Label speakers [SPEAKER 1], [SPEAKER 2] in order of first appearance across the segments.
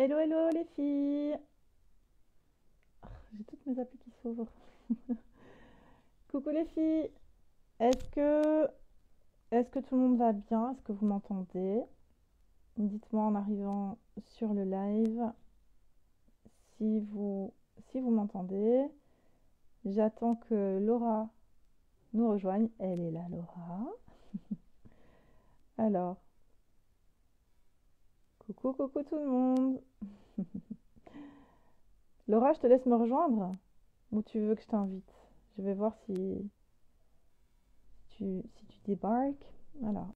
[SPEAKER 1] Hello, hello les filles. J'ai toutes mes applis qui s'ouvrent. Coucou les filles. Est-ce que, est-ce que tout le monde va bien? Est-ce que vous m'entendez? Dites-moi en arrivant sur le live si vous, si vous m'entendez. J'attends que Laura nous rejoigne. Elle est là, Laura. Alors, coucou, coucou tout le monde. Laura, je te laisse me rejoindre ou tu veux que je t'invite? Je vais voir si tu débarques. Alors.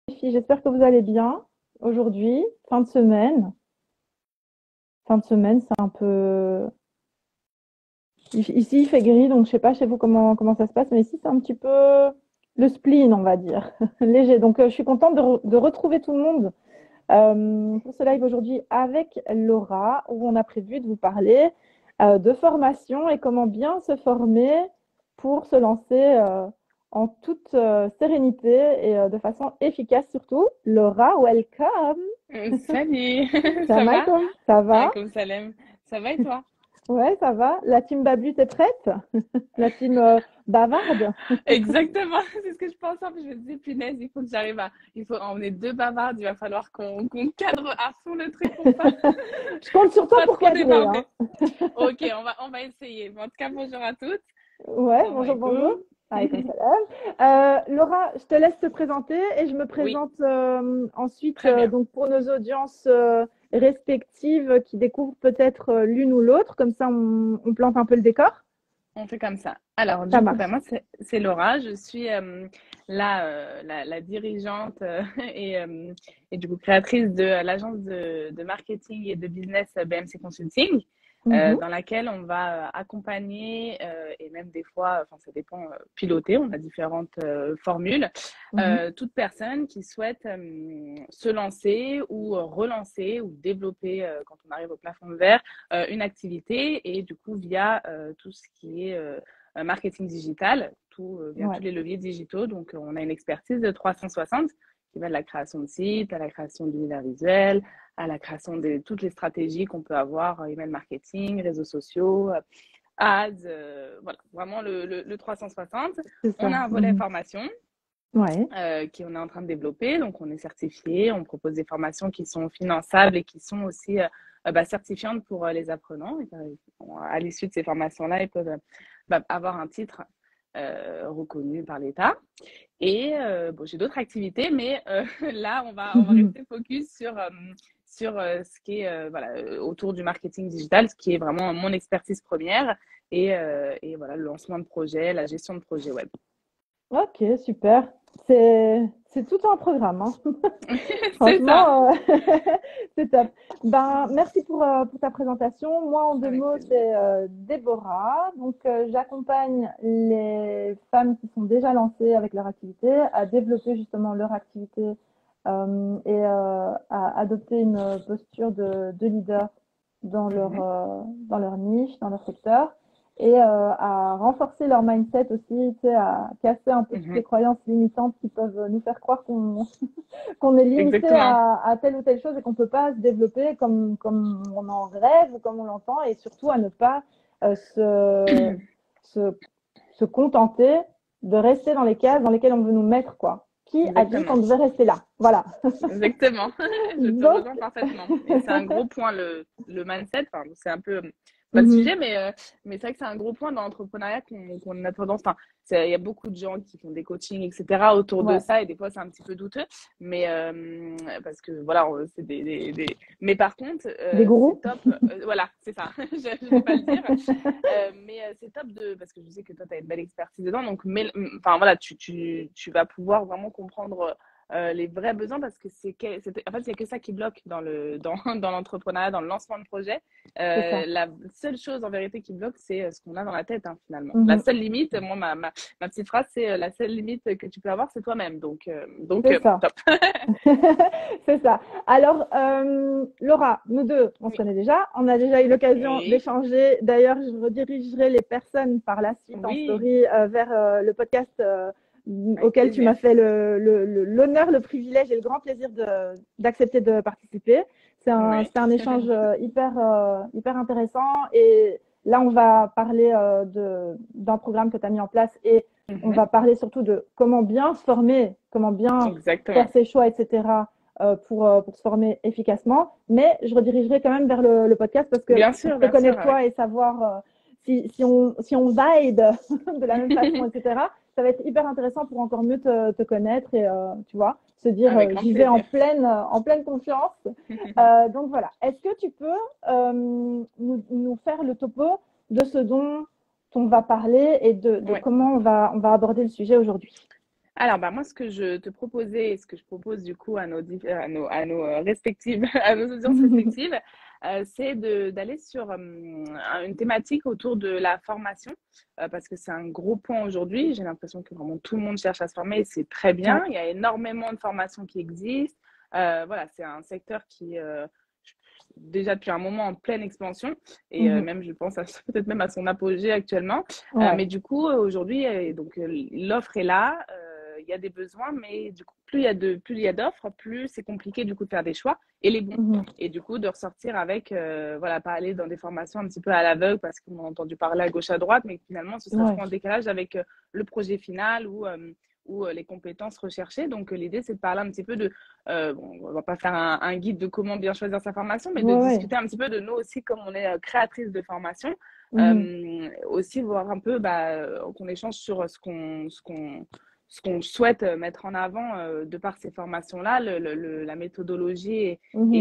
[SPEAKER 1] Les filles, j'espère que vous allez bien aujourd'hui, fin de semaine. Fin de semaine, c'est un peu. Ici, il fait gris, donc je sais pas chez vous comment ça se passe, mais ici, c'est un petit peu le spleen, on va dire, léger. Donc, je suis contente de retrouver tout le monde pour ce live aujourd'hui avec Laura, où on a prévu de vous parler de formation et comment bien se former pour se lancer en toute sérénité et de façon efficace surtout. Laura, welcome.
[SPEAKER 2] Salut, ça
[SPEAKER 1] Salam
[SPEAKER 2] va?
[SPEAKER 1] alaikum. Ça va?
[SPEAKER 2] Alaikum salam. Ça va et toi?
[SPEAKER 1] Ouais, ça va. La team Babu, t'es prête? La team bavarde?
[SPEAKER 2] Exactement, c'est ce que je pensais. En plus, je me disais, punaise, il faut que j'arrive à. On est deux bavardes, il va falloir qu'on cadre à fond le truc
[SPEAKER 1] Je compte sur
[SPEAKER 2] pour
[SPEAKER 1] toi
[SPEAKER 2] pas
[SPEAKER 1] pour
[SPEAKER 2] trop
[SPEAKER 1] cadrer, hein.
[SPEAKER 2] déborder. Ok, on va essayer. Bon, en tout cas, bonjour à toutes.
[SPEAKER 1] Ouais,
[SPEAKER 2] Salam
[SPEAKER 1] bonjour, bonjour.
[SPEAKER 2] alaikum.
[SPEAKER 1] Alaykoum salam. Laura, je te laisse te présenter et je me
[SPEAKER 2] Oui,
[SPEAKER 1] présente ensuite
[SPEAKER 2] très bien.
[SPEAKER 1] donc pour nos audiences respectives qui découvrent peut-être l'une ou l'autre. Comme ça, on plante un peu le décor.
[SPEAKER 2] On fait comme ça. Alors,
[SPEAKER 1] Ça
[SPEAKER 2] du coup, ben,
[SPEAKER 1] marche.
[SPEAKER 2] moi, c'est Laura. Je suis la dirigeante et du coup créatrice de l'agence de marketing et de business BMC Consulting,
[SPEAKER 1] Mhm,
[SPEAKER 2] dans laquelle on va accompagner et même des fois, enfin, ça dépend, piloter. On a différentes formules.
[SPEAKER 1] mhm.
[SPEAKER 2] Toute personne qui souhaite se lancer ou relancer ou développer, quand on arrive au plafond de verre, une activité et du coup via tout ce qui est marketing digital, via
[SPEAKER 1] Ouais.
[SPEAKER 2] tous les leviers digitaux. Donc, on a une expertise de 360 qui va de la création de sites à la création d'univers visuels, à la création de toutes les stratégies qu'on peut avoir, email marketing, réseaux sociaux, ads, voilà, vraiment le 360.
[SPEAKER 1] C'est
[SPEAKER 2] On a
[SPEAKER 1] ça.
[SPEAKER 2] un volet
[SPEAKER 1] Mhm.
[SPEAKER 2] formation
[SPEAKER 1] Ouais.
[SPEAKER 2] qui on est en train de développer. Donc, on est certifié, on propose des formations qui sont finançables et qui sont aussi certifiantes pour les apprenants. Et, à l'issue de ces formations-là, ils peuvent avoir un titre reconnu par l'État. Et bon, j'ai d'autres activités, mais là, on va rester focus sur ce qui est voilà, autour du marketing digital, ce qui est vraiment mon expertise première, et voilà, le lancement de projet, la gestion de projet web.
[SPEAKER 1] Ok, super. C'est tout un programme, hein.
[SPEAKER 2] C'est ça,
[SPEAKER 1] Franchement, c'est top. Ben, merci pour ta présentation. Moi, en deux
[SPEAKER 2] avec
[SPEAKER 1] mots,
[SPEAKER 2] plaisir.
[SPEAKER 1] c'est Déborah. Donc, j'accompagne les femmes qui sont déjà lancées avec leur activité à développer justement leur activité et à adopter une posture de leader
[SPEAKER 2] Mhm.
[SPEAKER 1] dans leur niche, dans leur secteur et à renforcer leur mindset aussi, tu sais, à casser un peu toutes les
[SPEAKER 2] Mhm.
[SPEAKER 1] croyances limitantes qui peuvent nous faire croire qu'on est limité
[SPEAKER 2] Exactement.
[SPEAKER 1] à telle ou telle chose et qu'on ne peut pas se développer comme on en rêve ou comme on l'entend, et surtout à ne pas euh, se, se, se contenter de rester dans les cases dans lesquelles on veut nous mettre, quoi. Qui a dit qu'on
[SPEAKER 2] Exactement.
[SPEAKER 1] devait rester là? Voilà.
[SPEAKER 2] Exactement. Je te
[SPEAKER 1] Donc,
[SPEAKER 2] rejoins parfaitement. Et c'est un gros point, le mindset. Enfin, c'est un peu pas le
[SPEAKER 1] mhm,
[SPEAKER 2] sujet, mais c'est vrai que c'est un gros point dans l'entrepreneuriat qu'on a tendance. Enfin, il y a beaucoup de gens qui font des coachings, etc. autour de
[SPEAKER 1] ouais,
[SPEAKER 2] ça, et des fois c'est un petit peu douteux. Mais parce que voilà, c'est Mais par contre,
[SPEAKER 1] des
[SPEAKER 2] c'est
[SPEAKER 1] gourous.
[SPEAKER 2] top. Voilà, c'est ça. Je vais pas le dire. Mais c'est top parce que je sais que toi, tu as une belle expertise dedans. Donc, enfin voilà, tu vas pouvoir vraiment comprendre les vrais besoins parce que en fait, il n'y a que ça qui bloque dans l'entrepreneuriat, dans le lancement de projet.
[SPEAKER 1] C'est ça.
[SPEAKER 2] La seule chose en vérité qui bloque, c'est ce qu'on a dans la tête, hein, finalement. La
[SPEAKER 1] Mhm.
[SPEAKER 2] seule limite, moi, ma petite phrase, c'est la seule limite que tu peux avoir, c'est toi-même. Donc,
[SPEAKER 1] C'est ça.
[SPEAKER 2] top.
[SPEAKER 1] C'est ça. Alors, Laura, nous deux, on se
[SPEAKER 2] Oui.
[SPEAKER 1] connaît déjà. On a déjà eu l'occasion
[SPEAKER 2] Oui.
[SPEAKER 1] d'échanger. D'ailleurs, je redirigerai les personnes par la suite en
[SPEAKER 2] Oui.
[SPEAKER 1] story vers le podcast
[SPEAKER 2] Avec
[SPEAKER 1] auquel tu m'as
[SPEAKER 2] plaisir.
[SPEAKER 1] fait l'honneur, le privilège et le grand plaisir d'accepter de participer.
[SPEAKER 2] Oui.
[SPEAKER 1] C'était un échange hyper intéressant. Et là, on va parler d'un programme que tu as mis en place et on
[SPEAKER 2] Mhm.
[SPEAKER 1] va parler surtout de comment bien se former, comment bien faire
[SPEAKER 2] Exactement.
[SPEAKER 1] ses choix, etc. Pour se former efficacement. Mais je redirigerai quand même vers le podcast parce que pour te
[SPEAKER 2] Bien sûr,
[SPEAKER 1] connaître toi et savoir si on vibe de la même façon,
[SPEAKER 2] avec,
[SPEAKER 1] etc., ça va être hyper intéressant pour encore mieux te connaître et tu vois, se dire
[SPEAKER 2] avec grand
[SPEAKER 1] j'y vais
[SPEAKER 2] plaisir.
[SPEAKER 1] en pleine confiance. Donc voilà, est-ce que tu peux nous faire le topo de ce dont on va parler et de
[SPEAKER 2] Ouais.
[SPEAKER 1] comment on va aborder le sujet aujourd'hui?
[SPEAKER 2] Alors, bah, moi, ce que je te proposais et ce que je propose du coup à nos respectives, à nos audiences respectives, c'est d'aller sur une thématique autour de la formation, parce que c'est un gros point aujourd'hui. J'ai l'impression que vraiment tout le monde cherche à se former et c'est très bien.
[SPEAKER 1] Ouais.
[SPEAKER 2] Il y a énormément de formations qui existent. Voilà, c'est un secteur qui, déjà depuis un moment en pleine expansion et
[SPEAKER 1] Mhm.
[SPEAKER 2] même je pense peut-être même à son apogée actuellement.
[SPEAKER 1] Ouais.
[SPEAKER 2] Mais du coup aujourd'hui l'offre est là, il y a des besoins, mais du coup plus il y a d'offres, plus c'est compliqué du coup de faire des choix et les bons.
[SPEAKER 1] Mhm.
[SPEAKER 2] Et du coup de ressortir avec voilà, pas aller dans des formations un petit peu à l'aveugle parce qu'on a entendu parler à gauche à droite, mais finalement ce serait
[SPEAKER 1] Ouais.
[SPEAKER 2] trop en décalage avec le projet final ou les compétences recherchées. Donc l'idée c'est de parler un petit peu de bon, on va pas faire un guide de comment bien choisir sa formation, mais de
[SPEAKER 1] Ouais, ouais.
[SPEAKER 2] discuter un petit peu de nous aussi, comme on est créatrice de formation,
[SPEAKER 1] Mhm.
[SPEAKER 2] aussi voir un peu, qu'on échange sur ce qu'on souhaite mettre en avant de par ces formations-là, la méthodologie
[SPEAKER 1] Mhm.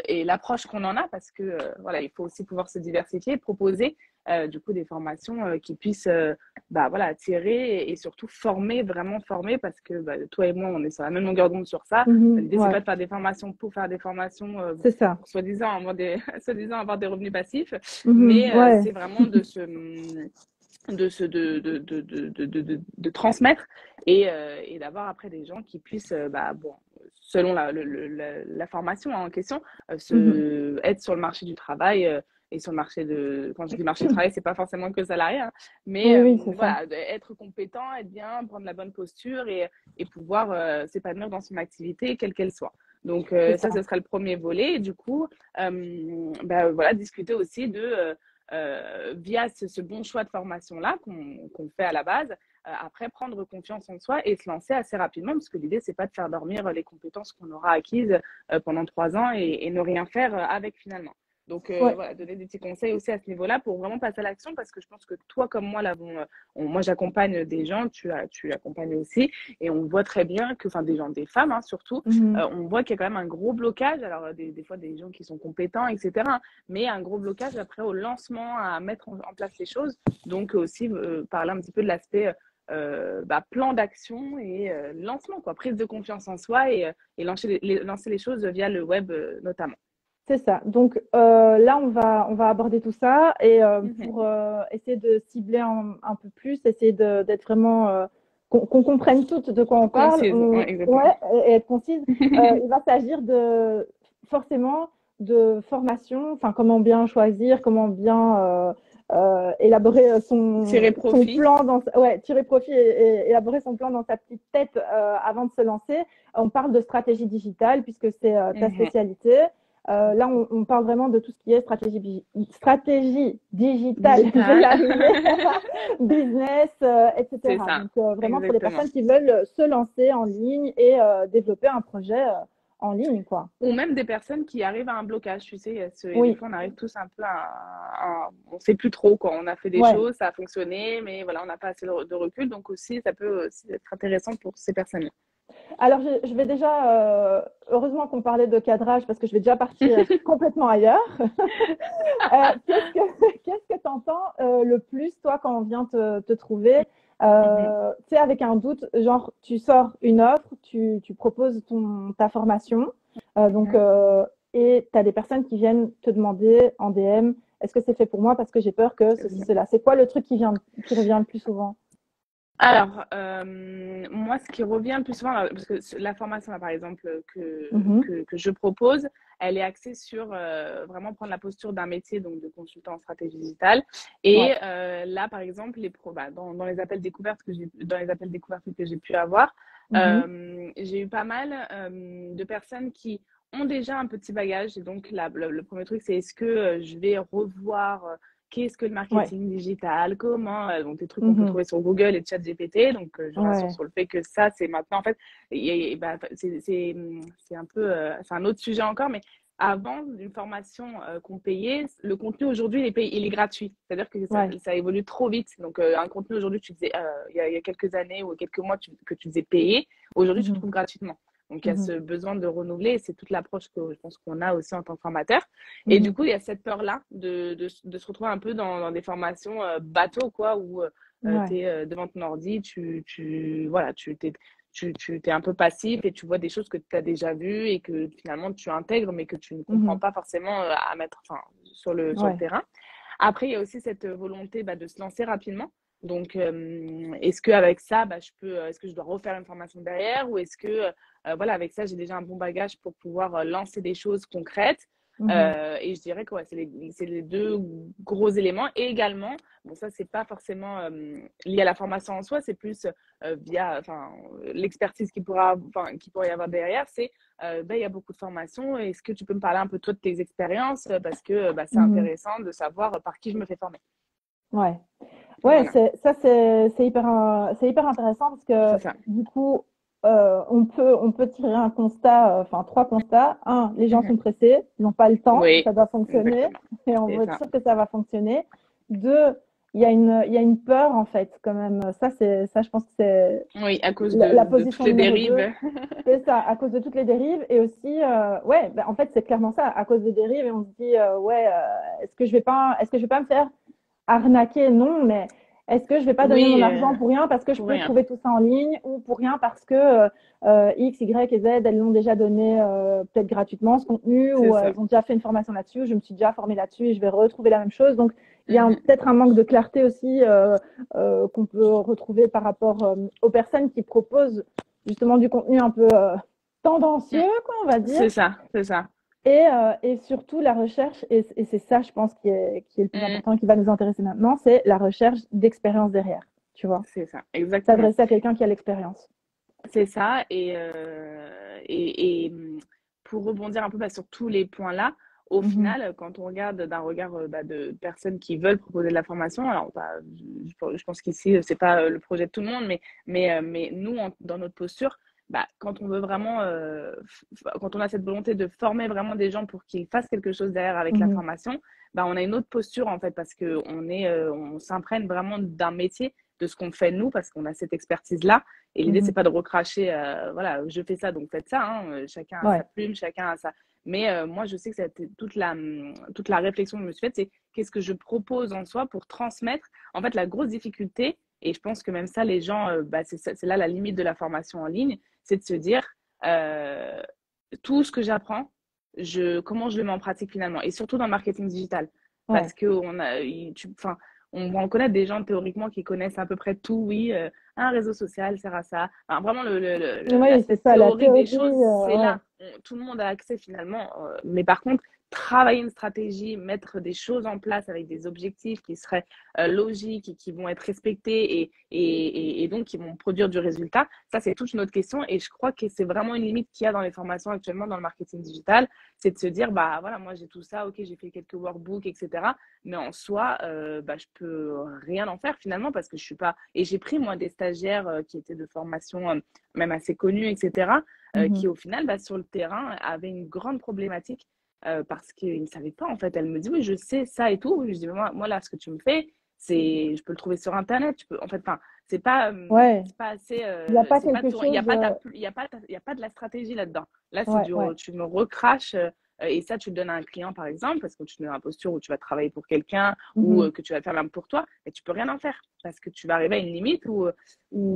[SPEAKER 2] et l'approche qu'on en a, parce que voilà, il faut aussi pouvoir se diversifier, proposer du coup des formations qui puissent voilà, attirer et surtout former, vraiment former, parce que toi et moi, on est sur la même longueur d'onde sur ça.
[SPEAKER 1] Mhm.
[SPEAKER 2] L'idée, c'est
[SPEAKER 1] Ouais.
[SPEAKER 2] pas de faire des formations pour faire des formations
[SPEAKER 1] C'est ça.
[SPEAKER 2] pour soi-disant soi-disant avoir des revenus passifs,
[SPEAKER 1] Mhm.
[SPEAKER 2] mais
[SPEAKER 1] Ouais.
[SPEAKER 2] c'est vraiment de transmettre et d'avoir après des gens qui puissent, bon, selon la formation en question,
[SPEAKER 1] Mhm.
[SPEAKER 2] être sur le marché du travail. Et sur le marché quand je dis marché du travail, c'est pas forcément que salarié, hein, mais
[SPEAKER 1] Oui, oui, c'est ça.
[SPEAKER 2] voilà, être compétent, être bien, prendre la bonne posture et pouvoir s'épanouir dans son activité, quelle qu'elle soit. Donc
[SPEAKER 1] C'est
[SPEAKER 2] ça,
[SPEAKER 1] ça.
[SPEAKER 2] ce serait le premier volet. Et du coup, voilà, discuter aussi via ce bon choix de formation-là qu'on fait à la base, après prendre confiance en soi et se lancer assez rapidement, parce que l'idée, c'est pas de faire dormir les compétences qu'on aura acquises pendant 3 ans et ne rien faire avec finalement. Donc
[SPEAKER 1] Ouais.
[SPEAKER 2] voilà, donner des petits conseils aussi à ce niveau-là pour vraiment passer à l'action, parce que je pense que toi comme moi, moi j'accompagne des gens, tu accompagnes aussi, et on voit très bien que, enfin des gens, des femmes hein, surtout,
[SPEAKER 1] Mhm.
[SPEAKER 2] on voit qu'il y a quand même un gros blocage, alors des fois des gens qui sont compétents, etc., mais un gros blocage après au lancement, à mettre en place les choses. Donc aussi parler un petit peu de l'aspect plan d'action et lancement, quoi, prise de confiance en soi et lancer les choses via le web notamment.
[SPEAKER 1] C'est ça. Donc là, on va aborder tout ça et
[SPEAKER 2] Mhm.
[SPEAKER 1] pour essayer de cibler un peu plus, essayer d'être vraiment qu'on comprenne toutes de quoi on parle,
[SPEAKER 2] Concise, ouais, exactement.
[SPEAKER 1] ouais, et être concise. Il va s'agir de forcément de formation, enfin comment bien choisir, comment bien élaborer
[SPEAKER 2] Tirer
[SPEAKER 1] son
[SPEAKER 2] profit.
[SPEAKER 1] plan ouais, tirer profit et élaborer son plan dans sa petite tête avant de se lancer. On parle de stratégie digitale puisque c'est ta
[SPEAKER 2] Mhm.
[SPEAKER 1] spécialité. Là, on parle vraiment de tout ce qui est stratégie digitale, je vais y
[SPEAKER 2] Digital.
[SPEAKER 1] arriver, business,
[SPEAKER 2] C'est
[SPEAKER 1] etc.
[SPEAKER 2] ça,
[SPEAKER 1] Donc, vraiment pour les
[SPEAKER 2] exactement.
[SPEAKER 1] personnes qui veulent se lancer en ligne et développer un projet en ligne, quoi.
[SPEAKER 2] Ou même des personnes qui arrivent à un blocage, tu sais, des
[SPEAKER 1] Oui,
[SPEAKER 2] fois on arrive tous un peu on sait plus trop quoi, on a fait des
[SPEAKER 1] ouais.
[SPEAKER 2] choses, ça a fonctionné, mais voilà, on n'a pas assez de recul, donc aussi ça peut aussi être intéressant pour ces personnes-là.
[SPEAKER 1] Alors, je vais déjà, heureusement qu'on parlait de cadrage parce que je vais déjà partir complètement ailleurs. Qu'est-ce que tu entends le plus, toi, quand on vient te trouver?
[SPEAKER 2] Mhm,
[SPEAKER 1] Tu sais, avec un doute, genre, tu sors une offre, tu proposes ta formation, donc,
[SPEAKER 2] mhm.
[SPEAKER 1] et tu as des personnes qui viennent te demander en DM, est-ce que c'est fait pour moi parce que j'ai peur que ceci, cela. C'est quoi le truc qui revient le plus souvent?
[SPEAKER 2] Alors, moi, ce qui revient le plus souvent, parce que la formation, là, par exemple,
[SPEAKER 1] Mhm.
[SPEAKER 2] que je propose, elle est axée sur vraiment prendre la posture d'un métier, donc de consultant en stratégie digitale.
[SPEAKER 1] Ouais.
[SPEAKER 2] Et là, par exemple, dans les appels découvertes dans les appels découvertes que j'ai pu avoir,
[SPEAKER 1] Mhm.
[SPEAKER 2] j'ai eu pas mal de personnes qui ont déjà un petit bagage. Et donc, le premier truc, c'est est-ce que je vais revoir qu'est-ce que le
[SPEAKER 1] Ouais.
[SPEAKER 2] marketing digital, comment, donc des trucs qu'on peut
[SPEAKER 1] Mhm.
[SPEAKER 2] trouver sur Google et ChatGPT. Donc, je rassure
[SPEAKER 1] Ouais.
[SPEAKER 2] sur le fait que ça, c'est maintenant, en fait, bah, c'est un peu, c'est un autre sujet encore, mais avant d'une formation qu'on payait, le contenu aujourd'hui, il est gratuit. C'est-à-dire que
[SPEAKER 1] Ouais.
[SPEAKER 2] ça évolue trop vite. Donc, un contenu aujourd'hui, tu disais, il y a quelques années ou quelques mois que tu disais payer, aujourd'hui, tu le
[SPEAKER 1] Mhm.
[SPEAKER 2] trouves gratuitement. Donc, il y a
[SPEAKER 1] Mhm.
[SPEAKER 2] ce besoin de renouveler. C'est toute l'approche que je pense qu'on a aussi en tant que formateur. Et du
[SPEAKER 1] Mhm.
[SPEAKER 2] coup, il y a cette peur-là de se retrouver un peu dans des formations bateau, quoi, où tu
[SPEAKER 1] Ouais.
[SPEAKER 2] es devant ton ordi, voilà, tu es un peu passif et tu vois des choses que tu as déjà vues et que finalement tu intègres, mais que tu ne comprends
[SPEAKER 1] Mhm.
[SPEAKER 2] pas forcément à mettre enfin, sur le
[SPEAKER 1] Ouais.
[SPEAKER 2] terrain. Après, il y a aussi cette volonté de se lancer rapidement. Donc, est-ce qu'avec ça, est-ce que je dois refaire une formation derrière ou est-ce que, voilà, avec ça, j'ai déjà un bon bagage pour pouvoir lancer des choses concrètes.
[SPEAKER 1] Mhm.
[SPEAKER 2] Et je dirais que ouais, c'est les deux gros éléments. Et également, bon, ça, c'est pas forcément lié à la formation en soi, c'est plus via l'expertise qui pourrait y avoir derrière. C'est il y a beaucoup de formations. Est-ce que tu peux me parler un peu toi de tes expériences parce que c'est
[SPEAKER 1] Mhm.
[SPEAKER 2] intéressant de savoir par qui je me fais former.
[SPEAKER 1] Ouais. Ouais,
[SPEAKER 2] Voilà,
[SPEAKER 1] c'est hyper intéressant parce que
[SPEAKER 2] c'est ça.
[SPEAKER 1] du coup, on peut tirer un constat, enfin trois constats. Un, les gens
[SPEAKER 2] Mhm.
[SPEAKER 1] sont pressés, ils n'ont pas le temps,
[SPEAKER 2] Oui,
[SPEAKER 1] ça doit fonctionner
[SPEAKER 2] exactement.
[SPEAKER 1] et on
[SPEAKER 2] C'est
[SPEAKER 1] veut être
[SPEAKER 2] ça.
[SPEAKER 1] sûr que ça va fonctionner. Deux, il y a une peur en fait quand même. Ça, je pense que c'est
[SPEAKER 2] Oui, à cause
[SPEAKER 1] la
[SPEAKER 2] de toutes
[SPEAKER 1] position
[SPEAKER 2] les
[SPEAKER 1] numéro deux.
[SPEAKER 2] dérives.
[SPEAKER 1] C'est ça, à cause de toutes les dérives et aussi, ouais, ben, en fait, c'est clairement ça, à cause des dérives et on se dit, ouais, est-ce que je vais pas me faire arnaquer, non, mais est-ce que je vais pas donner mon
[SPEAKER 2] Oui,
[SPEAKER 1] argent pour rien parce que je
[SPEAKER 2] pour
[SPEAKER 1] peux
[SPEAKER 2] rien.
[SPEAKER 1] trouver tout ça en ligne ou pour rien parce que X, Y et Z, elles l'ont déjà donné peut-être gratuitement ce contenu
[SPEAKER 2] C'est
[SPEAKER 1] ou
[SPEAKER 2] ça.
[SPEAKER 1] elles ont déjà fait une formation là-dessus, je me suis déjà formée là-dessus et je vais retrouver la même chose. Donc, il y a
[SPEAKER 2] Mhm.
[SPEAKER 1] peut-être un manque de clarté aussi qu'on peut retrouver par rapport aux personnes qui proposent justement du contenu un peu tendancieux,
[SPEAKER 2] Mm.
[SPEAKER 1] quoi, on va dire.
[SPEAKER 2] C'est ça, c'est ça.
[SPEAKER 1] Et surtout la recherche, et c'est ça, je pense, qui est le plus
[SPEAKER 2] Mm.
[SPEAKER 1] important, qui va nous intéresser maintenant, c'est la recherche d'expérience derrière, tu vois.
[SPEAKER 2] C'est ça, exactement.
[SPEAKER 1] S'adresser à quelqu'un qui a l'expérience.
[SPEAKER 2] C'est ça. Pour rebondir un peu sur tous les points là, au
[SPEAKER 1] Mhm,
[SPEAKER 2] final, quand on regarde d'un regard de personnes qui veulent proposer de la formation, alors je pense qu'ici, c'est pas le projet de tout le monde, mais nous, dans notre posture, quand on veut vraiment, quand on a cette volonté de former vraiment des gens pour qu'ils fassent quelque chose derrière avec la
[SPEAKER 1] mhm,
[SPEAKER 2] formation, on a une autre posture en fait parce que on s'imprègne vraiment d'un métier, de ce qu'on fait nous, parce qu'on a cette expertise-là. Et l'idée, c'est
[SPEAKER 1] mhm.
[SPEAKER 2] pas de recracher, voilà, je fais ça, donc faites ça. Hein, chacun a sa
[SPEAKER 1] Ouais.
[SPEAKER 2] plume, chacun a sa. Mais moi, je sais que c'était toute la réflexion que je me suis faite, c'est qu'est-ce que je propose en soi pour transmettre. En fait, la grosse difficulté, et je pense que même ça, les gens, c'est là la limite de la formation en ligne, c'est de se dire euh, tout ce que j'apprends, comment je le mets en pratique finalement, et surtout dans le marketing digital,
[SPEAKER 1] Ouais.
[SPEAKER 2] parce que enfin, on va en connaître des gens théoriquement qui connaissent à peu près tout, oui, un réseau social sert à ça. Enfin, vraiment,
[SPEAKER 1] Oui,
[SPEAKER 2] l'aspect
[SPEAKER 1] c'est ça, la
[SPEAKER 2] théorique des
[SPEAKER 1] théorie,
[SPEAKER 2] choses, c'est
[SPEAKER 1] ouais.
[SPEAKER 2] là. Tout le monde a accès finalement. Mais par contre, travailler une stratégie, mettre des choses en place avec des objectifs qui seraient logiques et qui vont être respectés et donc qui vont produire du résultat, ça, c'est toute une autre question. Et je crois que c'est vraiment une limite qu'il y a dans les formations actuellement dans le marketing digital, c'est de se dire, bah voilà, moi j'ai tout ça, ok, j'ai fait quelques workbooks, etc. Mais en soi, je peux rien en faire finalement parce que je suis pas. Et j'ai pris moi des stagiaires qui étaient de formation même assez connus, etc.
[SPEAKER 1] Mhm.
[SPEAKER 2] Qui au final, sur le terrain, avaient une grande problématique parce qu'ils ne savaient pas en fait. Elle me dit oui, je sais ça et tout. Je dis moi là, ce que tu me fais, je peux le trouver sur internet. Tu peux en fait, enfin,
[SPEAKER 1] Ouais.
[SPEAKER 2] c'est pas assez,
[SPEAKER 1] Il n'y a pas
[SPEAKER 2] c'est pas
[SPEAKER 1] quelque
[SPEAKER 2] il y a
[SPEAKER 1] chose.
[SPEAKER 2] pas il y a pas de la stratégie là-dedans. Là, c'est
[SPEAKER 1] Ouais, ouais.
[SPEAKER 2] tu me recraches. Et ça, tu le donnes à un client, par exemple, parce que tu te mets dans la posture où tu vas travailler pour quelqu'un ou
[SPEAKER 1] Mhm.
[SPEAKER 2] que tu vas le faire même pour toi, mais tu peux rien en faire parce que tu vas arriver à une limite où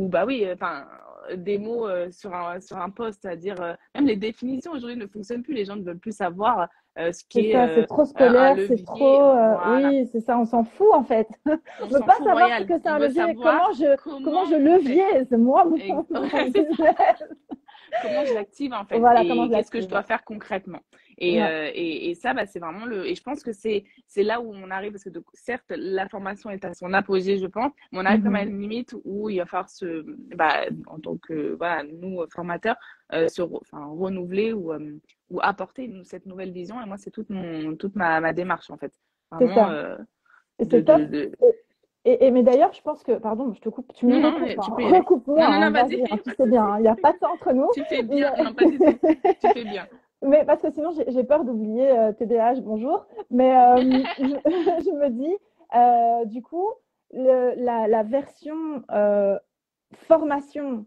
[SPEAKER 2] bah oui, enfin, des mots sur un poste, c'est-à-dire même les définitions aujourd'hui ne fonctionnent plus. Les gens ne veulent plus savoir ce
[SPEAKER 1] C'est
[SPEAKER 2] qui est
[SPEAKER 1] ça, c'est trop
[SPEAKER 2] un
[SPEAKER 1] scolaire, c'est trop.
[SPEAKER 2] levier. Voilà.
[SPEAKER 1] Oui, c'est ça, on s'en fout en fait.
[SPEAKER 2] On
[SPEAKER 1] Je veux
[SPEAKER 2] s'en
[SPEAKER 1] pas
[SPEAKER 2] fout
[SPEAKER 1] savoir ce
[SPEAKER 2] royal.
[SPEAKER 1] que c'est
[SPEAKER 2] On
[SPEAKER 1] un
[SPEAKER 2] veut
[SPEAKER 1] levier.
[SPEAKER 2] savoir
[SPEAKER 1] Comment
[SPEAKER 2] comment
[SPEAKER 1] je
[SPEAKER 2] on fait.
[SPEAKER 1] levier, c'est moi mon
[SPEAKER 2] Ouais, c'est ça.
[SPEAKER 1] business.
[SPEAKER 2] Comment je l'active en fait
[SPEAKER 1] Voilà, comment
[SPEAKER 2] et
[SPEAKER 1] je
[SPEAKER 2] qu'est-ce que je
[SPEAKER 1] l'active.
[SPEAKER 2] dois faire concrètement.
[SPEAKER 1] Ouais.
[SPEAKER 2] Et ça, bah, c'est vraiment le. Et je pense que c'est là où on arrive, parce que certes, la formation est à son apogée, je pense, mais on arrive comme à
[SPEAKER 1] Mhm.
[SPEAKER 2] une limite où il va falloir bah, en tant que voilà, nous, formateurs, enfin, renouveler ou apporter cette nouvelle vision. Et moi, c'est toute ma démarche en fait.
[SPEAKER 1] C'est
[SPEAKER 2] Vraiment,
[SPEAKER 1] ça. Et c'est top. Mais d'ailleurs, je pense que, pardon, je te coupe, tu me
[SPEAKER 2] Non, non,
[SPEAKER 1] recoupes,
[SPEAKER 2] mais
[SPEAKER 1] hein.
[SPEAKER 2] tu peux y aller.
[SPEAKER 1] Recoupe-moi,
[SPEAKER 2] Non, non,
[SPEAKER 1] hein,
[SPEAKER 2] non, vas-y,
[SPEAKER 1] vas-y, hein, tu
[SPEAKER 2] pas de
[SPEAKER 1] sais bien,
[SPEAKER 2] souci.
[SPEAKER 1] hein, il n'y a pas de temps entre nous.
[SPEAKER 2] Tu fais bien,
[SPEAKER 1] Mais,
[SPEAKER 2] non, pas du tout. Tu fais bien.
[SPEAKER 1] mais parce que sinon, j'ai peur d'oublier TDAH, bonjour. Mais je me dis, du coup, la version formation
[SPEAKER 2] Mhm.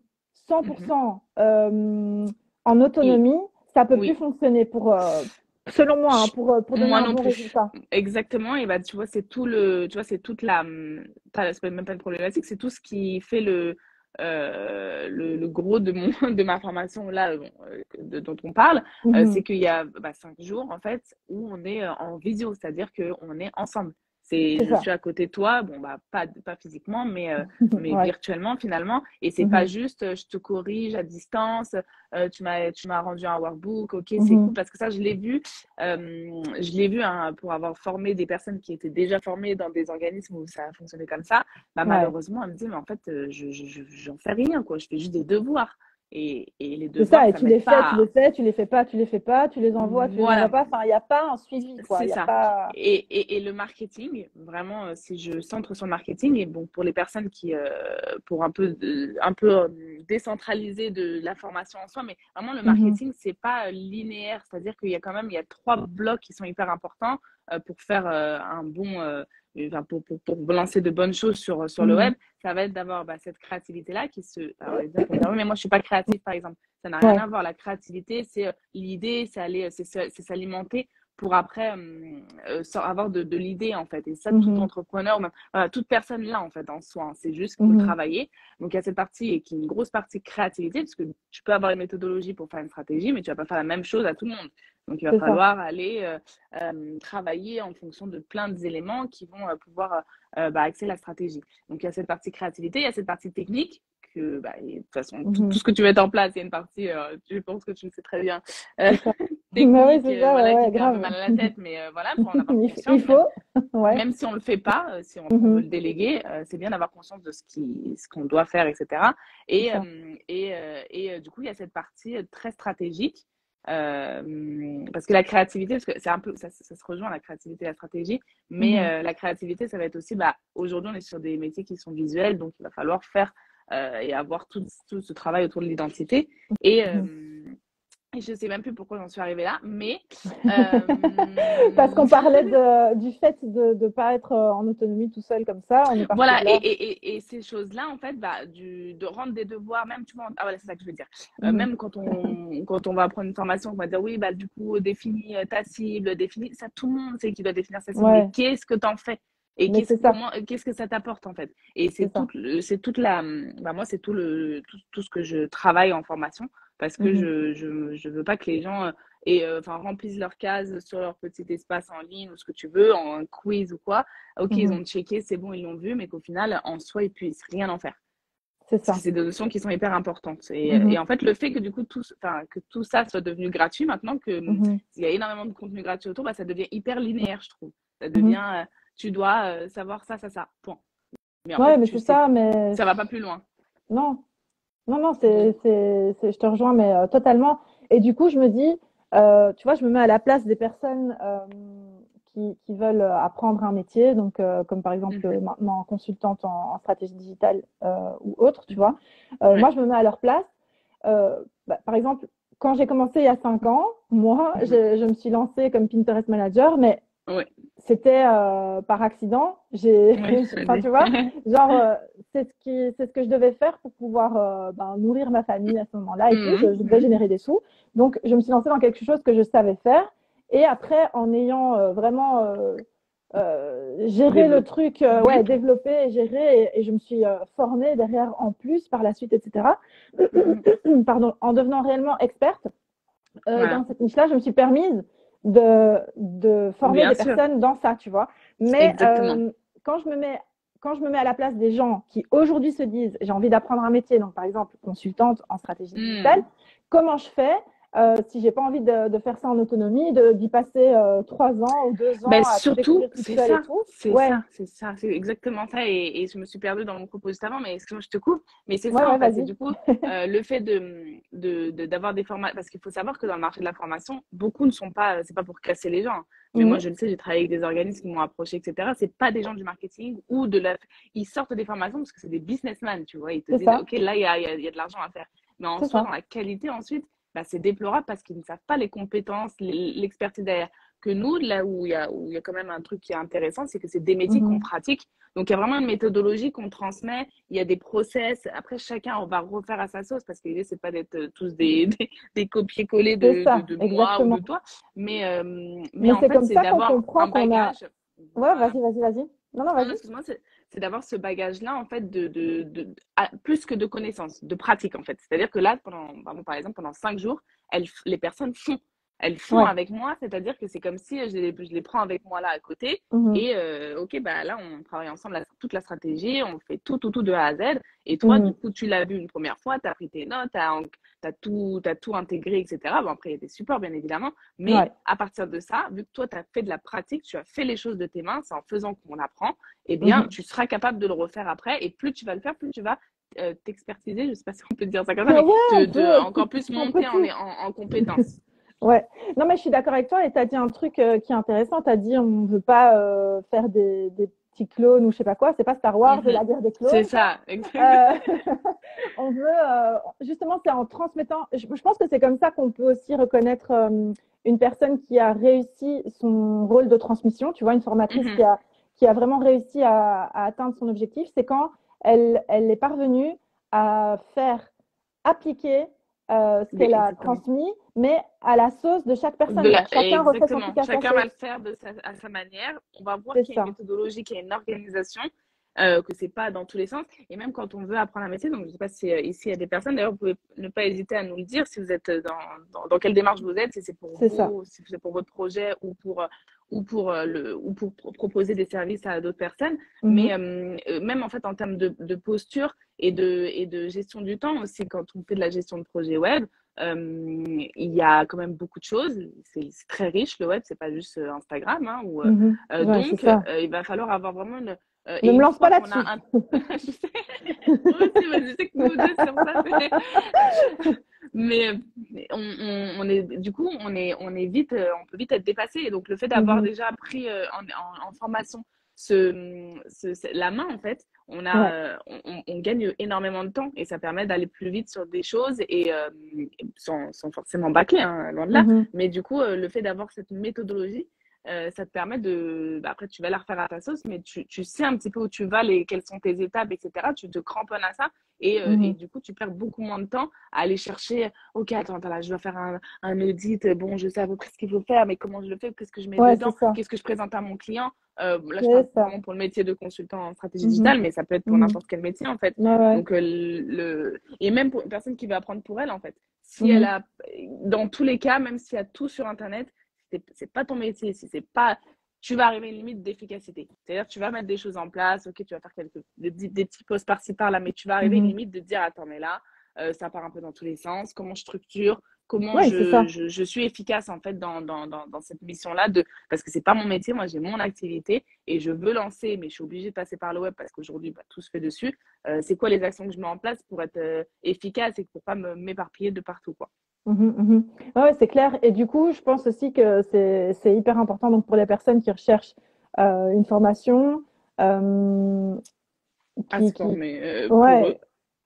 [SPEAKER 1] 100% en
[SPEAKER 2] Et
[SPEAKER 1] autonomie, ça peut plus
[SPEAKER 2] oui,
[SPEAKER 1] fonctionner selon moi, hein,
[SPEAKER 2] je-
[SPEAKER 1] pour donner
[SPEAKER 2] moi
[SPEAKER 1] un
[SPEAKER 2] non
[SPEAKER 1] bon
[SPEAKER 2] plus.
[SPEAKER 1] résultat.
[SPEAKER 2] Exactement. Et bah, tu vois, tu vois, c'est toute c'est même pas une problématique, c'est tout ce qui fait le gros de de ma formation là, bon, dont on parle. C'est
[SPEAKER 1] Mhm.
[SPEAKER 2] qu'il y a 5 jours, en fait, où on est en visio, c'est-à-dire qu'on est ensemble.
[SPEAKER 1] C'est
[SPEAKER 2] Je
[SPEAKER 1] ça.
[SPEAKER 2] suis à côté de toi, bon, bah, pas physiquement, mais
[SPEAKER 1] Ouais.
[SPEAKER 2] virtuellement finalement. Et c'est pas
[SPEAKER 1] Mhm.
[SPEAKER 2] juste, je te corrige à distance, tu m'as rendu un workbook, ok, c'est cool,
[SPEAKER 1] Mhm.
[SPEAKER 2] parce que ça, je l'ai vu hein, pour avoir formé des personnes qui étaient déjà formées dans des organismes où ça fonctionnait comme ça. Bah,
[SPEAKER 1] Ouais.
[SPEAKER 2] malheureusement, elle me dit, mais en fait, j'en fais rien, quoi. Je fais juste des devoirs. Et les
[SPEAKER 1] C'est ça,
[SPEAKER 2] devoirs,
[SPEAKER 1] et
[SPEAKER 2] ça m'aide pas.
[SPEAKER 1] tu les fais pas, tu les fais pas, tu les envoies, tu les envoies
[SPEAKER 2] Voilà,
[SPEAKER 1] pas. Enfin, il n'y a pas un suivi, quoi.
[SPEAKER 2] c'est
[SPEAKER 1] Il y a
[SPEAKER 2] ça.
[SPEAKER 1] pas.
[SPEAKER 2] Et le marketing, vraiment, si je centre sur le marketing, et bon, pour les personnes pour un peu décentraliser de la formation en soi, mais vraiment, le
[SPEAKER 1] Mhm.
[SPEAKER 2] marketing, c'est pas linéaire. C'est-à-dire il y a 3 blocs qui sont hyper importants pour faire enfin, pour lancer de bonnes choses sur le
[SPEAKER 1] Mhm.
[SPEAKER 2] web. Ça va être d'avoir cette créativité-là Alors, les gens vont dire, oui, mais moi, je suis pas créatif, par exemple. Ça n'a rien
[SPEAKER 1] Ouais.
[SPEAKER 2] à voir. La créativité, c'est l'idée, c'est s'alimenter pour après avoir de l'idée en fait. Et ça, tout
[SPEAKER 1] Mhm.
[SPEAKER 2] entrepreneur, même, voilà, toute personne là en fait en soi, hein. C'est juste qu'il faut le
[SPEAKER 1] Mhm.
[SPEAKER 2] travailler. Donc il y a cette partie et qui est une grosse partie créativité, parce que tu peux avoir une méthodologie pour faire une stratégie, mais tu vas pas faire la même chose à tout le monde. Donc il va
[SPEAKER 1] C'est ça.
[SPEAKER 2] falloir aller travailler en fonction de plein d'éléments qui vont pouvoir axer la stratégie. Donc il y a cette partie créativité, il y a cette partie technique que de toute façon tout
[SPEAKER 1] Mhm.
[SPEAKER 2] ce que tu mets en place, il y a une partie, je pense que tu le sais très bien, euh,
[SPEAKER 1] C'est ça. Bah oui,
[SPEAKER 2] technique,
[SPEAKER 1] c'est ça, ouais,
[SPEAKER 2] voilà, qui
[SPEAKER 1] ouais,
[SPEAKER 2] fait un peu
[SPEAKER 1] grave.
[SPEAKER 2] mal à la tête, mais voilà, pour en avoir
[SPEAKER 1] Il
[SPEAKER 2] conscience, même,
[SPEAKER 1] faut, ouais.
[SPEAKER 2] même si on le fait pas, si on veut
[SPEAKER 1] Mhm.
[SPEAKER 2] le déléguer, c'est bien d'avoir conscience de ce qu'on doit faire, etc.
[SPEAKER 1] C'est
[SPEAKER 2] Et,
[SPEAKER 1] ça.
[SPEAKER 2] du coup, il y a cette partie très stratégique. Parce que la créativité, parce que c'est un peu, ça se rejoint la créativité et la stratégie, mais
[SPEAKER 1] Mhm.
[SPEAKER 2] la créativité, ça va être aussi, aujourd'hui, on est sur des métiers qui sont visuels, donc il va falloir faire et avoir tout ce travail autour de l'identité. Et,
[SPEAKER 1] Mhm.
[SPEAKER 2] et je sais même plus pourquoi j'en suis arrivée là, mais euh,
[SPEAKER 1] Parce qu'on parlait du fait de ne pas être en autonomie tout seul comme ça, on est parti
[SPEAKER 2] voilà.
[SPEAKER 1] de
[SPEAKER 2] Et,
[SPEAKER 1] là.
[SPEAKER 2] et, et ces choses-là, en fait, de rendre des devoirs, même, tu vois, ah voilà, c'est ça que je veux dire.
[SPEAKER 1] Mhm.
[SPEAKER 2] Même quand on va prendre une formation, on va dire, oui, du coup, définis ta cible, définis, ça, tout le monde sait qu'il doit définir sa cible, mais
[SPEAKER 1] Ouais,
[SPEAKER 2] qu'est-ce que t'en fais? Et
[SPEAKER 1] mais c'est ça,
[SPEAKER 2] qu'est-ce que ça t'apporte, en fait? Et
[SPEAKER 1] c'est ça.
[SPEAKER 2] c'est toute moi, c'est tout ce que je travaille en formation, parce que
[SPEAKER 1] Mhm.
[SPEAKER 2] je veux pas que les gens, enfin, remplissent leurs cases sur leur petit espace en ligne ou ce que tu veux, en quiz ou quoi. Ok, ils
[SPEAKER 1] Mhm.
[SPEAKER 2] ont checké, c'est bon, ils l'ont vu, mais qu'au final, en soi, ils puissent rien en faire.
[SPEAKER 1] C'est
[SPEAKER 2] Parce que
[SPEAKER 1] ça.
[SPEAKER 2] c'est des notions qui sont hyper importantes. Et
[SPEAKER 1] Mhm.
[SPEAKER 2] en fait, le fait que du coup, que tout ça soit devenu gratuit, maintenant que
[SPEAKER 1] Mhm.
[SPEAKER 2] il y a énormément de contenu gratuit autour, ça devient hyper linéaire, je trouve. Ça
[SPEAKER 1] Mhm.
[SPEAKER 2] devient, tu dois savoir ça, ça, ça, point. Mais en
[SPEAKER 1] Ouais,
[SPEAKER 2] fait,
[SPEAKER 1] mais
[SPEAKER 2] tu
[SPEAKER 1] c'est
[SPEAKER 2] sais,
[SPEAKER 1] ça, mais
[SPEAKER 2] ça va pas plus loin.
[SPEAKER 1] non. Non, non,
[SPEAKER 2] Donc,
[SPEAKER 1] je te rejoins, mais totalement. Et du coup, je me dis, tu vois, je me mets à la place des personnes qui veulent apprendre un métier, donc comme par exemple
[SPEAKER 2] mhm,
[SPEAKER 1] maintenant consultante en stratégie digitale ou autre, tu vois.
[SPEAKER 2] mhm, ouais,
[SPEAKER 1] Moi, je me mets à leur place. Par exemple, quand j'ai commencé il y a 5 ans, moi,
[SPEAKER 2] mhm,
[SPEAKER 1] je me suis lancée comme Pinterest manager, mais
[SPEAKER 2] ouais,
[SPEAKER 1] c'était par accident.
[SPEAKER 2] ouais,
[SPEAKER 1] Enfin, tu
[SPEAKER 2] vas-y.
[SPEAKER 1] vois, genre, c'est ce que je devais faire pour pouvoir nourrir ma famille à ce moment-là et tout.
[SPEAKER 2] Mhm,
[SPEAKER 1] Je devais
[SPEAKER 2] mhm,
[SPEAKER 1] générer des sous. Donc, je me suis lancée dans quelque chose que je savais faire. Et après, en ayant vraiment géré le
[SPEAKER 2] développe.
[SPEAKER 1] truc,
[SPEAKER 2] Mhm,
[SPEAKER 1] ouais, développé et géré, et je me suis formée derrière en plus par la suite, etc.
[SPEAKER 2] mhm,
[SPEAKER 1] Pardon, en devenant réellement experte
[SPEAKER 2] voilà.
[SPEAKER 1] dans cette niche-là, je me suis permise. de former
[SPEAKER 2] Bien
[SPEAKER 1] des
[SPEAKER 2] sûr,
[SPEAKER 1] personnes dans ça, tu vois. Mais
[SPEAKER 2] exactement.
[SPEAKER 1] quand je me mets quand je me mets à la place des gens qui aujourd'hui se disent j'ai envie d'apprendre un métier, donc par exemple consultante en stratégie digitale,
[SPEAKER 2] Hmm.
[SPEAKER 1] comment je fais si j'ai pas envie de faire ça en autonomie, d'y passer 3 ans ou 2 ans
[SPEAKER 2] Ben
[SPEAKER 1] à tout
[SPEAKER 2] surtout,
[SPEAKER 1] découvrir toute seule et tout? Ouais,
[SPEAKER 2] c'est ça, c'est exactement ça. Et je me suis perdue dans mon propos juste avant, mais excuse-moi, je te coupe. Mais c'est
[SPEAKER 1] ouais,
[SPEAKER 2] ça, en
[SPEAKER 1] ouais,
[SPEAKER 2] fait. C'est
[SPEAKER 1] vas-y.
[SPEAKER 2] du coup, le fait d'avoir des formats, parce qu'il faut savoir que dans le marché de la formation, beaucoup ne sont pas, c'est pas pour casser les gens, hein. Mais moi,
[SPEAKER 1] Mhm,
[SPEAKER 2] je le sais, j'ai travaillé avec des organismes qui m'ont approché, etc. C'est pas des gens du marketing ou ils sortent des formations parce que c'est des businessmen, tu vois. Ils te
[SPEAKER 1] c'est
[SPEAKER 2] disent,
[SPEAKER 1] ça,
[SPEAKER 2] OK, là, il y a de l'argent à faire. Mais en
[SPEAKER 1] c'est
[SPEAKER 2] soi,
[SPEAKER 1] ça.
[SPEAKER 2] dans la qualité, ensuite, bah, c'est déplorable parce qu'ils ne savent pas les compétences, l'expertise derrière que nous, là où il y a quand même un truc qui est intéressant, c'est que c'est des métiers qu'on
[SPEAKER 1] Mhm,
[SPEAKER 2] pratique. Donc, il y a vraiment une méthodologie qu'on transmet. Il y a des process. Après, chacun, on va refaire à sa sauce parce que l'idée, c'est pas d'être tous des copier-coller
[SPEAKER 1] c'est ça,
[SPEAKER 2] de moi ou
[SPEAKER 1] exactement.
[SPEAKER 2] de toi. Mais
[SPEAKER 1] Mais
[SPEAKER 2] en
[SPEAKER 1] c'est
[SPEAKER 2] fait,
[SPEAKER 1] comme
[SPEAKER 2] c'est
[SPEAKER 1] ça qu'on
[SPEAKER 2] d'avoir
[SPEAKER 1] comprend
[SPEAKER 2] un
[SPEAKER 1] qu'on a.
[SPEAKER 2] bagage.
[SPEAKER 1] Ouais,
[SPEAKER 2] Voilà.
[SPEAKER 1] vas-y, vas-y, vas-y. Non, non,
[SPEAKER 2] Non, non,
[SPEAKER 1] vas-y.
[SPEAKER 2] excuse-moi, c'est d'avoir ce bagage-là, en fait, plus que de connaissances, de pratique, en fait. C'est-à-dire que là, par exemple, pendant 5 jours, les personnes font. Elles font
[SPEAKER 1] Ouais.
[SPEAKER 2] avec moi, c'est-à-dire que c'est comme si je les prends avec moi là à côté.
[SPEAKER 1] Mhm,
[SPEAKER 2] Et OK, bah là, on travaille ensemble toute la stratégie, on fait tout de A à Z. Et toi, du
[SPEAKER 1] mhm,
[SPEAKER 2] coup, tu l'as vu une première fois, tu as pris tes notes, t'as tout intégré, etc. Bon, après, il y a des supports, bien évidemment. Mais
[SPEAKER 1] ouais.
[SPEAKER 2] à partir de ça, vu que toi, tu as fait de la pratique, tu as fait les choses de tes mains, c'est en faisant qu'on apprend, eh bien,
[SPEAKER 1] Mhm.
[SPEAKER 2] tu seras capable de le refaire après. Et plus tu vas le faire, plus tu vas t'expertiser, je ne sais pas si on peut dire ça comme ça, mais
[SPEAKER 1] Ouais, on peut,
[SPEAKER 2] encore plus
[SPEAKER 1] on peut
[SPEAKER 2] monter
[SPEAKER 1] tout.
[SPEAKER 2] en compétences.
[SPEAKER 1] Ouais. Non, mais je suis d'accord avec toi et tu as dit un truc qui est intéressant. Tu as dit on ne veut pas faire des petits clones ou je sais pas quoi. C'est pas Star Wars et
[SPEAKER 2] Mhm.
[SPEAKER 1] la guerre des
[SPEAKER 2] C'est
[SPEAKER 1] clones, quoi.
[SPEAKER 2] ça, exactement.
[SPEAKER 1] On veut, justement, c'est en transmettant. Je pense que c'est comme ça qu'on peut aussi reconnaître une personne qui a réussi son rôle de transmission. Tu vois, une formatrice
[SPEAKER 2] Mhm.
[SPEAKER 1] qui a vraiment réussi à atteindre son objectif. C'est quand elle est parvenue à faire appliquer ce qu'elle a
[SPEAKER 2] Exactement.
[SPEAKER 1] transmis, mais à la sauce de chaque personne. Donc, chacun refait son
[SPEAKER 2] Exactement.
[SPEAKER 1] truc à sa
[SPEAKER 2] Chacun va le
[SPEAKER 1] sauce.
[SPEAKER 2] faire à sa manière. On va voir
[SPEAKER 1] C'est
[SPEAKER 2] qu'il y a une
[SPEAKER 1] ça.
[SPEAKER 2] méthodologie, qu'il y a une organisation, que c'est pas dans tous les sens. Et même quand on veut apprendre un métier, donc je sais pas si ici il y a des personnes, d'ailleurs, vous pouvez ne pas hésiter à nous le dire si vous êtes dans quelle démarche vous êtes, si c'est pour
[SPEAKER 1] C'est ça.
[SPEAKER 2] vous, si c'est pour votre projet ou pour proposer des services à d'autres personnes. Mais
[SPEAKER 1] Mhm.
[SPEAKER 2] même en fait en termes de posture et de gestion du temps aussi, quand on fait de la gestion de projet web, il y a quand même beaucoup de choses. C'est très riche le web, c'est pas juste Instagram, hein,
[SPEAKER 1] Mhm. Ouais, c'est
[SPEAKER 2] donc
[SPEAKER 1] ça.
[SPEAKER 2] il va falloir avoir vraiment
[SPEAKER 1] Ne
[SPEAKER 2] et
[SPEAKER 1] me
[SPEAKER 2] une
[SPEAKER 1] lance pas
[SPEAKER 2] fois qu'on
[SPEAKER 1] là-dessus.
[SPEAKER 2] a un je sais, moi aussi, mais je sais que nous deux sur ça, mais on est du coup on est vite on peut vite être dépassé. Et donc le fait d'avoir
[SPEAKER 1] Mhm.
[SPEAKER 2] déjà pris en formation la main en fait,
[SPEAKER 1] Ouais.
[SPEAKER 2] on gagne énormément de temps et ça permet d'aller plus vite sur des choses et sans forcément bâcler, hein, loin de là.
[SPEAKER 1] Mhm.
[SPEAKER 2] Mais du coup, le fait d'avoir cette méthodologie, ça te permet bah, après, tu vas la refaire à ta sauce, mais tu sais un petit peu où tu vas, quelles sont tes étapes, etc. Tu te cramponnes à ça et
[SPEAKER 1] Mhm.
[SPEAKER 2] du coup, tu perds beaucoup moins de temps à aller chercher, OK, attends, là, je dois faire un audit, bon, je sais à peu près ce qu'il faut faire, mais comment je le fais, qu'est-ce que je mets
[SPEAKER 1] Ouais, c'est
[SPEAKER 2] dedans,
[SPEAKER 1] ça.
[SPEAKER 2] qu'est-ce que je présente à mon client. Là, je parle
[SPEAKER 1] C'est ça.
[SPEAKER 2] vraiment pour le métier de consultant en stratégie
[SPEAKER 1] Mhm.
[SPEAKER 2] digitale, mais ça peut être pour
[SPEAKER 1] Mhm.
[SPEAKER 2] n'importe quel métier, en fait.
[SPEAKER 1] Ouais, ouais.
[SPEAKER 2] Donc, et même pour une personne qui veut apprendre pour elle, en fait. Si elle
[SPEAKER 1] Mhm.
[SPEAKER 2] a, dans tous les cas, même s'il y a tout sur Internet, c'est pas ton métier, si c'est pas, tu vas arriver à une limite d'efficacité. C'est-à-dire, tu vas mettre des choses en place, ok, tu vas faire des petits posts par-ci, par-là, mais tu vas arriver à une
[SPEAKER 1] Mhm.
[SPEAKER 2] limite de dire, attends, mais là, ça part un peu dans tous les sens, comment je structure, comment
[SPEAKER 1] Ouais, c'est ça.
[SPEAKER 2] je suis efficace, en fait, dans cette mission-là, parce que c'est pas mon métier, moi, j'ai mon activité et je veux lancer, mais je suis obligée de passer par le web parce qu'aujourd'hui, bah, tout se fait dessus. C'est quoi les actions que je mets en place pour être efficace et pour pas m'éparpiller de partout, quoi.
[SPEAKER 1] Mhm, mhm. Ouais, ouais, c'est clair. Et du coup, je pense aussi que c'est hyper important donc pour les personnes qui recherchent une formation, euh,
[SPEAKER 2] À se
[SPEAKER 1] qui
[SPEAKER 2] former pour eux.
[SPEAKER 1] ouais,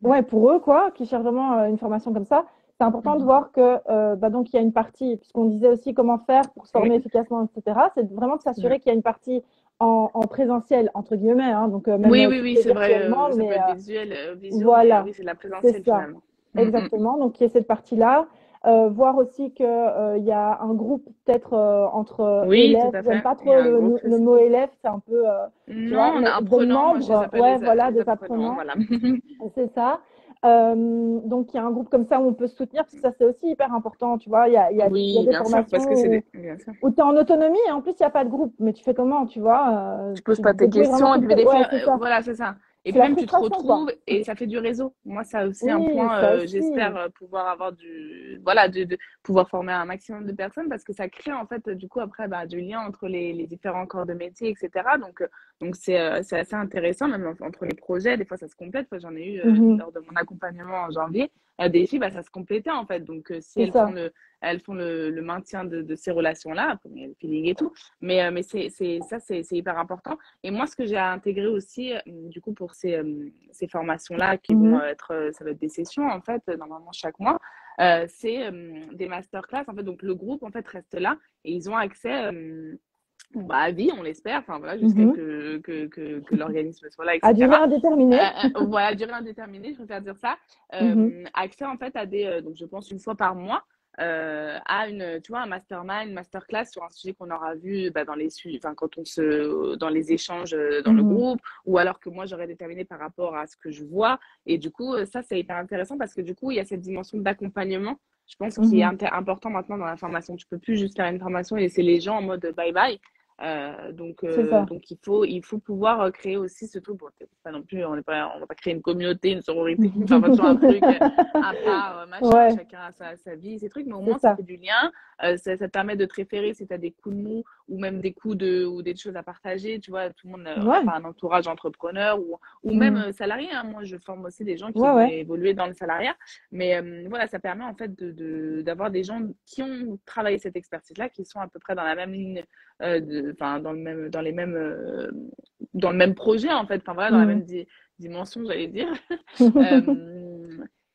[SPEAKER 1] ouais, pour eux, quoi, qui cherchent vraiment une formation comme ça, c'est important de
[SPEAKER 2] Mhm.
[SPEAKER 1] voir que bah, donc il y a une partie, puisqu'on disait aussi comment faire pour se
[SPEAKER 2] Oui,
[SPEAKER 1] former efficacement, etc. C'est vraiment de
[SPEAKER 2] ouais.
[SPEAKER 1] s'assurer qu'il y a une partie en présentiel, entre guillemets, hein, donc même
[SPEAKER 2] Oui, oui,
[SPEAKER 1] tu
[SPEAKER 2] oui,
[SPEAKER 1] fais
[SPEAKER 2] c'est vrai,
[SPEAKER 1] virtuellement,
[SPEAKER 2] ça peut
[SPEAKER 1] mais
[SPEAKER 2] être visio, mais
[SPEAKER 1] voilà,
[SPEAKER 2] oui, c'est de la
[SPEAKER 1] c'est
[SPEAKER 2] présentielle
[SPEAKER 1] ça,
[SPEAKER 2] finalement. Mm, mm.
[SPEAKER 1] exactement. Donc, il y a cette partie-là. Voir aussi qu'il y a un groupe peut-être entre
[SPEAKER 2] Oui, tout
[SPEAKER 1] élèves.
[SPEAKER 2] à
[SPEAKER 1] J'aime
[SPEAKER 2] fait.
[SPEAKER 1] pas
[SPEAKER 2] Il y
[SPEAKER 1] trop
[SPEAKER 2] a un groupe
[SPEAKER 1] le
[SPEAKER 2] aussi.
[SPEAKER 1] mot élève, c'est un peu, tu
[SPEAKER 2] Non,
[SPEAKER 1] vois,
[SPEAKER 2] on a
[SPEAKER 1] mais des
[SPEAKER 2] apprenant, moi je les
[SPEAKER 1] membres,
[SPEAKER 2] appelle
[SPEAKER 1] ouais, voilà,
[SPEAKER 2] les
[SPEAKER 1] des
[SPEAKER 2] apprenants,
[SPEAKER 1] apprenants,
[SPEAKER 2] voilà.
[SPEAKER 1] c'est ça. Donc, il y a un groupe comme ça où on peut se soutenir, parce que ça, c'est aussi hyper important, tu vois. Il y a
[SPEAKER 2] Oui,
[SPEAKER 1] des
[SPEAKER 2] bien sûr, parce que c'est
[SPEAKER 1] formations
[SPEAKER 2] des... Bien sûr.
[SPEAKER 1] où tu es en autonomie et en plus, il n'y a pas de groupe. Mais tu fais comment, tu vois?
[SPEAKER 2] Tu poses
[SPEAKER 1] Tu
[SPEAKER 2] pas
[SPEAKER 1] te
[SPEAKER 2] tes
[SPEAKER 1] débrouilles vraiment
[SPEAKER 2] questions, et
[SPEAKER 1] toute
[SPEAKER 2] puis
[SPEAKER 1] seule.
[SPEAKER 2] des
[SPEAKER 1] Ouais,
[SPEAKER 2] fois,
[SPEAKER 1] c'est ça.
[SPEAKER 2] voilà, c'est ça. Et
[SPEAKER 1] C'est
[SPEAKER 2] puis
[SPEAKER 1] la
[SPEAKER 2] même, tu te
[SPEAKER 1] frustration, quoi.
[SPEAKER 2] retrouves et ça fait du réseau. Moi, ça aussi, un
[SPEAKER 1] Oui,
[SPEAKER 2] point,
[SPEAKER 1] ça aussi.
[SPEAKER 2] j'espère pouvoir avoir voilà, de pouvoir former un maximum de personnes parce que ça crée, en fait, du coup, après, bah, du lien entre les différents corps de métier, etc. Donc c'est assez intéressant, même entre les projets. Des fois, ça se complète. Enfin, j'en ai eu
[SPEAKER 1] Mhm.
[SPEAKER 2] lors de mon accompagnement en janvier. Des filles, bah, ça se complétait, en fait. Donc, si
[SPEAKER 1] C'est ça.
[SPEAKER 2] elles font le maintien de ces relations-là, après, il y a le feeling et tout. Mais c'est hyper important. Et moi, ce que j'ai intégré aussi, du coup, pour ces formations-là, qui vont
[SPEAKER 1] Mhm.
[SPEAKER 2] être, ça va être des sessions, en fait, normalement chaque mois, c'est des masterclass. En fait, donc le groupe, en fait, reste là et ils ont accès bah, à vie, on l'espère, enfin voilà, jusqu'à
[SPEAKER 1] Mhm.
[SPEAKER 2] que l'organisme soit là,
[SPEAKER 1] À durée
[SPEAKER 2] etc.
[SPEAKER 1] indéterminée.
[SPEAKER 2] Voilà, durée indéterminée, je préfère dire ça.
[SPEAKER 1] Mhm.
[SPEAKER 2] Accès en fait à donc je pense une fois par mois, à tu vois, un mastermind, une masterclass sur un sujet qu'on aura vu bah, enfin, dans les échanges dans le
[SPEAKER 1] Mhm.
[SPEAKER 2] groupe, ou alors que moi j'aurais déterminé par rapport à ce que je vois. Et du coup, ça c'est hyper intéressant parce que du coup, il y a cette dimension d'accompagnement. Je pense qu'il est
[SPEAKER 1] Mhm.
[SPEAKER 2] important maintenant dans la formation. Tu peux plus juste faire une formation et laisser les gens en mode bye bye.
[SPEAKER 1] C'est ça.
[SPEAKER 2] Donc il faut pouvoir créer aussi ce truc. Bon, pas non plus, on va pas créer une communauté, une sororité, enfin pas toujours un truc à part, machin.
[SPEAKER 1] Ouais,
[SPEAKER 2] Chacun a sa vie, ses trucs, mais au
[SPEAKER 1] c'est
[SPEAKER 2] moins ça
[SPEAKER 1] ça.
[SPEAKER 2] fait du lien. Ça te permet de te référer si tu as des coups de mou ou même des ou des choses à partager. Tu vois, tout le monde, on n'a
[SPEAKER 1] Ouais.
[SPEAKER 2] pas un entourage entrepreneur ou même
[SPEAKER 1] Mhm.
[SPEAKER 2] salarié. Hein. Moi, je forme aussi des gens qui
[SPEAKER 1] Ouais,
[SPEAKER 2] vont
[SPEAKER 1] ouais.
[SPEAKER 2] évoluer dans le salariat. Mais voilà, ça permet en fait d'avoir des gens qui ont travaillé cette expertise-là, qui sont à peu près dans la même ligne enfin dans le même projet en fait, enfin voilà, dans la
[SPEAKER 1] Mhm.
[SPEAKER 2] même dimension, j'allais dire, euh,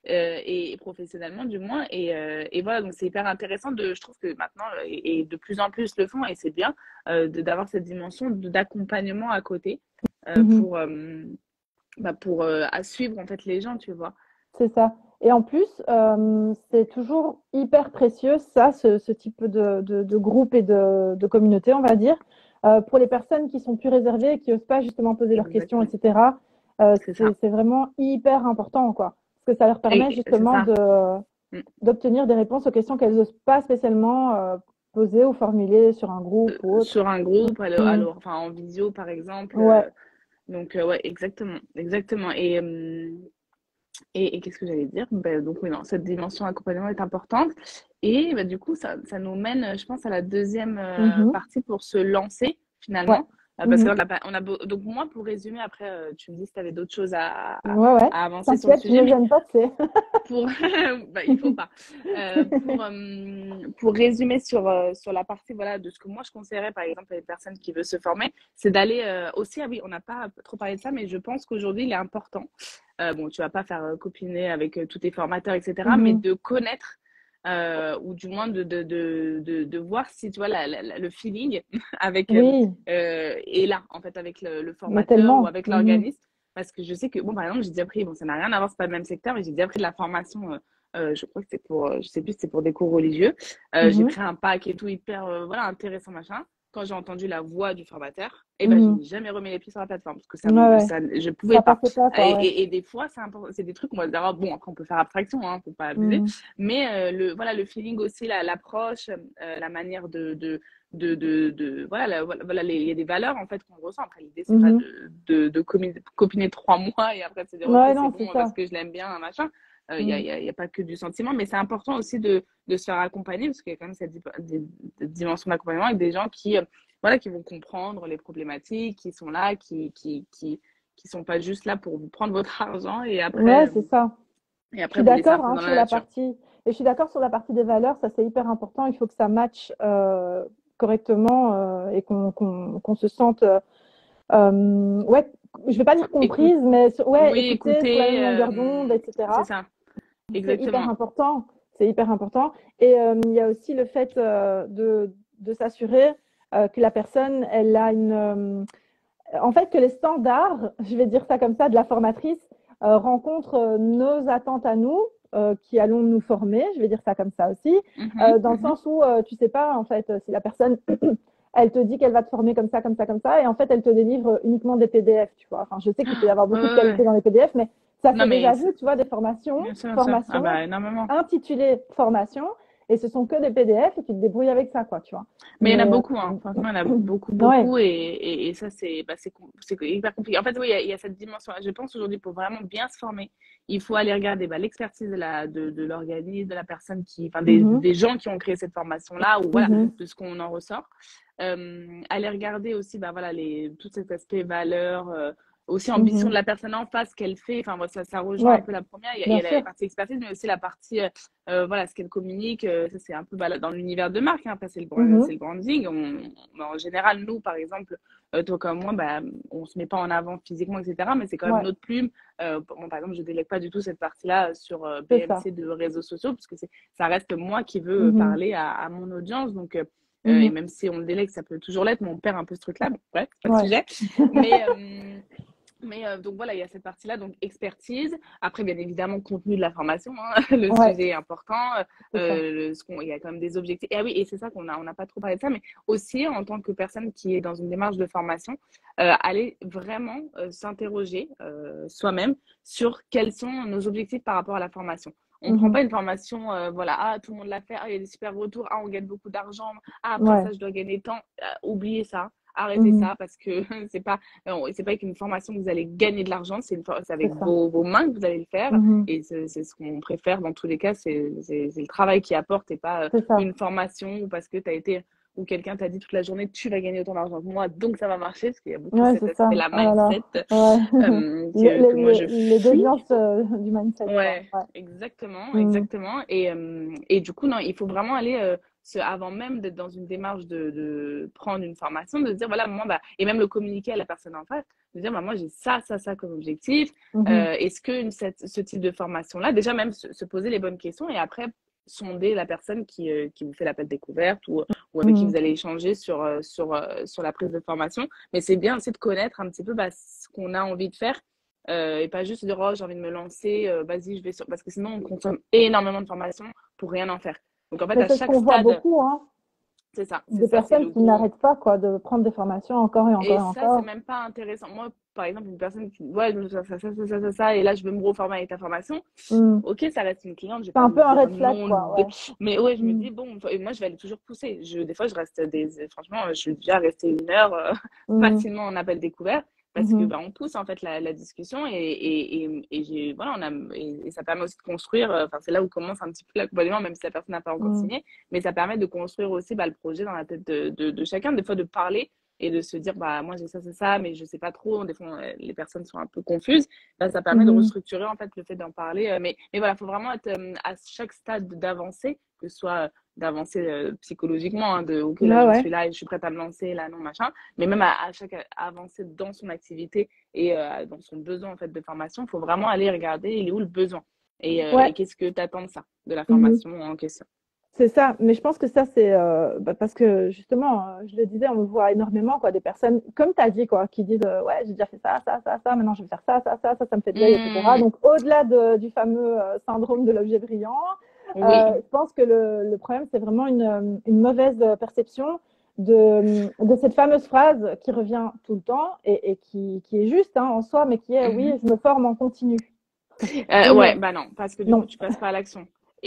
[SPEAKER 2] et professionnellement du moins. Et voilà, donc c'est hyper intéressant je trouve que maintenant, et de plus en plus le font, et c'est bien d'avoir cette dimension d'accompagnement à côté
[SPEAKER 1] Mhm.
[SPEAKER 2] pour à suivre en fait les gens, tu vois.
[SPEAKER 1] C'est ça. Et en plus, c'est toujours hyper précieux, ça, ce type de groupe et de communauté, on va dire, pour les personnes qui sont plus réservées et qui n'osent pas justement poser leurs questions,
[SPEAKER 2] Exactement,
[SPEAKER 1] etc.
[SPEAKER 2] c'est ça.
[SPEAKER 1] C'est vraiment hyper important, quoi. Parce que ça leur permet
[SPEAKER 2] Et c'est
[SPEAKER 1] justement
[SPEAKER 2] ça. Mm.
[SPEAKER 1] d'obtenir des réponses aux questions qu'elles n'osent pas spécialement poser ou formuler sur un groupe ou autre.
[SPEAKER 2] Sur un groupe,
[SPEAKER 1] Mhm.
[SPEAKER 2] enfin en visio par exemple.
[SPEAKER 1] Ouais.
[SPEAKER 2] Donc, ouais, exactement, exactement. Et qu'est-ce que j'allais dire? Ben, donc, oui, non, cette dimension accompagnement est importante. Et bah, du coup, ça nous mène, je pense, à la deuxième
[SPEAKER 1] Mhm.
[SPEAKER 2] partie pour se lancer,
[SPEAKER 1] Ouais.
[SPEAKER 2] finalement. Parce que
[SPEAKER 1] Mhm.
[SPEAKER 2] donc, moi, pour résumer, après, tu me dis si tu avais d'autres choses
[SPEAKER 1] Ouais, ouais.
[SPEAKER 2] à avancer sur le
[SPEAKER 1] T'inquiète, je
[SPEAKER 2] sujet,
[SPEAKER 1] me
[SPEAKER 2] mais
[SPEAKER 1] gêne pas, tu sais.
[SPEAKER 2] pour bah, il faut pas pour résumer sur la partie voilà de ce que moi je conseillerais par exemple à une personne qui veut se former, c'est d'aller aussi, ah oui, on n'a pas trop parlé de ça, mais je pense qu'aujourd'hui il est important, bon, tu vas pas faire copiner avec tous tes formateurs, etc., mais
[SPEAKER 1] Mhm.
[SPEAKER 2] de connaître ou du moins de voir si tu vois le feeling avec
[SPEAKER 1] Oui,
[SPEAKER 2] est là en fait avec le
[SPEAKER 1] mais
[SPEAKER 2] formateur ou
[SPEAKER 1] tellement.
[SPEAKER 2] avec
[SPEAKER 1] Mhm.
[SPEAKER 2] l'organisme. Parce que je sais que, bon, par exemple, j'ai déjà pris, bon, ça n'a rien à voir, c'est pas le même secteur, mais j'ai déjà pris de la formation, je crois que c'était je sais plus, c'était pour des cours religieux. J'ai
[SPEAKER 1] Mhm.
[SPEAKER 2] pris un pack et tout hyper, voilà, intéressant, machin. Quand j'ai entendu la voix du formateur, et ben, je
[SPEAKER 1] Mhm.
[SPEAKER 2] n'ai jamais remis les pieds sur la plateforme parce que
[SPEAKER 1] Ouais, ouais.
[SPEAKER 2] je pouvais
[SPEAKER 1] Ça
[SPEAKER 2] pas.
[SPEAKER 1] passait pas, quoi, ouais.
[SPEAKER 2] Et des fois, c'est des trucs, on va se dire, ah, bon, après, on peut faire abstraction, hein, faut pas abuser.
[SPEAKER 1] Mhm.
[SPEAKER 2] Mais voilà, le feeling aussi, l'approche, la manière voilà, il y a des valeurs en fait qu'on ressent. Après, l'idée c'est pas
[SPEAKER 1] Mhm.
[SPEAKER 2] copiner 3 mois et après se dire ok
[SPEAKER 1] Ouais,
[SPEAKER 2] c'est
[SPEAKER 1] non, c'est
[SPEAKER 2] bon parce
[SPEAKER 1] ça.
[SPEAKER 2] que je l'aime bien, machin.
[SPEAKER 1] Mhm.
[SPEAKER 2] Y a pas que du sentiment, mais c'est important aussi de se faire accompagner parce qu'il y a quand même cette dimension d'accompagnement avec des gens voilà, qui vont comprendre les problématiques, qui sont là, qui sont pas juste là pour vous prendre votre argent
[SPEAKER 1] Ouais, c'est ça.
[SPEAKER 2] et
[SPEAKER 1] Je suis
[SPEAKER 2] après vous laisser un
[SPEAKER 1] d'accord
[SPEAKER 2] peu
[SPEAKER 1] hein,
[SPEAKER 2] dans
[SPEAKER 1] sur
[SPEAKER 2] la
[SPEAKER 1] la
[SPEAKER 2] nature.
[SPEAKER 1] partie. Et je suis d'accord sur la partie des valeurs, ça c'est hyper important. Il faut que ça matche correctement et qu'on se sente, ouais, je vais pas dire
[SPEAKER 2] Écoute,
[SPEAKER 1] comprise, mais ouais,
[SPEAKER 2] oui,
[SPEAKER 1] écouter sur la
[SPEAKER 2] écoutez,
[SPEAKER 1] même longueur d'onde,
[SPEAKER 2] c'est
[SPEAKER 1] etc.
[SPEAKER 2] ça,
[SPEAKER 1] C'est hyper
[SPEAKER 2] exactement.
[SPEAKER 1] important. C'est hyper important. Et il y a aussi le fait de s'assurer que la personne, elle a en fait, que les standards, je vais dire ça comme ça, de la formatrice rencontrent nos attentes à nous, qui allons nous former, je vais dire ça comme ça aussi,
[SPEAKER 2] Mhm,
[SPEAKER 1] dans le
[SPEAKER 2] mhm.
[SPEAKER 1] sens où tu sais pas, en fait, si la personne, elle te dit qu'elle va te former comme ça, comme ça, comme ça, et en fait, elle te délivre uniquement des PDF, tu vois. Enfin, je sais qu'il peut y
[SPEAKER 2] Ah,
[SPEAKER 1] avoir
[SPEAKER 2] ouais,
[SPEAKER 1] beaucoup de
[SPEAKER 2] ouais,
[SPEAKER 1] qualité
[SPEAKER 2] ouais.
[SPEAKER 1] dans les PDF, mais Ça
[SPEAKER 2] Non,
[SPEAKER 1] s'est
[SPEAKER 2] mais
[SPEAKER 1] déjà vu, tu vois, des formations,
[SPEAKER 2] bien sûr, bien sûr. Ah
[SPEAKER 1] formations
[SPEAKER 2] bah, énormément.
[SPEAKER 1] intitulées formation, et ce sont que des PDF et tu te débrouilles avec ça, quoi, tu vois.
[SPEAKER 2] Mais il y en a
[SPEAKER 1] Mais
[SPEAKER 2] beaucoup, hein. Franchement, il y en a beaucoup,
[SPEAKER 1] ouais.
[SPEAKER 2] beaucoup. Et ça, c'est hyper compliqué. En fait, oui, il y a cette dimension. Je pense aujourd'hui, pour vraiment bien se former, il faut aller regarder l'expertise de l'organisme, de la personne enfin,
[SPEAKER 1] Mhm,
[SPEAKER 2] des gens qui ont créé cette formation-là, ou voilà,
[SPEAKER 1] mhm,
[SPEAKER 2] de ce qu'on en ressort. Aller regarder aussi, voilà, tout cet aspect valeur, aussi ambition de
[SPEAKER 1] mhm.
[SPEAKER 2] la personne en face, qu'elle fait. Enfin, voilà, ça rejoint un
[SPEAKER 1] Ouais,
[SPEAKER 2] peu la première. Il y
[SPEAKER 1] bien
[SPEAKER 2] a la
[SPEAKER 1] sûr.
[SPEAKER 2] partie expertise, mais aussi la partie voilà, ce qu'elle communique, ça c'est un peu dans l'univers de marque, hein. Après, c'est
[SPEAKER 1] Mhm,
[SPEAKER 2] le branding. En général, nous, par exemple, toi comme moi, on se met pas en avant physiquement, etc. Mais c'est quand même
[SPEAKER 1] ouais,
[SPEAKER 2] notre plume. Moi, par exemple, je délègue pas du tout cette partie-là sur
[SPEAKER 1] c'est ça.
[SPEAKER 2] BMC de réseaux sociaux, parce que ça reste moi qui veux
[SPEAKER 1] Mhm,
[SPEAKER 2] parler à mon audience. Donc, et
[SPEAKER 1] mhm,
[SPEAKER 2] même si on le délègue, ça peut toujours l'être, mais on perd un peu ce truc-là. Bon, bref, pas le
[SPEAKER 1] ouais.
[SPEAKER 2] sujet. Mais, donc voilà, il y a cette partie-là, donc expertise. Après, bien évidemment, contenu de la formation, hein, le
[SPEAKER 1] Ouais,
[SPEAKER 2] sujet est important.
[SPEAKER 1] c'est ça.
[SPEAKER 2] Il y a quand même des objectifs. Et ah oui, et c'est ça on n'a pas trop parlé de ça, mais aussi en tant que personne qui est dans une démarche de formation, aller vraiment s'interroger soi-même sur quels sont nos objectifs par rapport à la formation. On ne prend
[SPEAKER 1] Mhm,
[SPEAKER 2] pas une formation, voilà, ah, tout le monde l'a fait, ah, il y a des super retours, ah, on gagne beaucoup d'argent, ah, après
[SPEAKER 1] ouais.
[SPEAKER 2] ça, je dois gagner tant. Oubliez ça, arrêtez
[SPEAKER 1] Mhm,
[SPEAKER 2] ça, parce que c'est pas avec une formation que vous allez gagner de l'argent, c'est
[SPEAKER 1] c'est
[SPEAKER 2] avec
[SPEAKER 1] ça.
[SPEAKER 2] vos mains que vous allez le faire.
[SPEAKER 1] Mhm,
[SPEAKER 2] Et c'est ce qu'on préfère dans tous les cas, c'est le travail qui apporte et pas
[SPEAKER 1] c'est ça.
[SPEAKER 2] une formation ou parce que tu as été ou quelqu'un t'a dit toute la journée tu vas gagner autant d'argent que moi, donc ça va marcher, parce qu'il y a beaucoup
[SPEAKER 1] Ouais,
[SPEAKER 2] cet
[SPEAKER 1] c'est ça.
[SPEAKER 2] aspect-là,
[SPEAKER 1] Oh là là.
[SPEAKER 2] mindset,
[SPEAKER 1] Ouais.
[SPEAKER 2] que moi je
[SPEAKER 1] Les
[SPEAKER 2] fuis.
[SPEAKER 1] déviances du mindset, quoi.
[SPEAKER 2] Ouais,
[SPEAKER 1] Ouais.
[SPEAKER 2] exactement,
[SPEAKER 1] Mhm,
[SPEAKER 2] exactement. Et du coup, non, il faut vraiment aller, avant même d'être dans une démarche de prendre une formation, de se dire, voilà, moi, et même le communiquer à la personne en face, de dire, moi, j'ai ça, ça, ça comme objectif.
[SPEAKER 1] mhm,
[SPEAKER 2] Est-ce que ce type de formation-là, déjà même se poser les bonnes questions et après sonder la personne qui vous fait l'appel découverte ou avec qui
[SPEAKER 1] mhm.
[SPEAKER 2] vous allez échanger sur la prise de formation. Mais c'est bien aussi de connaître un petit peu ce qu'on a envie de faire et pas juste dire, oh, j'ai envie de me lancer, vas-y, je vais sur. Parce que sinon, on consomme énormément de formations pour rien en faire. Donc, en fait,
[SPEAKER 1] Mais
[SPEAKER 2] à
[SPEAKER 1] c'est ce
[SPEAKER 2] chaque
[SPEAKER 1] qu'on voit
[SPEAKER 2] stade,
[SPEAKER 1] beaucoup, hein.
[SPEAKER 2] c'est
[SPEAKER 1] Des
[SPEAKER 2] ça, c'est
[SPEAKER 1] personnes
[SPEAKER 2] le
[SPEAKER 1] qui
[SPEAKER 2] gros.
[SPEAKER 1] n'arrêtent pas, quoi, de prendre des formations encore et
[SPEAKER 2] Et
[SPEAKER 1] encore et
[SPEAKER 2] ça, c'est
[SPEAKER 1] encore.
[SPEAKER 2] même pas intéressant. Moi, par exemple, une personne qui, ouais, je veux ça, et là, je veux me reformer avec ta formation.
[SPEAKER 1] Mhm.
[SPEAKER 2] Ok, ça reste une cliente, je vais
[SPEAKER 1] C'est
[SPEAKER 2] pas
[SPEAKER 1] un
[SPEAKER 2] lui
[SPEAKER 1] peu un
[SPEAKER 2] dire
[SPEAKER 1] red flag,
[SPEAKER 2] non.
[SPEAKER 1] quoi, ouais.
[SPEAKER 2] Mais ouais, je me
[SPEAKER 1] Mhm,
[SPEAKER 2] dis, bon, et moi, je vais aller toujours pousser. Des fois, je reste franchement, je suis déjà restée 1 heure
[SPEAKER 1] mhm,
[SPEAKER 2] facilement en appel découvert parce que
[SPEAKER 1] mhm,
[SPEAKER 2] on pousse en fait la discussion voilà, et ça permet aussi de construire. Enfin, c'est là où commence un petit peu l'accompagnement, même si la personne n'a pas encore
[SPEAKER 1] mhm,
[SPEAKER 2] signé, mais ça permet de construire aussi le projet dans la tête de chacun. Des fois, de parler et de se dire, moi, j'ai ça, c'est ça, mais je sais pas trop. Des fois, les personnes sont un peu confuses. Là, ça permet de
[SPEAKER 1] mhm.
[SPEAKER 2] restructurer en fait le fait d'en parler. Mais voilà, il faut vraiment être à chaque stade d'avancée, que ce soit d'avancer psychologiquement, hein, ok, là
[SPEAKER 1] Ouais,
[SPEAKER 2] j'en
[SPEAKER 1] ouais.
[SPEAKER 2] suis là et je suis prête à me lancer, là non, machin. Mais même à chaque avancée dans son activité et dans son besoin en fait de formation, il faut vraiment aller regarder il est où le besoin et
[SPEAKER 1] Ouais.
[SPEAKER 2] qu'est-ce que tu attends de ça, de la
[SPEAKER 1] Mhm.
[SPEAKER 2] formation en question.
[SPEAKER 1] C'est ça, mais je pense que ça, c'est parce que justement, je le disais, on le voit énormément, quoi, des personnes, comme tu as dit, quoi, qui disent ouais, j'ai déjà fait ça, ça, ça, ça, maintenant je vais faire ça, ça, ça me fait de l'œil, etc.
[SPEAKER 2] Mmh,
[SPEAKER 1] Donc, au-delà du fameux syndrome de l'objet brillant,
[SPEAKER 2] oui,
[SPEAKER 1] je pense que le problème, c'est vraiment une mauvaise perception de cette fameuse phrase qui revient tout le temps et qui est juste hein, en soi, mais qui est oui,
[SPEAKER 2] mmh.
[SPEAKER 1] je me forme en continu. Oui,
[SPEAKER 2] Ouais, bah non, parce que du coup,
[SPEAKER 1] non,
[SPEAKER 2] tu passes pas à l'action.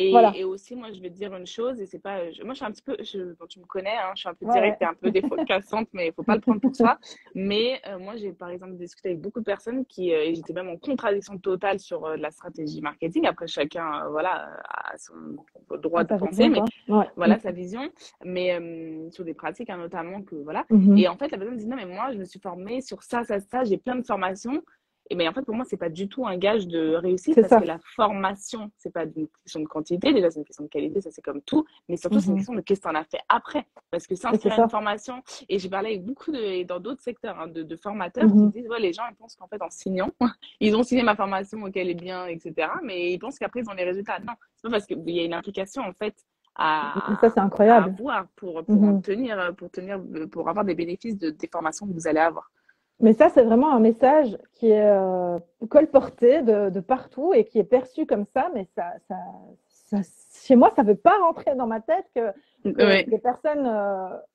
[SPEAKER 1] voilà.
[SPEAKER 2] Et aussi, moi, je vais te dire une chose, et c'est pas. Moi, je suis un petit peu. Bon, tu me connais, hein, je suis un peu
[SPEAKER 1] Ouais, ouais.
[SPEAKER 2] directe et un peu des fois cassante, mais il faut pas le prendre pour ça. Mais moi, j'ai par exemple discuté avec beaucoup de personnes et j'étais même en contradiction totale sur de la stratégie marketing. Après, chacun, voilà, a son droit
[SPEAKER 1] À
[SPEAKER 2] de
[SPEAKER 1] sa
[SPEAKER 2] penser,
[SPEAKER 1] vision,
[SPEAKER 2] mais
[SPEAKER 1] quoi. Ouais.
[SPEAKER 2] voilà sa vision. Mais sur des pratiques, hein, notamment que voilà.
[SPEAKER 1] Mhm.
[SPEAKER 2] Et en fait, la personne me dit non, mais moi, je me suis formée sur ça, ça, ça, j'ai plein de formations. Mais en fait, pour moi, c'est pas du tout un gage de réussite
[SPEAKER 1] C'est
[SPEAKER 2] parce que
[SPEAKER 1] ça.
[SPEAKER 2] la formation, c'est pas une question de quantité. Déjà, c'est une question de qualité, ça c'est comme tout. Mais surtout, c'est une
[SPEAKER 1] Mhm.
[SPEAKER 2] question de qu'est-ce que tu en as fait après. Parce que
[SPEAKER 1] Et c'est
[SPEAKER 2] s'inscrire à une
[SPEAKER 1] ça.
[SPEAKER 2] formation, et j'ai parlé avec beaucoup et dans d'autres secteurs, hein, de formateurs qui
[SPEAKER 1] Mhm.
[SPEAKER 2] disent, ouais, les gens, ils pensent qu'en fait, en signant, ils ont signé ma formation, ok, elle est bien, etc. Mais ils pensent qu'après, ils ont les résultats. Non, c'est pas parce qu'il y a une implication, en fait,
[SPEAKER 1] Mais ça,
[SPEAKER 2] à,
[SPEAKER 1] c'est
[SPEAKER 2] à
[SPEAKER 1] incroyable.
[SPEAKER 2] avoir
[SPEAKER 1] Mhm.
[SPEAKER 2] pour avoir des bénéfices des formations que vous allez avoir.
[SPEAKER 1] Mais ça, c'est vraiment un message qui est colporté de partout et qui est perçu comme ça. Mais ça- chez moi, ça ne veut pas rentrer dans ma tête que
[SPEAKER 2] Ouais.
[SPEAKER 1] des personnes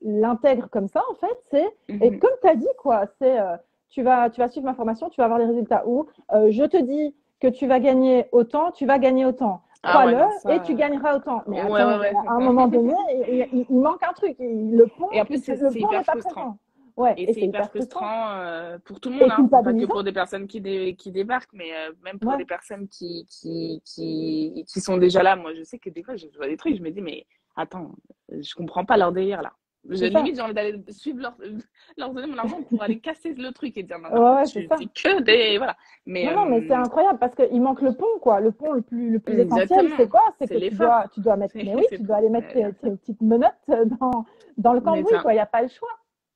[SPEAKER 1] l'intègrent comme ça, en fait. Et
[SPEAKER 2] Mhm.
[SPEAKER 1] comme tu as dit, quoi, tu vas suivre ma formation, tu vas avoir les résultats. Ou je te dis que tu vas gagner autant, tu vas gagner autant.
[SPEAKER 2] Ah ouais,
[SPEAKER 1] Crois-le
[SPEAKER 2] non,
[SPEAKER 1] et
[SPEAKER 2] ça.
[SPEAKER 1] tu gagneras autant. Mais
[SPEAKER 2] Ouais,
[SPEAKER 1] attends,
[SPEAKER 2] ouais, ouais,
[SPEAKER 1] à un
[SPEAKER 2] j'entends.
[SPEAKER 1] moment donné, il manque un truc. Le pont,
[SPEAKER 2] Et en plus,
[SPEAKER 1] le
[SPEAKER 2] c'est
[SPEAKER 1] pont
[SPEAKER 2] hyper
[SPEAKER 1] n'est pas
[SPEAKER 2] frustrant.
[SPEAKER 1] présent. Ouais,
[SPEAKER 2] Et
[SPEAKER 1] et
[SPEAKER 2] c'est
[SPEAKER 1] c'est
[SPEAKER 2] hyper
[SPEAKER 1] hyper frustrant.
[SPEAKER 2] frustrant pour tout le monde,
[SPEAKER 1] Et
[SPEAKER 2] hein. Pas que
[SPEAKER 1] culpabilisant.
[SPEAKER 2] pour des personnes qui débarquent, mais même pour
[SPEAKER 1] Ouais,
[SPEAKER 2] des personnes qui sont déjà là. Moi, je sais que des fois, je vois des trucs, je me dis, mais attends, je comprends pas leur délire là.
[SPEAKER 1] c'est ça.
[SPEAKER 2] Limite, j'ai envie d'aller suivre leur donner mon argent pour aller casser le truc et dire, non, mais
[SPEAKER 1] Ouais,
[SPEAKER 2] en fait,
[SPEAKER 1] ouais, c'est
[SPEAKER 2] tu
[SPEAKER 1] ça.
[SPEAKER 2] fais que des. Voilà. Mais
[SPEAKER 1] Non, non, mais c'est incroyable parce qu'il manque le pont, quoi. Le pont le plus essentiel, c'est
[SPEAKER 2] exactement,
[SPEAKER 1] quoi? C'est
[SPEAKER 2] c'est
[SPEAKER 1] que
[SPEAKER 2] l'effort.
[SPEAKER 1] tu dois mettre, mais oui,
[SPEAKER 2] C'est
[SPEAKER 1] tu dois
[SPEAKER 2] tout.
[SPEAKER 1] aller mettre
[SPEAKER 2] Mais bien sûr.
[SPEAKER 1] tes petites menottes dans le
[SPEAKER 2] Mais
[SPEAKER 1] cambouis,
[SPEAKER 2] ça.
[SPEAKER 1] quoi. Il n'y a pas le choix.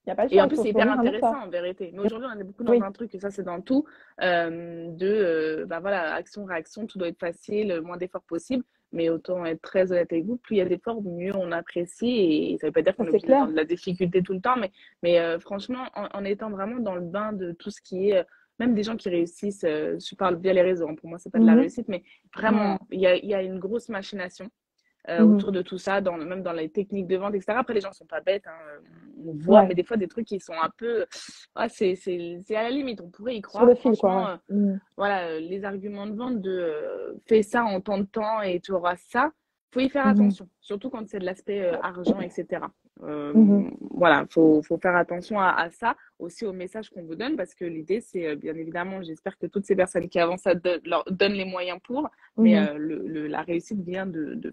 [SPEAKER 1] Il n'y a pas le
[SPEAKER 2] Et
[SPEAKER 1] choix.
[SPEAKER 2] en
[SPEAKER 1] Il
[SPEAKER 2] plus,
[SPEAKER 1] faut
[SPEAKER 2] c'est hyper
[SPEAKER 1] fournir un effort.
[SPEAKER 2] intéressant en vérité. Mais aujourd'hui, on est beaucoup dans
[SPEAKER 1] Oui.
[SPEAKER 2] un truc, et ça, c'est dans tout, bah voilà, action, réaction, tout doit être facile, le moins d'efforts possible. Mais autant être très honnête avec vous, plus il y a d'efforts, mieux on apprécie. Et ça ne veut pas dire
[SPEAKER 1] Ça,
[SPEAKER 2] qu'on est
[SPEAKER 1] c'est
[SPEAKER 2] obligé d'être dans
[SPEAKER 1] clair.
[SPEAKER 2] de la difficulté tout le temps, mais franchement, en étant vraiment dans le bain de tout ce qui est, même des gens qui réussissent, je parle via les réseaux, hein, pour moi, c'est pas de la
[SPEAKER 1] Mhm.
[SPEAKER 2] réussite, mais
[SPEAKER 1] Ouais.
[SPEAKER 2] vraiment, il y a une grosse machination
[SPEAKER 1] Mhm.
[SPEAKER 2] autour de tout ça, même dans les techniques de vente, etc. Après, les gens sont pas bêtes, hein, on voit,
[SPEAKER 1] Ouais.
[SPEAKER 2] mais des fois, des trucs qui sont un peu. Ah, c'est à la limite, on pourrait y
[SPEAKER 1] Sur le
[SPEAKER 2] croire.
[SPEAKER 1] fil, quoi. Ouais.
[SPEAKER 2] Franchement,
[SPEAKER 1] Mhm.
[SPEAKER 2] voilà, les arguments de vente de fais ça en tant de temps et tu auras ça, faut y faire
[SPEAKER 1] Mhm.
[SPEAKER 2] attention, surtout quand c'est de l'aspect argent, etc.
[SPEAKER 1] Mhm.
[SPEAKER 2] Voilà, faut faire attention à ça, aussi au message qu'on vous donne, parce que l'idée, c'est bien évidemment, j'espère que toutes ces personnes qui avancent ça leur donnent les moyens pour, mais
[SPEAKER 1] Mhm.
[SPEAKER 2] la réussite vient de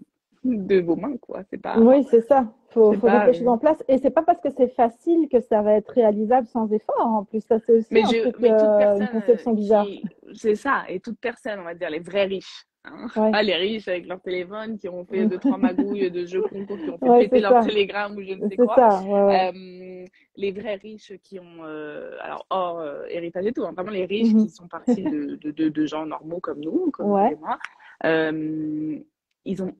[SPEAKER 2] vos mains, quoi.
[SPEAKER 1] Oui, c'est ça.
[SPEAKER 2] C'est
[SPEAKER 1] Faut mettre
[SPEAKER 2] pas.
[SPEAKER 1] les choses en place. Et c'est pas parce que c'est facile que ça va être réalisable sans effort. En plus, ça, c'est aussi un truc,
[SPEAKER 2] Mais toute
[SPEAKER 1] une
[SPEAKER 2] personne
[SPEAKER 1] conception bizarre.
[SPEAKER 2] c'est ça, et toute personne, on va dire les vrais riches, hein,
[SPEAKER 1] Ouais.
[SPEAKER 2] pas les riches avec leur téléphone, qui ont fait deux, trois magouilles de jeux concours, qui ont fait
[SPEAKER 1] Ouais,
[SPEAKER 2] péter
[SPEAKER 1] c'est
[SPEAKER 2] leur
[SPEAKER 1] ça.
[SPEAKER 2] télégramme ou je ne sais
[SPEAKER 1] C'est
[SPEAKER 2] quoi.
[SPEAKER 1] ça. Ouais, ouais.
[SPEAKER 2] Les vrais riches qui ont, alors hors héritage et tout, hein, vraiment les riches qui
[SPEAKER 1] Mhm.
[SPEAKER 2] sont partis de gens normaux comme vous et
[SPEAKER 1] Ouais.
[SPEAKER 2] moi. Euh, Ils ont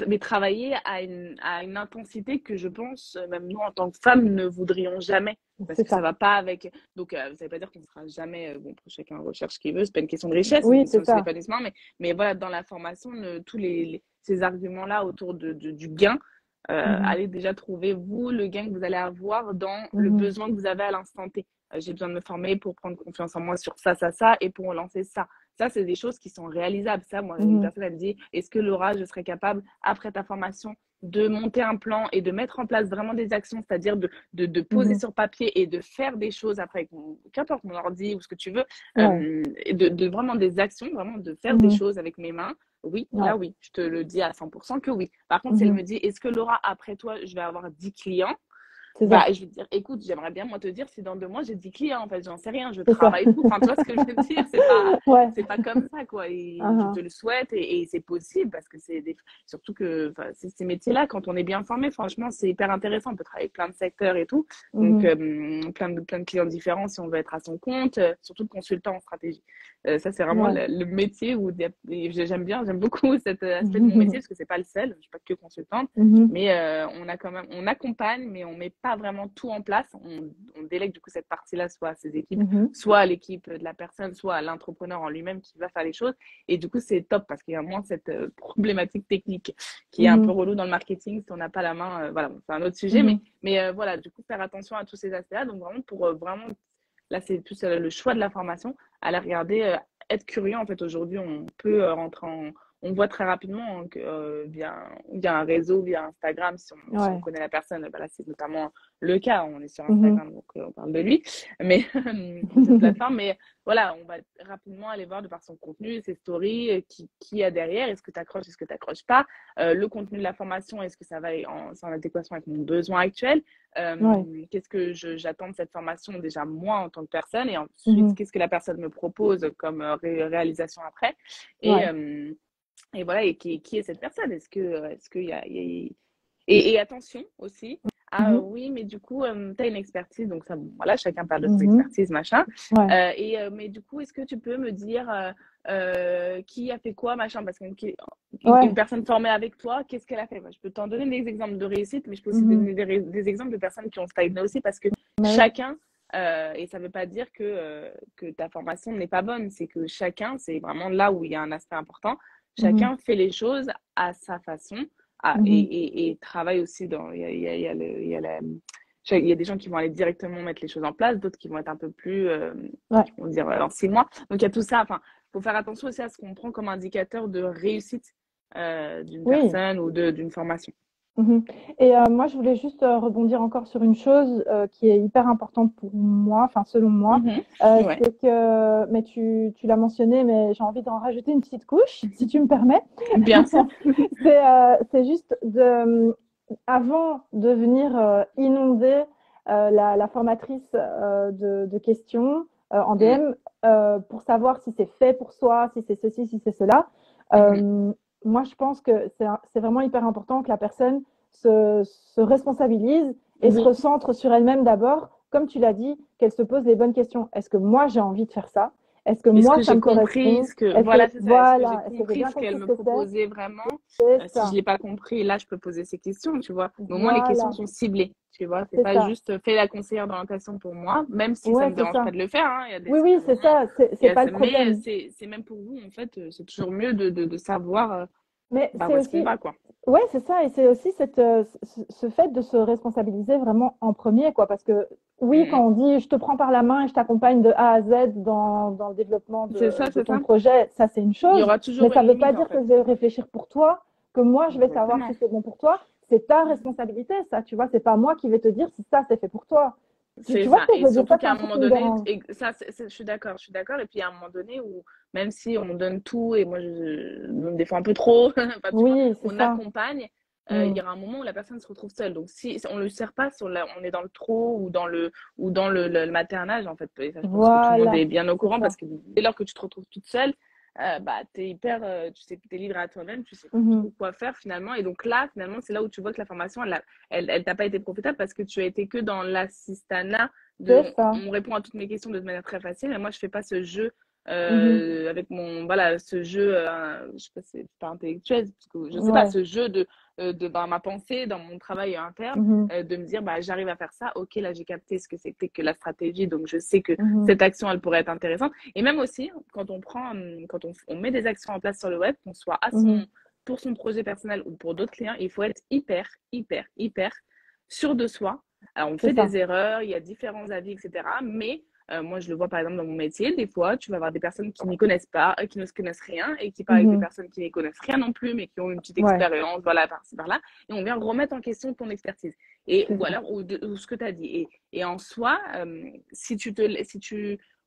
[SPEAKER 2] mais travaillé à une intensité que je pense, même nous en tant que femmes, ne voudrions jamais. Parce
[SPEAKER 1] C'est
[SPEAKER 2] que ça
[SPEAKER 1] ça.
[SPEAKER 2] va pas avec. Donc, ça veut pas dire qu'on sera jamais. Bon, chacun recherche ce qu'il veut. C'est pas une question de richesse, c'est une
[SPEAKER 1] Oui,
[SPEAKER 2] question
[SPEAKER 1] c'est
[SPEAKER 2] aussi
[SPEAKER 1] ça.
[SPEAKER 2] d'épanouissement. Mais voilà, dans la formation, tous ces arguments-là autour du gain,
[SPEAKER 1] Mhm.
[SPEAKER 2] allez déjà trouver, vous, le gain que vous allez avoir dans le
[SPEAKER 1] Mhm.
[SPEAKER 2] besoin que vous avez à l'instant T. J'ai besoin de me former pour prendre confiance en moi sur ça, et pour lancer ça. Ça, c'est des choses qui sont réalisables. Ça, moi, une
[SPEAKER 1] Mhm.
[SPEAKER 2] personne, elle me dit, est-ce que Laura, je serais capable, après ta formation, de monter un plan et de mettre en place vraiment des actions, c'est-à-dire de poser
[SPEAKER 1] Mhm.
[SPEAKER 2] sur papier et de faire des choses après, qu'importe mon ordi ou ce que tu veux,
[SPEAKER 1] Ouais.
[SPEAKER 2] et vraiment des actions, vraiment de faire des
[SPEAKER 1] Mhm.
[SPEAKER 2] choses avec mes mains. Oui,
[SPEAKER 1] Ouais.
[SPEAKER 2] là oui, je te le dis à 100% que oui. Par contre, si elle
[SPEAKER 1] Mhm.
[SPEAKER 2] me dit, est-ce que Laura, après toi, je vais avoir 10 clients,
[SPEAKER 1] C'est
[SPEAKER 2] bah,
[SPEAKER 1] ça.
[SPEAKER 2] je vais te dire, écoute, j'aimerais bien, moi, te dire si dans 2 mois, j'ai 10 clients, en fait, j'en sais rien, je
[SPEAKER 1] C'est ça.
[SPEAKER 2] travaille pour. Enfin, tu vois ce que je veux dire?
[SPEAKER 1] Ouais.
[SPEAKER 2] C'est pas comme ça, quoi. Et je te
[SPEAKER 1] Mhm.
[SPEAKER 2] le souhaite et c'est possible parce que surtout que, enfin, ces métiers-là, quand on est bien formé, franchement, c'est hyper intéressant. On peut travailler avec plein de secteurs et tout. Donc,
[SPEAKER 1] Mhm.
[SPEAKER 2] plein de clients différents si on veut être à son compte, surtout le consultant en stratégie. Ça, c'est vraiment
[SPEAKER 1] Ouais.
[SPEAKER 2] le métier où j'aime beaucoup cet aspect de mon métier
[SPEAKER 1] Mhm.
[SPEAKER 2] parce que c'est pas le seul. Je suis pas que consultante.
[SPEAKER 1] Mhm.
[SPEAKER 2] Mais on a quand même, on accompagne, mais on met pas vraiment tout en place. On délègue du coup cette partie-là soit à ses équipes,
[SPEAKER 1] Mhm.
[SPEAKER 2] soit à l'équipe de la personne, soit à l'entrepreneur en lui-même qui va faire les choses. Et du coup, c'est top parce qu'il y a moins cette problématique technique qui est un peu
[SPEAKER 1] Mhm.
[SPEAKER 2] relou dans le marketing si on n'a pas la main. Voilà, bon, c'est un autre sujet,
[SPEAKER 1] Mhm.
[SPEAKER 2] mais voilà, du coup, faire attention à tous ces aspects-là. Donc vraiment, pour vraiment, là, c'est plus le choix de la formation, à la regarder, être curieux. En fait, aujourd'hui, on peut rentrer en on voit très rapidement hein, que via un réseau, via Instagram, si on
[SPEAKER 1] Ouais.
[SPEAKER 2] connaît la personne, bah là c'est notamment le cas, on est sur
[SPEAKER 1] Mhm.
[SPEAKER 2] Instagram, donc on parle de lui, mais de cette plateforme, mais voilà, on va rapidement aller voir de par son contenu, ses stories, qui y a derrière, est-ce que tu accroches, est-ce que tu accroches pas, le contenu de la formation, est-ce que ça va c'est en adéquation avec mon besoin actuel,
[SPEAKER 1] Ouais.
[SPEAKER 2] qu'est-ce que j'attends de cette formation déjà moi en tant que personne, et ensuite
[SPEAKER 1] Mhm.
[SPEAKER 2] qu'est-ce que la personne me propose comme réalisation après, et,
[SPEAKER 1] Ouais.
[SPEAKER 2] euh, et voilà, et qui est cette personne? Est-ce qu'il y a, et attention aussi à
[SPEAKER 1] Mhm.
[SPEAKER 2] oui, mais du coup, tu as une expertise, donc ça, bon, voilà, chacun parle de son
[SPEAKER 1] Mhm.
[SPEAKER 2] expertise, machin.
[SPEAKER 1] Ouais.
[SPEAKER 2] Mais du coup, est-ce que tu peux me dire qui a fait quoi, machin? Parce qu'une une
[SPEAKER 1] Ouais.
[SPEAKER 2] personne formée avec toi, qu'est-ce qu'elle a fait? Moi, je peux t'en donner des exemples de réussite, mais je peux aussi
[SPEAKER 1] Mhm.
[SPEAKER 2] donner des exemples de personnes qui ont stagné aussi, parce que
[SPEAKER 1] Bah oui.
[SPEAKER 2] chacun, et ça ne veut pas dire que ta formation n'est pas bonne, c'est que chacun, c'est vraiment là où il y a un aspect important,
[SPEAKER 1] Mhm.
[SPEAKER 2] chacun fait les choses à sa façon. Ah,
[SPEAKER 1] Mhm.
[SPEAKER 2] et travaille aussi dans. Il y a des gens qui vont aller directement mettre les choses en place, d'autres qui vont être un peu plus,
[SPEAKER 1] Ouais.
[SPEAKER 2] qui vont dire en 6 mois. Donc il y a tout ça. Enfin, faut faire attention aussi à ce qu'on prend comme indicateur de réussite d'une
[SPEAKER 1] Oui.
[SPEAKER 2] personne ou d'une formation.
[SPEAKER 1] Mhm. Et moi, je voulais juste rebondir encore sur une chose qui est hyper importante pour moi, enfin selon moi,
[SPEAKER 2] Mhm. Ouais,
[SPEAKER 1] c'est que, mais tu l'as mentionné, mais j'ai envie d'en rajouter une petite couche, si tu me permets.
[SPEAKER 2] bien sûr.
[SPEAKER 1] C'est juste avant de venir inonder la formatrice de questions en
[SPEAKER 2] Mm.
[SPEAKER 1] DM pour savoir si c'est fait pour soi, si c'est ceci, si c'est cela.
[SPEAKER 2] Mhm.
[SPEAKER 1] Euh, Moi, je pense que c'est vraiment hyper important que la personne se responsabilise et se
[SPEAKER 2] Oui.
[SPEAKER 1] recentre sur elle-même d'abord, comme tu l'as dit, qu'elle se pose les bonnes questions. Est-ce que moi, j'ai envie de faire ça? Est-ce que
[SPEAKER 2] Est-ce
[SPEAKER 1] moi,
[SPEAKER 2] que
[SPEAKER 1] ça
[SPEAKER 2] j'ai
[SPEAKER 1] me
[SPEAKER 2] compris
[SPEAKER 1] correspond?
[SPEAKER 2] ce que,
[SPEAKER 1] Est-ce que,
[SPEAKER 2] voilà, c'est ça. Est-ce que j'ai
[SPEAKER 1] voilà, est-ce que j'ai
[SPEAKER 2] compris
[SPEAKER 1] bien
[SPEAKER 2] ce qu'elle
[SPEAKER 1] compris ce
[SPEAKER 2] me
[SPEAKER 1] que c'est?
[SPEAKER 2] proposait vraiment?
[SPEAKER 1] C'est
[SPEAKER 2] Si je
[SPEAKER 1] ça.
[SPEAKER 2] l'ai pas compris, là, je peux poser ces questions, tu vois. Mais au moins, les questions
[SPEAKER 1] Voilà,
[SPEAKER 2] sont ciblées, tu vois. C'est
[SPEAKER 1] c'est
[SPEAKER 2] pas
[SPEAKER 1] ça.
[SPEAKER 2] juste fais la conseillère d'orientation pour moi, même si ça
[SPEAKER 1] Ouais,
[SPEAKER 2] me
[SPEAKER 1] c'est
[SPEAKER 2] dérange pas
[SPEAKER 1] ça.
[SPEAKER 2] de le faire, hein. Il y a des
[SPEAKER 1] Oui, oui,
[SPEAKER 2] certains
[SPEAKER 1] c'est
[SPEAKER 2] moments,
[SPEAKER 1] ça. C'est pas le
[SPEAKER 2] mais
[SPEAKER 1] problème.
[SPEAKER 2] c'est même pour vous, en fait, c'est toujours mieux de savoir
[SPEAKER 1] Mais
[SPEAKER 2] bah, où
[SPEAKER 1] c'est
[SPEAKER 2] est-ce qu'on
[SPEAKER 1] aussi,
[SPEAKER 2] va, quoi.
[SPEAKER 1] ouais, c'est ça, et c'est aussi ce fait de se responsabiliser vraiment en premier, quoi. Parce que oui, quand
[SPEAKER 2] Mm,
[SPEAKER 1] on dit je te prends par la main et je t'accompagne de A à Z dans le développement
[SPEAKER 2] C'est ça,
[SPEAKER 1] de
[SPEAKER 2] c'est
[SPEAKER 1] ton
[SPEAKER 2] ça.
[SPEAKER 1] projet, ça c'est une
[SPEAKER 2] Il y
[SPEAKER 1] chose,
[SPEAKER 2] aura
[SPEAKER 1] mais
[SPEAKER 2] toujours
[SPEAKER 1] ça
[SPEAKER 2] une
[SPEAKER 1] ne veut pas
[SPEAKER 2] limite, en
[SPEAKER 1] dire que
[SPEAKER 2] fait.
[SPEAKER 1] je vais réfléchir pour toi, que moi je vais savoir
[SPEAKER 2] Exactement.
[SPEAKER 1] si c'est bon pour toi. C'est ta responsabilité, ça, tu vois, c'est pas moi qui vais te dire si ça c'est fait pour toi.
[SPEAKER 2] C'est
[SPEAKER 1] Tu vois
[SPEAKER 2] ça.
[SPEAKER 1] ce que je
[SPEAKER 2] Et
[SPEAKER 1] veux dire?
[SPEAKER 2] surtout
[SPEAKER 1] Ça, c'est
[SPEAKER 2] qu'à
[SPEAKER 1] un
[SPEAKER 2] un
[SPEAKER 1] truc
[SPEAKER 2] moment
[SPEAKER 1] qui me
[SPEAKER 2] donné,
[SPEAKER 1] dérange.
[SPEAKER 2] et ça, je suis d'accord, je suis d'accord. Et puis à un moment donné où, même si on donne tout, et moi, même des fois un peu trop, enfin, tu vois,
[SPEAKER 1] Oui, c'est
[SPEAKER 2] on
[SPEAKER 1] ça.
[SPEAKER 2] accompagne, il
[SPEAKER 1] Mm.
[SPEAKER 2] y aura un moment où la personne se retrouve seule. Donc, si on ne le sert pas, si on est dans le trop ou dans le maternage, en fait. Et ça, je pense que tout le monde
[SPEAKER 1] Voilà,
[SPEAKER 2] est bien au
[SPEAKER 1] c'est
[SPEAKER 2] courant parce
[SPEAKER 1] ça.
[SPEAKER 2] que dès lors que tu te retrouves toute seule, bah, t'es hyper, tu sais, t'es libre à toi-même, tu sais plus
[SPEAKER 1] Mhm.
[SPEAKER 2] trop quoi faire finalement. Et donc là, finalement, c'est là où tu vois que la formation, elle t'a pas été profitable parce que tu as été que dans l'assistanat
[SPEAKER 1] C'est ça.
[SPEAKER 2] on répond à toutes mes questions de manière très facile, mais moi je fais pas ce jeu
[SPEAKER 1] Mhm.
[SPEAKER 2] avec mon voilà ce jeu je sais pas c'est pas intellectuel parce que je sais pas
[SPEAKER 1] Ouais.
[SPEAKER 2] ce jeu de dans ma pensée dans mon travail interne
[SPEAKER 1] Mhm.
[SPEAKER 2] de me dire bah j'arrive à faire ça, ok, là j'ai capté ce que c'était que la stratégie, donc je sais que
[SPEAKER 1] Mhm.
[SPEAKER 2] cette action elle pourrait être intéressante. Et même aussi quand on prend quand on met des actions en place sur le web, qu'on soit à
[SPEAKER 1] Mhm.
[SPEAKER 2] son pour son projet personnel ou pour d'autres clients, il faut être hyper sûr de soi. Alors, on
[SPEAKER 1] C'est
[SPEAKER 2] fait
[SPEAKER 1] ça.
[SPEAKER 2] des erreurs, il y a différents avis, etc. Mais moi, je le vois par exemple dans mon métier. Des fois, tu vas avoir des personnes qui n'y connaissent pas, qui ne se connaissent rien et qui parlent avec des
[SPEAKER 1] Mhm.
[SPEAKER 2] personnes qui n'y connaissent rien non plus, mais qui ont une petite
[SPEAKER 1] Ouais,
[SPEAKER 2] expérience, voilà, par-ci, par-là. Et on vient remettre en question ton expertise. Et,
[SPEAKER 1] c'est
[SPEAKER 2] ou
[SPEAKER 1] ça.
[SPEAKER 2] alors, ou ce que tu as dit. Et en soi,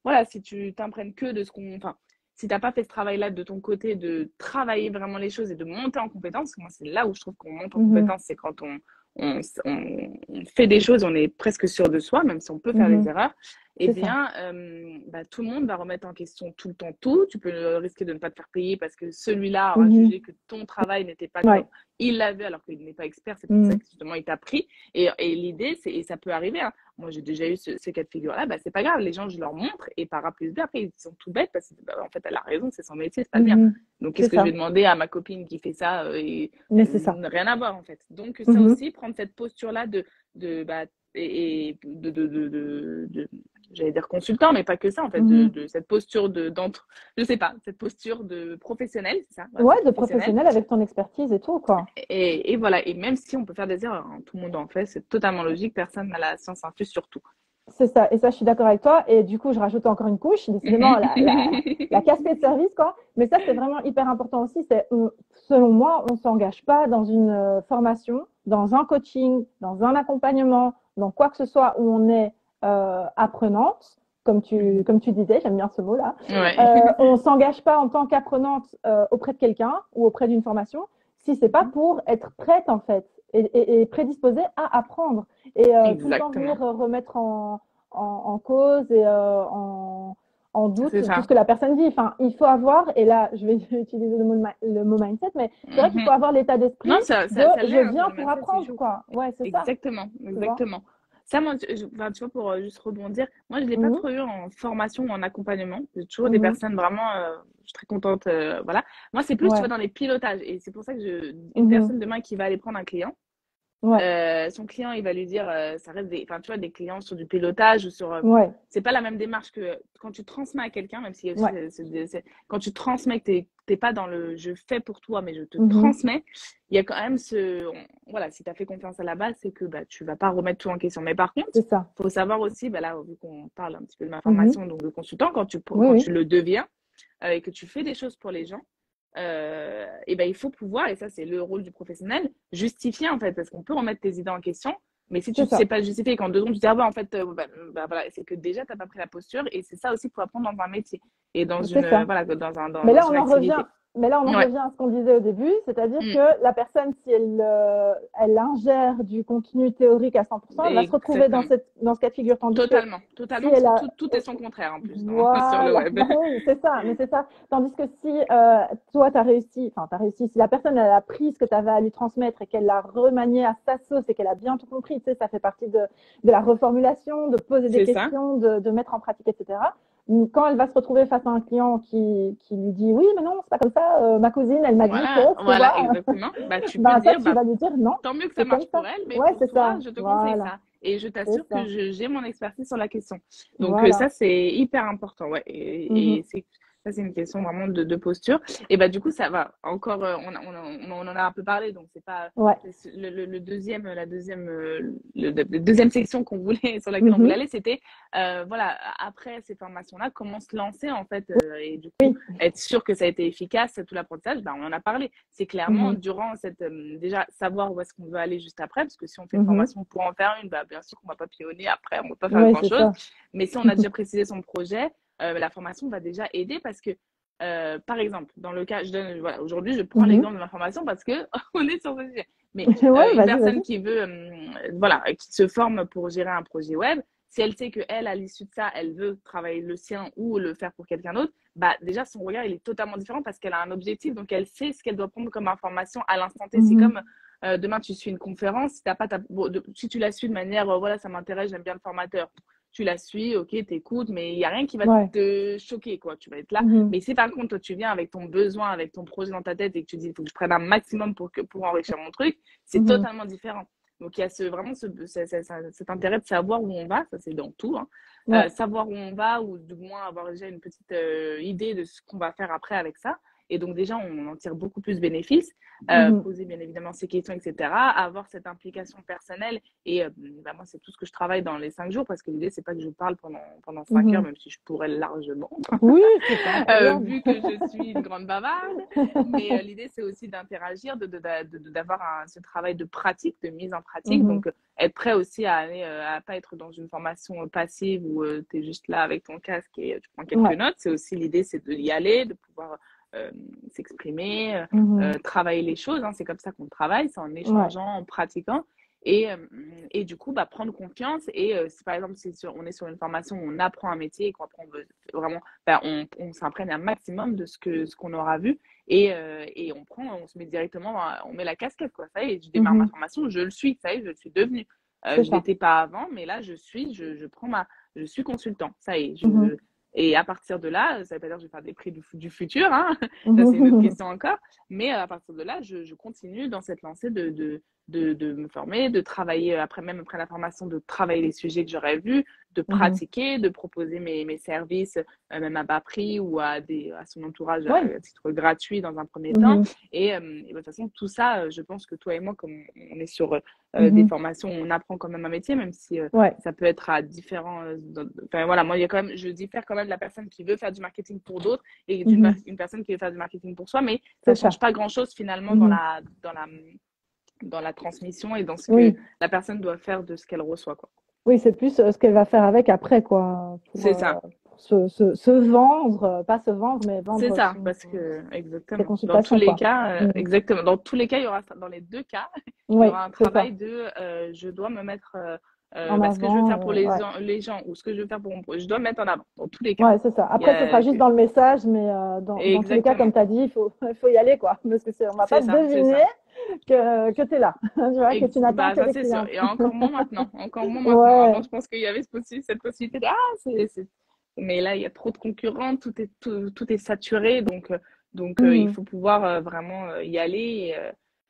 [SPEAKER 2] voilà, si tu t'imprègnes que de ce qu'on, enfin, si tu n'as pas fait ce travail-là de ton côté, de travailler vraiment les choses et de monter en compétence, parce que moi, c'est là où je trouve qu'on monte en
[SPEAKER 1] Mhm.
[SPEAKER 2] compétence, c'est quand on fait des choses, on est presque sûr de soi, même si on peut faire des
[SPEAKER 1] Mhm.
[SPEAKER 2] erreurs, eh
[SPEAKER 1] C'est ça.
[SPEAKER 2] bien, bah, tout le monde va remettre en question tout le temps tout. Tu peux risquer de ne pas te faire payer parce que celui-là aura
[SPEAKER 1] Mhm.
[SPEAKER 2] jugé que ton travail n'était pas
[SPEAKER 1] Ouais.
[SPEAKER 2] comme il l'avait alors qu'il n'est pas expert. C'est pour ça
[SPEAKER 1] Mhm.
[SPEAKER 2] que justement, il t'a pris. Et l'idée, et ça peut arriver, hein. Moi, j'ai déjà eu ce cas de figure-là. Bah, c'est pas grave. Les gens, je leur montre et par A plus B, après, ils sont tout bêtes parce que, bah, en fait, elle a raison, c'est son métier, c'est pas le mien.
[SPEAKER 1] Mhm.
[SPEAKER 2] Donc,
[SPEAKER 1] C'est
[SPEAKER 2] qu'est-ce que je vais
[SPEAKER 1] ça.
[SPEAKER 2] demander à ma copine qui fait ça
[SPEAKER 1] Mais c'est ça.
[SPEAKER 2] rien à voir, en fait. Donc, ça
[SPEAKER 1] Mhm.
[SPEAKER 2] aussi, prendre cette posture-là bah, et j'allais dire consultant, mais pas que ça, en fait,
[SPEAKER 1] Mhm.
[SPEAKER 2] de cette posture je sais pas, cette posture de professionnel, c'est ça, voilà,
[SPEAKER 1] Ouais,
[SPEAKER 2] c'est
[SPEAKER 1] de
[SPEAKER 2] professionnel.
[SPEAKER 1] professionnel avec ton expertise et tout, quoi.
[SPEAKER 2] Et voilà, et même si on peut faire des erreurs, hein, tout le monde en fait, c'est totalement logique, personne n'a la science infuse sur tout.
[SPEAKER 1] C'est ça. Et ça, je suis d'accord avec toi. Et du coup, je rajoute encore une couche. Décidément, la casquette service, quoi. Mais ça, c'est vraiment hyper important aussi. Selon moi, on ne s'engage pas dans une formation, dans un coaching, dans un accompagnement, dans quoi que ce soit où on est apprenante, comme tu disais, j'aime bien ce mot-là.
[SPEAKER 2] Ouais.
[SPEAKER 1] On ne s'engage pas en tant qu'apprenante auprès de quelqu'un ou auprès d'une formation si c'est pas pour être prête, en fait, et prédisposée à apprendre. Et tout le temps venir
[SPEAKER 2] Exactement,
[SPEAKER 1] remettre en cause et en
[SPEAKER 2] c'est
[SPEAKER 1] doute tout
[SPEAKER 2] ça.
[SPEAKER 1] ce que la personne dit. Enfin, il faut avoir, et là, je vais utiliser le mot mindset, mais c'est vrai qu'il faut
[SPEAKER 2] Mhm.
[SPEAKER 1] avoir l'état d'esprit
[SPEAKER 2] Non,
[SPEAKER 1] de
[SPEAKER 2] ça l'est,
[SPEAKER 1] je
[SPEAKER 2] hein,
[SPEAKER 1] viens
[SPEAKER 2] le
[SPEAKER 1] pour
[SPEAKER 2] mindset, il
[SPEAKER 1] apprendre,
[SPEAKER 2] joue.
[SPEAKER 1] quoi. Ouais, c'est ça,
[SPEAKER 2] Exactement,
[SPEAKER 1] tu vois.
[SPEAKER 2] exactement. Ça, moi, enfin, tu vois, pour juste rebondir, moi, je ne l'ai pas
[SPEAKER 1] Mhm,
[SPEAKER 2] trop eu en formation ou en accompagnement. J'ai toujours des
[SPEAKER 1] mhm,
[SPEAKER 2] personnes vraiment, je suis très contente, voilà. Moi, c'est plus, tu vois,
[SPEAKER 1] ouais,
[SPEAKER 2] dans les pilotages. Et c'est pour ça que une
[SPEAKER 1] mhm,
[SPEAKER 2] personne demain qui va aller prendre un client,
[SPEAKER 1] ouais,
[SPEAKER 2] son client, il va lui dire, ça reste enfin, tu vois, des clients sur du pilotage ou sur,
[SPEAKER 1] ouais,
[SPEAKER 2] c'est pas la même démarche que quand tu transmets à quelqu'un, même s'il y a aussi,
[SPEAKER 1] ouais,
[SPEAKER 2] quand tu transmets que t'es pas dans le je fais pour toi, mais je te
[SPEAKER 1] mhm,
[SPEAKER 2] transmets, il y a quand même voilà, si tu as fait confiance à la base, c'est que, bah, tu vas pas remettre tout en question. Mais par contre,
[SPEAKER 1] c'est ça.
[SPEAKER 2] faut savoir aussi, bah, là, vu qu'on parle un petit peu de ma
[SPEAKER 1] Mhm,
[SPEAKER 2] formation, donc de consultant,
[SPEAKER 1] oui,
[SPEAKER 2] quand
[SPEAKER 1] oui,
[SPEAKER 2] tu le deviens, et que tu fais des choses pour les gens, et ben il faut pouvoir, et ça c'est le rôle du professionnel, justifier en fait, parce qu'on peut remettre tes idées en question, mais si tu
[SPEAKER 1] C'est
[SPEAKER 2] ne sais
[SPEAKER 1] ça.
[SPEAKER 2] pas justifier, qu'en 2 secondes tu dis ah bah en fait voilà, c'est que déjà t'as pas pris la posture, et c'est ça aussi pour apprendre dans un métier et dans
[SPEAKER 1] C'est
[SPEAKER 2] une
[SPEAKER 1] ça.
[SPEAKER 2] voilà
[SPEAKER 1] Mais
[SPEAKER 2] dans
[SPEAKER 1] là,
[SPEAKER 2] une
[SPEAKER 1] on en revient.
[SPEAKER 2] activité.
[SPEAKER 1] Mais là, on en
[SPEAKER 2] Ouais.
[SPEAKER 1] revient à ce qu'on disait au début, c'est-à-dire
[SPEAKER 2] Mm.
[SPEAKER 1] que la personne, si elle ingère du contenu théorique à 100%, elle va se retrouver
[SPEAKER 2] Exactement.
[SPEAKER 1] dans ce cas de figure. Tandis que
[SPEAKER 2] Totalement,
[SPEAKER 1] si
[SPEAKER 2] totalement, parce
[SPEAKER 1] elle
[SPEAKER 2] que
[SPEAKER 1] a,
[SPEAKER 2] tout est son contraire en plus sur le
[SPEAKER 1] voilà,
[SPEAKER 2] web.
[SPEAKER 1] bah oui, c'est ça, mais c'est ça. Tandis que si toi, tu as réussi, si la personne, elle a pris ce que tu avais à lui transmettre et qu'elle l'a remanié à sa sauce et qu'elle a bien tout compris, tu sais, ça fait partie de la reformulation, de poser des
[SPEAKER 2] C'est ça.
[SPEAKER 1] questions, de mettre en pratique, etc. Quand elle va se retrouver face à un client qui lui dit oui, mais non, c'est pas comme ça, ma cousine, elle m'a dit que, tu
[SPEAKER 2] Voilà,
[SPEAKER 1] vois,
[SPEAKER 2] exactement. Bah, tu peux
[SPEAKER 1] ben ça,
[SPEAKER 2] dire,
[SPEAKER 1] tu
[SPEAKER 2] bah,
[SPEAKER 1] vas lui dire non,
[SPEAKER 2] tant mieux que ça
[SPEAKER 1] c'est comme
[SPEAKER 2] marche
[SPEAKER 1] ça.
[SPEAKER 2] pour elle, mais
[SPEAKER 1] Ouais,
[SPEAKER 2] pour
[SPEAKER 1] c'est
[SPEAKER 2] toi,
[SPEAKER 1] ça.
[SPEAKER 2] je te conseille
[SPEAKER 1] Voilà,
[SPEAKER 2] ça. Et je
[SPEAKER 1] c'est
[SPEAKER 2] t'assure que
[SPEAKER 1] ça.
[SPEAKER 2] j'ai mon expertise sur la question. Donc,
[SPEAKER 1] Voilà.
[SPEAKER 2] ça, c'est hyper important. Ouais.
[SPEAKER 1] Mhm.
[SPEAKER 2] Ça, c'est une question vraiment de posture. Et bah, du coup, ça va. Encore, on en a un peu parlé. Donc, c'est pas
[SPEAKER 1] Ouais.
[SPEAKER 2] c'est le deuxième, le deuxième section qu'on voulait, sur laquelle on voulait
[SPEAKER 1] Mhm.
[SPEAKER 2] aller, c'était, voilà, après ces formations-là, comment se lancer, en fait, et du coup,
[SPEAKER 1] Oui.
[SPEAKER 2] être sûr que ça a été efficace, tout l'apprentissage, bah, on en a parlé. C'est clairement
[SPEAKER 1] Mhm.
[SPEAKER 2] durant cette déjà savoir où est-ce qu'on veut aller juste après, parce que si on fait une
[SPEAKER 1] Mhm.
[SPEAKER 2] formation pour en faire une, bah, bien sûr qu'on va pas pionner après, on va pas faire
[SPEAKER 1] Oui,
[SPEAKER 2] grand
[SPEAKER 1] c'est
[SPEAKER 2] chose.
[SPEAKER 1] ça.
[SPEAKER 2] Mais si on a déjà précisé son projet, la formation va déjà aider parce que par exemple, dans le cas, je donne, voilà, aujourd'hui, je prends
[SPEAKER 1] Mhm.
[SPEAKER 2] l'exemple de ma formation parce que on est sur ce sujet. Mais
[SPEAKER 1] Ouais,
[SPEAKER 2] une
[SPEAKER 1] vas-y,
[SPEAKER 2] personne
[SPEAKER 1] vas-y.
[SPEAKER 2] qui veut, voilà, qui se forme pour gérer un projet web, si elle sait que elle, à l'issue de ça, elle veut travailler le sien ou le faire pour quelqu'un d'autre, bah déjà son regard il est totalement différent parce qu'elle a un objectif, donc elle sait ce qu'elle doit prendre comme information à l'instant T. C'est
[SPEAKER 1] Mhm.
[SPEAKER 2] comme demain tu suis une conférence, si t'as pas bon, si tu la suis de manière voilà ça m'intéresse, j'aime bien le formateur, tu la suis, ok, t'écoutes, mais il y a rien qui va
[SPEAKER 1] Ouais.
[SPEAKER 2] te choquer quoi, tu vas être là.
[SPEAKER 1] Mhm.
[SPEAKER 2] Mais si par contre toi, tu viens avec ton besoin, avec ton projet dans ta tête et que tu dis il faut que je prenne un maximum pour enrichir mon truc, c'est
[SPEAKER 1] Mhm.
[SPEAKER 2] totalement différent. Donc il y a vraiment cet intérêt de savoir où on va, ça c'est dans tout, hein.
[SPEAKER 1] Ouais.
[SPEAKER 2] Savoir où on va ou du moins avoir déjà une petite idée de ce qu'on va faire après avec ça. Et donc déjà, on en tire beaucoup plus de bénéfices.
[SPEAKER 1] Mhm.
[SPEAKER 2] Poser bien évidemment ces questions, etc. Avoir cette implication personnelle. Et bah, moi, c'est tout ce que je travaille dans les 5 jours parce que l'idée, c'est pas que je parle pendant 5 heures,
[SPEAKER 1] Mhm.
[SPEAKER 2] même si je pourrais largement,
[SPEAKER 1] Oui, c'est pas un problème.
[SPEAKER 2] vu que je suis une grande bavarde. Mais l'idée, c'est aussi d'interagir, d'avoir ce travail de pratique, de mise en pratique.
[SPEAKER 1] Mhm.
[SPEAKER 2] Donc, être prêt aussi à aller, à pas être dans une formation passive où tu es juste là avec ton casque et tu prends quelques
[SPEAKER 1] Ouais.
[SPEAKER 2] notes. C'est aussi l'idée, c'est d'y aller, de pouvoir s'exprimer,
[SPEAKER 1] Mhm.
[SPEAKER 2] travailler les choses. Hein. C'est comme ça qu'on travaille, c'est en
[SPEAKER 1] Ouais.
[SPEAKER 2] échangeant, en pratiquant. Et du coup, bah, prendre confiance. Et si par exemple, on est sur une formation où on apprend un métier et qu'on veut vraiment, bah, on s'imprègne un maximum de ce qu'on aura vu. Et on se met directement, on met la casquette, quoi. Ça y est, je démarre ma
[SPEAKER 1] Mhm.
[SPEAKER 2] formation, je le suis, ça y est, je le suis devenu.
[SPEAKER 1] C'est
[SPEAKER 2] Je
[SPEAKER 1] ça.
[SPEAKER 2] l'étais pas avant, mais là, je suis consultant. Ça y est,
[SPEAKER 1] Mhm.
[SPEAKER 2] et à partir de là, ça veut pas dire que je vais faire des prix du futur, hein. Ça, c'est une autre
[SPEAKER 1] Mhm.
[SPEAKER 2] question encore. Mais à partir de là, je continue dans cette lancée de me former, de travailler, même après la formation, de travailler les sujets que j'aurais vus, de
[SPEAKER 1] Mhm.
[SPEAKER 2] pratiquer, de proposer mes services, même à bas prix ou à son entourage
[SPEAKER 1] Ouais.
[SPEAKER 2] à titre gratuit dans un premier temps.
[SPEAKER 1] Mhm.
[SPEAKER 2] Et de toute façon, tout ça, je pense que toi et moi, comme on est sur des
[SPEAKER 1] Mhm.
[SPEAKER 2] formations, on apprend quand même un métier, même si
[SPEAKER 1] Ouais.
[SPEAKER 2] ça peut être à différents. Enfin voilà, moi, il y a quand même, je diffère quand même de la personne qui veut faire du marketing pour d'autres et
[SPEAKER 1] Mhm.
[SPEAKER 2] une personne qui veut faire du marketing pour soi, mais ça
[SPEAKER 1] C'est
[SPEAKER 2] change
[SPEAKER 1] ça.
[SPEAKER 2] pas grand-chose finalement
[SPEAKER 1] Mhm.
[SPEAKER 2] dans la transmission et dans ce que
[SPEAKER 1] Oui.
[SPEAKER 2] la personne doit faire de ce qu'elle reçoit, quoi.
[SPEAKER 1] Oui, c'est plus ce qu'elle va faire avec après, quoi,
[SPEAKER 2] C'est ça.
[SPEAKER 1] pour se vendre, pas se vendre, mais
[SPEAKER 2] C'est
[SPEAKER 1] vendre
[SPEAKER 2] ça, parce que,
[SPEAKER 1] ses
[SPEAKER 2] exactement. Dans tous
[SPEAKER 1] consultations,
[SPEAKER 2] les
[SPEAKER 1] quoi.
[SPEAKER 2] cas,
[SPEAKER 1] Mhm.
[SPEAKER 2] exactement. Dans tous les cas, il y aura, dans les deux cas, il y
[SPEAKER 1] Oui,
[SPEAKER 2] aura un
[SPEAKER 1] c'est ça.
[SPEAKER 2] travail de je dois me mettre,
[SPEAKER 1] En
[SPEAKER 2] ce que je veux
[SPEAKER 1] avant,
[SPEAKER 2] faire pour
[SPEAKER 1] ouais.
[SPEAKER 2] les gens ou ce que je veux faire pour mon projet, je dois me mettre en avant, dans tous les cas.
[SPEAKER 1] Ouais, c'est ça.
[SPEAKER 2] Il y
[SPEAKER 1] Après, ce sera
[SPEAKER 2] a
[SPEAKER 1] juste dans le message, mais dans tous les cas, comme
[SPEAKER 2] exactement.
[SPEAKER 1] tu as dit, il faut y aller, quoi. Parce que on va pas
[SPEAKER 2] C'est
[SPEAKER 1] deviner
[SPEAKER 2] ça.
[SPEAKER 1] que tu es là, tu vois, que tu n'attends
[SPEAKER 2] Bah,
[SPEAKER 1] que
[SPEAKER 2] ça,
[SPEAKER 1] des
[SPEAKER 2] c'est sûr.
[SPEAKER 1] clients.
[SPEAKER 2] Et encore moins maintenant. Encore moins maintenant. Avant,
[SPEAKER 1] Ouais.
[SPEAKER 2] je pense qu'il y avait cette possibilité de, ah, mais là, il y a trop de concurrents, tout est saturé. Donc, il
[SPEAKER 1] Mhm.
[SPEAKER 2] faut pouvoir vraiment y aller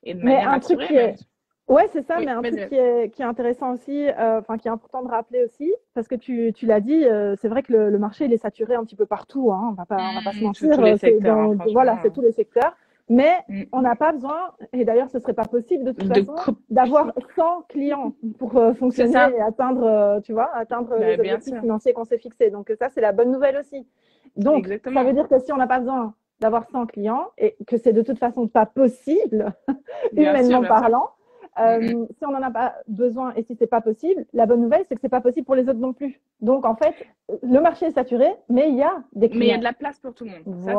[SPEAKER 2] et de
[SPEAKER 1] Mais
[SPEAKER 2] manière
[SPEAKER 1] un truc
[SPEAKER 2] assurée,
[SPEAKER 1] qui
[SPEAKER 2] même.
[SPEAKER 1] est, ouais, c'est ça,
[SPEAKER 2] Oui,
[SPEAKER 1] mais un
[SPEAKER 2] vas-y,
[SPEAKER 1] truc
[SPEAKER 2] vas-y.
[SPEAKER 1] qui est intéressant aussi, enfin, qui est important de rappeler aussi, parce que tu l'as dit, c'est vrai que le marché, il est saturé un petit peu partout, hein, on va pas se
[SPEAKER 2] Sur tous
[SPEAKER 1] mentir,
[SPEAKER 2] les
[SPEAKER 1] c'est
[SPEAKER 2] secteurs, hein,
[SPEAKER 1] voilà,
[SPEAKER 2] franchement.
[SPEAKER 1] c'est tous les secteurs, mais
[SPEAKER 2] Mm.
[SPEAKER 1] on n'a pas besoin, et d'ailleurs, ce serait pas possible de toute
[SPEAKER 2] De...
[SPEAKER 1] façon, d'avoir 100 clients pour
[SPEAKER 2] C'est
[SPEAKER 1] fonctionner
[SPEAKER 2] ça.
[SPEAKER 1] et atteindre, tu vois, atteindre
[SPEAKER 2] Bah,
[SPEAKER 1] les
[SPEAKER 2] bien
[SPEAKER 1] objectifs
[SPEAKER 2] sûr.
[SPEAKER 1] financiers qu'on s'est fixés. Donc ça, c'est la bonne nouvelle aussi. Donc, ça
[SPEAKER 2] Exactement.
[SPEAKER 1] veut dire que si on n'a pas besoin d'avoir 100 clients et que c'est de toute façon pas possible,
[SPEAKER 2] Bien sûr,
[SPEAKER 1] humainement
[SPEAKER 2] bien sûr.
[SPEAKER 1] parlant,
[SPEAKER 2] Mm, mm.
[SPEAKER 1] si on n'en a pas besoin et si c'est pas possible, la bonne nouvelle, c'est que c'est pas possible pour les autres non plus. Donc, en fait, le marché est saturé, mais il y a des
[SPEAKER 2] Mais il y a de
[SPEAKER 1] clients.
[SPEAKER 2] la place pour tout le monde. Ça,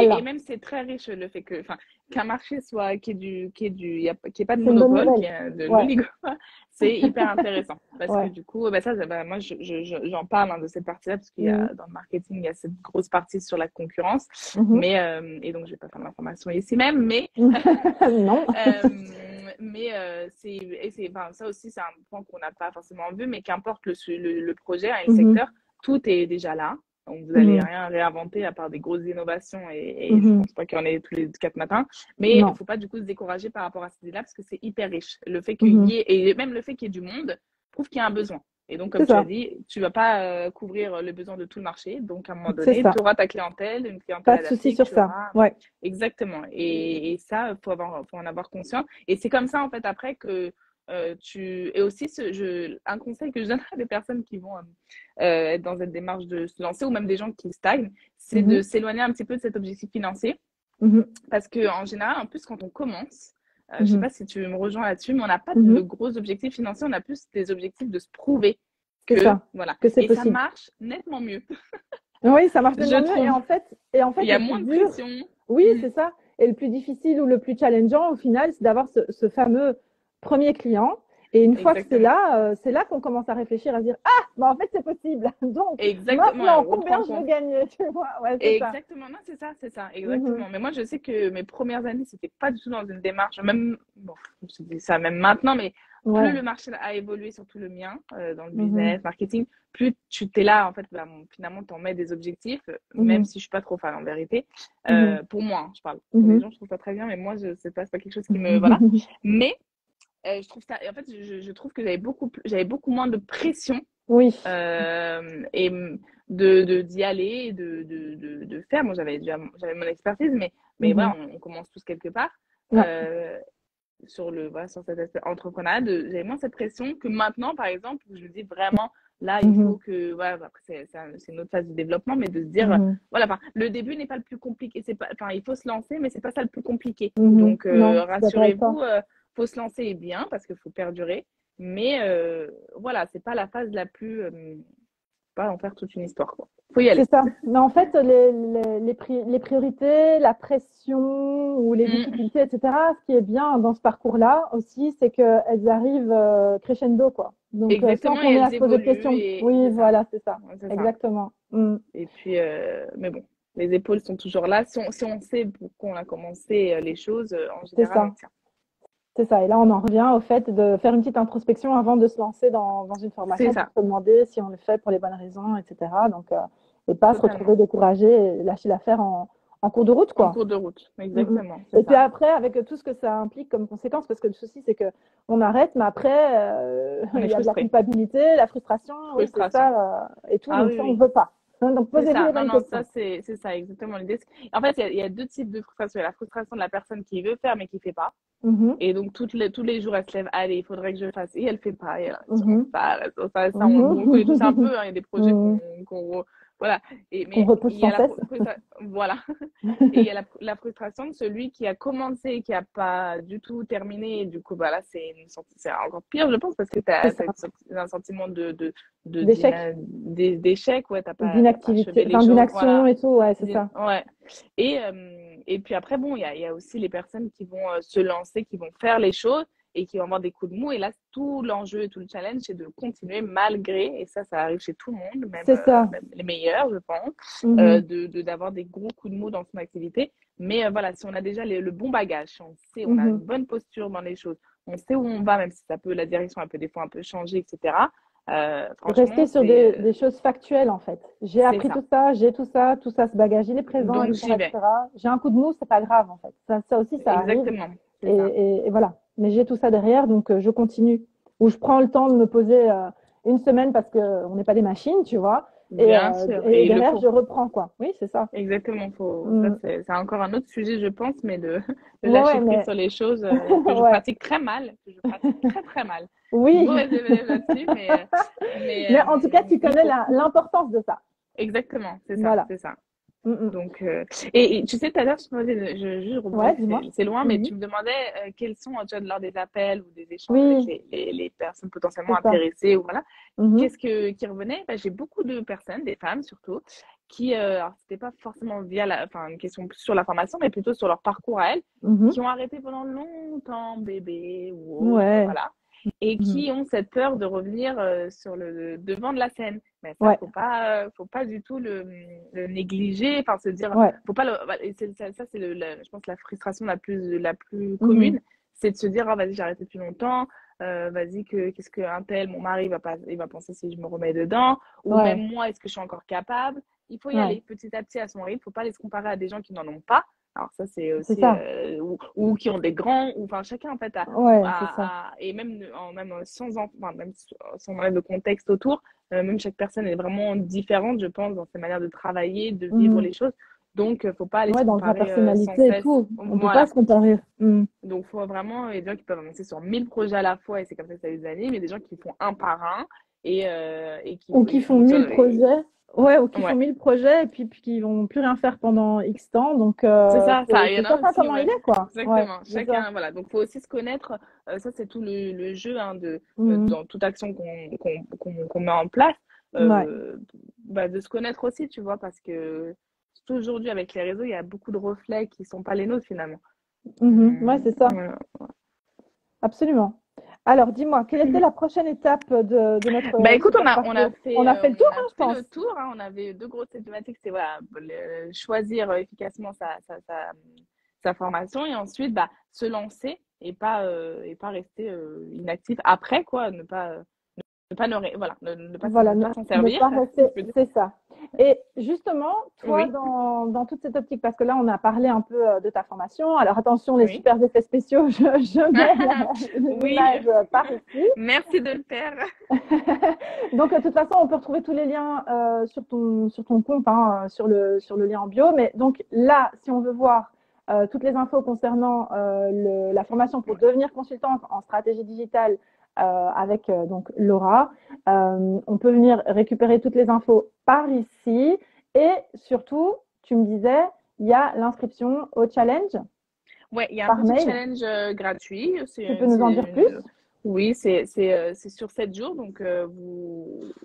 [SPEAKER 2] et
[SPEAKER 1] Voilà.
[SPEAKER 2] même c'est très riche le fait que, enfin, qu'un marché soit, qu'il y ait pas de
[SPEAKER 1] C'est une bonne
[SPEAKER 2] monopole,
[SPEAKER 1] nouvelle.
[SPEAKER 2] qu'il y ait de
[SPEAKER 1] Ouais,
[SPEAKER 2] l'oligo, c'est hyper intéressant. Parce que
[SPEAKER 1] ouais.
[SPEAKER 2] du coup, bah, ça, bah, moi, j'en parle de cette partie-là, parce qu'il y a,
[SPEAKER 1] Mhm.
[SPEAKER 2] dans le marketing, il y a cette grosse partie sur la concurrence.
[SPEAKER 1] Mhm.
[SPEAKER 2] Mais, et donc, je vais pas faire l'information ici même, mais,
[SPEAKER 1] Non.
[SPEAKER 2] enfin, ça aussi, c'est un point qu'on n'a pas forcément vu, mais qu'importe le projet et le
[SPEAKER 1] Mhm.
[SPEAKER 2] secteur, tout est déjà là. Donc, vous n'allez
[SPEAKER 1] Mhm.
[SPEAKER 2] rien réinventer à part des grosses innovations et je
[SPEAKER 1] Mhm.
[SPEAKER 2] pense pas qu'il y en ait tous les 4 matins. Mais il ne
[SPEAKER 1] Non.
[SPEAKER 2] faut pas du coup se décourager par rapport à cette idée-là parce que c'est hyper riche. Le fait qu'il
[SPEAKER 1] Mhm.
[SPEAKER 2] y ait, et même le fait qu'il y ait du monde, prouve qu'il y a un besoin. Et donc, comme
[SPEAKER 1] C'est
[SPEAKER 2] tu as
[SPEAKER 1] ça.
[SPEAKER 2] dit, tu ne vas pas couvrir le besoin de tout le marché. Donc, à un moment
[SPEAKER 1] C'est
[SPEAKER 2] donné, tu
[SPEAKER 1] ça.
[SPEAKER 2] auras ta clientèle, une clientèle
[SPEAKER 1] Pas de souci
[SPEAKER 2] adaptée que
[SPEAKER 1] sur
[SPEAKER 2] tu
[SPEAKER 1] ça.
[SPEAKER 2] auras.
[SPEAKER 1] Ouais.
[SPEAKER 2] Exactement. Et ça, faut en avoir conscience. Et c'est comme ça, en fait, après que et aussi, un conseil que je donne à des personnes qui vont être dans cette démarche de se lancer ou même des gens qui stagnent, c'est de
[SPEAKER 1] Mhm.
[SPEAKER 2] s'éloigner un petit peu de cet objectif financier.
[SPEAKER 1] Mhm.
[SPEAKER 2] Parce qu'en général, en plus, quand on commence, je ne sais
[SPEAKER 1] Mhm.
[SPEAKER 2] pas si tu me rejoins là-dessus, mais on n'a pas de
[SPEAKER 1] Mhm.
[SPEAKER 2] gros objectifs financiers, on a plus des objectifs de se prouver
[SPEAKER 1] C'est
[SPEAKER 2] que,
[SPEAKER 1] ça.
[SPEAKER 2] voilà.
[SPEAKER 1] Que c'est
[SPEAKER 2] Et ça
[SPEAKER 1] possible.
[SPEAKER 2] marche nettement mieux,
[SPEAKER 1] Oui, ça marche
[SPEAKER 2] je
[SPEAKER 1] tellement mieux.
[SPEAKER 2] trouve.
[SPEAKER 1] Et en
[SPEAKER 2] Il
[SPEAKER 1] fait,
[SPEAKER 2] y a
[SPEAKER 1] le plus
[SPEAKER 2] moins de
[SPEAKER 1] dur,
[SPEAKER 2] pression.
[SPEAKER 1] oui,
[SPEAKER 2] Mm.
[SPEAKER 1] c'est ça. Et le plus difficile ou le plus challengeant, au final, c'est d'avoir ce fameux premier client. Et une fois que
[SPEAKER 2] Exactement.
[SPEAKER 1] c'est là qu'on commence à réfléchir, à se dire, ah, bah en fait, c'est possible. Donc,
[SPEAKER 2] Exactement. Et
[SPEAKER 1] maintenant,
[SPEAKER 2] on
[SPEAKER 1] combien
[SPEAKER 2] reprend
[SPEAKER 1] je veux
[SPEAKER 2] compte.
[SPEAKER 1] gagner, tu vois? Ouais, c'est ça.
[SPEAKER 2] Exactement, non, c'est ça,
[SPEAKER 1] Mhm.
[SPEAKER 2] exactement. Mais moi, je sais que mes premières années, c'était pas du tout dans une démarche, même, bon, je dis ça même maintenant, mais plus
[SPEAKER 1] Ouais.
[SPEAKER 2] le marché a évolué, surtout le mien, dans le
[SPEAKER 1] Mhm.
[SPEAKER 2] business, marketing, plus tu t'es là, en fait, bah, finalement, t'en mets des objectifs, même
[SPEAKER 1] Mhm.
[SPEAKER 2] si je suis pas trop fan en vérité.
[SPEAKER 1] Mhm.
[SPEAKER 2] Pour moi, hein, je parle. Pour les
[SPEAKER 1] Mhm.
[SPEAKER 2] gens, je trouve ça très bien, mais moi, c'est pas quelque chose qui me, voilà. Mais, je trouve ça, en fait, je trouve que j'avais beaucoup moins de pression
[SPEAKER 1] Oui.
[SPEAKER 2] et d'y aller, de faire. Moi, j'avais mon expertise, mais
[SPEAKER 1] Mhm.
[SPEAKER 2] voilà, on commence tous quelque part.
[SPEAKER 1] Ouais.
[SPEAKER 2] Euh, voilà, sur cet aspect entrepreneuriat, j'avais moins cette pression que maintenant, par exemple, où je me dis vraiment, là, il
[SPEAKER 1] Mhm.
[SPEAKER 2] faut que, voilà, après, c'est une autre phase du développement, mais de se dire,
[SPEAKER 1] Mhm.
[SPEAKER 2] voilà, enfin, le début n'est pas le plus compliqué, c'est pas, enfin, il faut se lancer, mais c'est pas ça le plus compliqué.
[SPEAKER 1] Mhm.
[SPEAKER 2] Donc,
[SPEAKER 1] Non, je suis d'accord avec toi.
[SPEAKER 2] rassurez-vous, faut se lancer et bien, parce qu'il faut perdurer, mais voilà, c'est pas la phase la plus, pas en faire toute une histoire, quoi. Faut y
[SPEAKER 1] C'est
[SPEAKER 2] aller.
[SPEAKER 1] ça. Mais en fait, les priorités, la pression ou les
[SPEAKER 2] Mm,
[SPEAKER 1] difficultés, etc., ce qui est bien dans ce parcours-là aussi, c'est qu'elles arrivent crescendo, quoi. Donc, sans
[SPEAKER 2] exactement, et
[SPEAKER 1] qu'on ait à
[SPEAKER 2] elles
[SPEAKER 1] se poser de
[SPEAKER 2] évoluent,
[SPEAKER 1] questions.
[SPEAKER 2] et
[SPEAKER 1] Oui,
[SPEAKER 2] c'est ça.
[SPEAKER 1] voilà, c'est ça.
[SPEAKER 2] Ouais, c'est ça.
[SPEAKER 1] Exactement. Mm.
[SPEAKER 2] Et puis, mais bon, les épaules sont toujours là. Si on sait pourquoi on a commencé les choses, en
[SPEAKER 1] C'est
[SPEAKER 2] général, on
[SPEAKER 1] ça.
[SPEAKER 2] tient.
[SPEAKER 1] C'est ça. Et là, on en revient au fait de faire une petite introspection avant de se lancer dans une
[SPEAKER 2] C'est
[SPEAKER 1] formation pour
[SPEAKER 2] ça,
[SPEAKER 1] se demander si on le fait pour les bonnes raisons, etc. Donc, et pas se
[SPEAKER 2] totalement.
[SPEAKER 1] retrouver découragé et lâcher l'affaire en cours de route,
[SPEAKER 2] En
[SPEAKER 1] quoi.
[SPEAKER 2] cours de route,
[SPEAKER 1] Mm, mm.
[SPEAKER 2] exactement, c'est
[SPEAKER 1] Et puis
[SPEAKER 2] ça.
[SPEAKER 1] après, avec tout ce que ça implique comme conséquence, parce que le souci, c'est que on arrête, mais après,
[SPEAKER 2] On
[SPEAKER 1] il
[SPEAKER 2] est
[SPEAKER 1] y a de la
[SPEAKER 2] frustré.
[SPEAKER 1] culpabilité, la frustration, oui, c'est
[SPEAKER 2] Frustration.
[SPEAKER 1] ça, et tout.
[SPEAKER 2] Ah
[SPEAKER 1] Donc
[SPEAKER 2] oui,
[SPEAKER 1] ça, on ne
[SPEAKER 2] oui.
[SPEAKER 1] veut pas. Hein, donc
[SPEAKER 2] C'est
[SPEAKER 1] posez-vous
[SPEAKER 2] ça.
[SPEAKER 1] les
[SPEAKER 2] Non,
[SPEAKER 1] bonnes
[SPEAKER 2] non, ça,
[SPEAKER 1] questions.
[SPEAKER 2] c'est ça, exactement l'idée. En fait, il y a deux types de frustration. Il y a la frustration de la personne qui veut faire mais qui ne fait pas.
[SPEAKER 1] Mhm,
[SPEAKER 2] Et donc, tous les jours, elle se lève, allez, il faudrait que je le fasse. Et elle fait pas, et elle commence
[SPEAKER 1] mhm,
[SPEAKER 2] pas, on le connaît tous un
[SPEAKER 1] mhm,
[SPEAKER 2] peu, hein, il y a des projets
[SPEAKER 1] mhm.
[SPEAKER 2] voilà.
[SPEAKER 1] Qu'on
[SPEAKER 2] Mais
[SPEAKER 1] repousse
[SPEAKER 2] il y
[SPEAKER 1] sans
[SPEAKER 2] a
[SPEAKER 1] cesse.
[SPEAKER 2] voilà. Et il y a la frustration de celui qui a commencé et qui a pas du tout terminé. Et du coup, bah là, c'est encore pire, je pense, parce que
[SPEAKER 1] C'est
[SPEAKER 2] t'as
[SPEAKER 1] ça.
[SPEAKER 2] un sentiment
[SPEAKER 1] D'échec,
[SPEAKER 2] d'échec, ouais, t'as pas
[SPEAKER 1] d'inactivité,
[SPEAKER 2] achevé les
[SPEAKER 1] enfin
[SPEAKER 2] choses,
[SPEAKER 1] d'inaction
[SPEAKER 2] voilà.
[SPEAKER 1] et tout, ouais, c'est ça.
[SPEAKER 2] Ouais. Et puis après, bon, il y a aussi les personnes qui vont se lancer, qui vont faire les choses et qui vont avoir des coups de mou. Et là, tout l'enjeu et tout le challenge, c'est de continuer malgré, et ça arrive chez tout le monde,
[SPEAKER 1] C'est ça.
[SPEAKER 2] même les meilleurs, je pense,
[SPEAKER 1] Mhm,
[SPEAKER 2] d'avoir des gros coups de mou dans son activité. Mais voilà, si on a déjà le bon bagage, si on sait, on a une
[SPEAKER 1] mhm.
[SPEAKER 2] bonne posture dans les choses, on sait où on va, même si la direction, elle peut des fois un peu changer, etc.
[SPEAKER 1] Rester
[SPEAKER 2] Franchement,
[SPEAKER 1] sur des choses factuelles, en fait. J'ai
[SPEAKER 2] c'est
[SPEAKER 1] appris
[SPEAKER 2] ça.
[SPEAKER 1] tout ça, j'ai tout ça, ce bagage, il est présent,
[SPEAKER 2] Donc,
[SPEAKER 1] etc.,
[SPEAKER 2] j'y vais.
[SPEAKER 1] etc. J'ai un coup de mou, c'est pas grave, en fait. Ça aussi, ça arrive.
[SPEAKER 2] Exactement. C'est ça.
[SPEAKER 1] Et voilà. Mais j'ai tout ça derrière, donc je continue. Ou je prends le temps de me poser une semaine parce qu'on n'est pas des machines, tu vois.
[SPEAKER 2] Bien sûr.
[SPEAKER 1] Et
[SPEAKER 2] Et il le
[SPEAKER 1] derrière,
[SPEAKER 2] faut.
[SPEAKER 1] je reprends, quoi. Oui, c'est ça.
[SPEAKER 2] Exactement, ça
[SPEAKER 1] Mm.
[SPEAKER 2] c'est encore un autre sujet, je pense, mais de
[SPEAKER 1] Ouais,
[SPEAKER 2] lâcher
[SPEAKER 1] ouais,
[SPEAKER 2] prise
[SPEAKER 1] mais
[SPEAKER 2] sur les choses que je
[SPEAKER 1] ouais.
[SPEAKER 2] pratique très mal, que je pratique très très mal. Je suis une
[SPEAKER 1] Oui.
[SPEAKER 2] mauvaise élève là-dessus, mais
[SPEAKER 1] Mais en tout cas, tu
[SPEAKER 2] il
[SPEAKER 1] connais
[SPEAKER 2] faut.
[SPEAKER 1] l'importance de ça.
[SPEAKER 2] Exactement, c'est ça,
[SPEAKER 1] Voilà.
[SPEAKER 2] c'est ça.
[SPEAKER 1] Mm.
[SPEAKER 2] Donc, et tu sais, tout à l'heure, je
[SPEAKER 1] Ouais,
[SPEAKER 2] rebondis,
[SPEAKER 1] dis-moi.
[SPEAKER 2] c'est loin, mais
[SPEAKER 1] Mhm.
[SPEAKER 2] tu me demandais quels sont, tu vois, lors des appels ou des échanges avec
[SPEAKER 1] Oui,
[SPEAKER 2] les personnes potentiellement
[SPEAKER 1] c'est ça.
[SPEAKER 2] intéressées, ou voilà,
[SPEAKER 1] Mhm.
[SPEAKER 2] qui revenait? Bah, j'ai beaucoup de personnes, des femmes surtout, qui, alors c'était pas forcément via enfin, une question plus sur la formation, mais plutôt sur leur parcours à elles,
[SPEAKER 1] Mhm.
[SPEAKER 2] qui ont arrêté pendant longtemps bébé ou autre,
[SPEAKER 1] Ouais.
[SPEAKER 2] voilà, et
[SPEAKER 1] Mhm.
[SPEAKER 2] qui ont cette peur de revenir sur le devant de la scène. Mais ça,
[SPEAKER 1] Ouais.
[SPEAKER 2] faut pas du tout le négliger, enfin se dire,
[SPEAKER 1] Ouais.
[SPEAKER 2] faut pas le, et ça c'est je pense la frustration la plus
[SPEAKER 1] Mhm.
[SPEAKER 2] commune, c'est de se dire, oh, vas-y, j'ai arrêté depuis longtemps, vas-y, qu'est-ce qu'un tel, mon mari, il va penser si je me remets dedans, ou même
[SPEAKER 1] Ouais.
[SPEAKER 2] moi, est-ce que je suis encore capable? Il faut y
[SPEAKER 1] Ouais.
[SPEAKER 2] aller petit à petit à son rythme, faut pas aller se comparer à des gens qui n'en ont pas. Alors ça, c'est
[SPEAKER 1] C'est
[SPEAKER 2] aussi,
[SPEAKER 1] ça.
[SPEAKER 2] ou qui ont des grands, ou enfin chacun en fait
[SPEAKER 1] Ouais, c'est ça.
[SPEAKER 2] et même, même sans, enfin, même sans enlever le contexte autour, même chaque personne est vraiment différente, je pense, dans ses manières de travailler, de vivre
[SPEAKER 1] Mhm.
[SPEAKER 2] les choses. Donc, faut pas aller se
[SPEAKER 1] Ouais, dans sa
[SPEAKER 2] comparer sans
[SPEAKER 1] personnalité et
[SPEAKER 2] cesse.
[SPEAKER 1] tout. On peut pas
[SPEAKER 2] Voilà.
[SPEAKER 1] se comparer. Mhm.
[SPEAKER 2] Donc, faut vraiment, il y a des gens qui peuvent avancer sur 1000 projets à la fois et c'est comme ça que ça les anime, mais des gens qui font un par un et
[SPEAKER 1] Ou
[SPEAKER 2] et
[SPEAKER 1] qui
[SPEAKER 2] qui
[SPEAKER 1] font
[SPEAKER 2] fonctionnent.
[SPEAKER 1] 1000 projets. Ouais, ou qui font
[SPEAKER 2] Ouais,
[SPEAKER 1] 1000 projets et puis qui vont plus rien faire pendant X temps. Donc,
[SPEAKER 2] c'est ça, il y
[SPEAKER 1] c'est
[SPEAKER 2] en a
[SPEAKER 1] chacun
[SPEAKER 2] aussi,
[SPEAKER 1] comment il
[SPEAKER 2] ouais.
[SPEAKER 1] est, quoi. Ouais,
[SPEAKER 2] Exactement.
[SPEAKER 1] c'est ça.
[SPEAKER 2] Chacun, voilà. Donc, faut aussi se connaître. Ça, c'est tout le jeu hein,
[SPEAKER 1] Mhm.
[SPEAKER 2] dans toute action qu'on met en place.
[SPEAKER 1] Ouais.
[SPEAKER 2] Euh, bah, de se connaître aussi, tu vois, parce que surtout aujourd'hui, avec les réseaux, il y a beaucoup de reflets qui sont pas les nôtres, finalement.
[SPEAKER 1] Mhm. Ouais, c'est ça.
[SPEAKER 2] Voilà.
[SPEAKER 1] Absolument. Alors, dis-moi, quelle était la prochaine étape de notre
[SPEAKER 2] Bah écoute,
[SPEAKER 1] super parcours? On a fait le tour,
[SPEAKER 2] on a
[SPEAKER 1] hein, je
[SPEAKER 2] fait le
[SPEAKER 1] pense.
[SPEAKER 2] tour, hein. On avait deux grosses thématiques, c'est voilà, choisir efficacement sa formation et ensuite bah, se lancer et pas rester inactif après quoi, ne pas voilà,
[SPEAKER 1] Voilà,
[SPEAKER 2] ne pas s'en
[SPEAKER 1] ne
[SPEAKER 2] servir,
[SPEAKER 1] pas
[SPEAKER 2] si
[SPEAKER 1] rester,
[SPEAKER 2] je peux dire.
[SPEAKER 1] c'est ça. Et justement, toi,
[SPEAKER 2] Oui,
[SPEAKER 1] dans toute cette optique, parce que là, on a parlé un peu de ta formation. Alors, attention, les
[SPEAKER 2] oui.
[SPEAKER 1] super effets spéciaux, je mets
[SPEAKER 2] Oui,
[SPEAKER 1] l'image par ici.
[SPEAKER 2] merci de le faire.
[SPEAKER 1] Donc, de toute façon, on peut retrouver tous les liens sur ton compte, hein, sur le lien en bio. Mais donc là, si on veut voir toutes les infos concernant la formation pour
[SPEAKER 2] Ouais.
[SPEAKER 1] devenir consultante en stratégie digitale avec donc Laura, on peut venir récupérer toutes les infos par ici. Et surtout, tu me disais, il y a l'inscription au challenge
[SPEAKER 2] Ouais, il y a un
[SPEAKER 1] par
[SPEAKER 2] petit
[SPEAKER 1] mail.
[SPEAKER 2] challenge gratuit.
[SPEAKER 1] Tu peux nous en dire plus?
[SPEAKER 2] Oui, c'est sur 7 jours. Donc,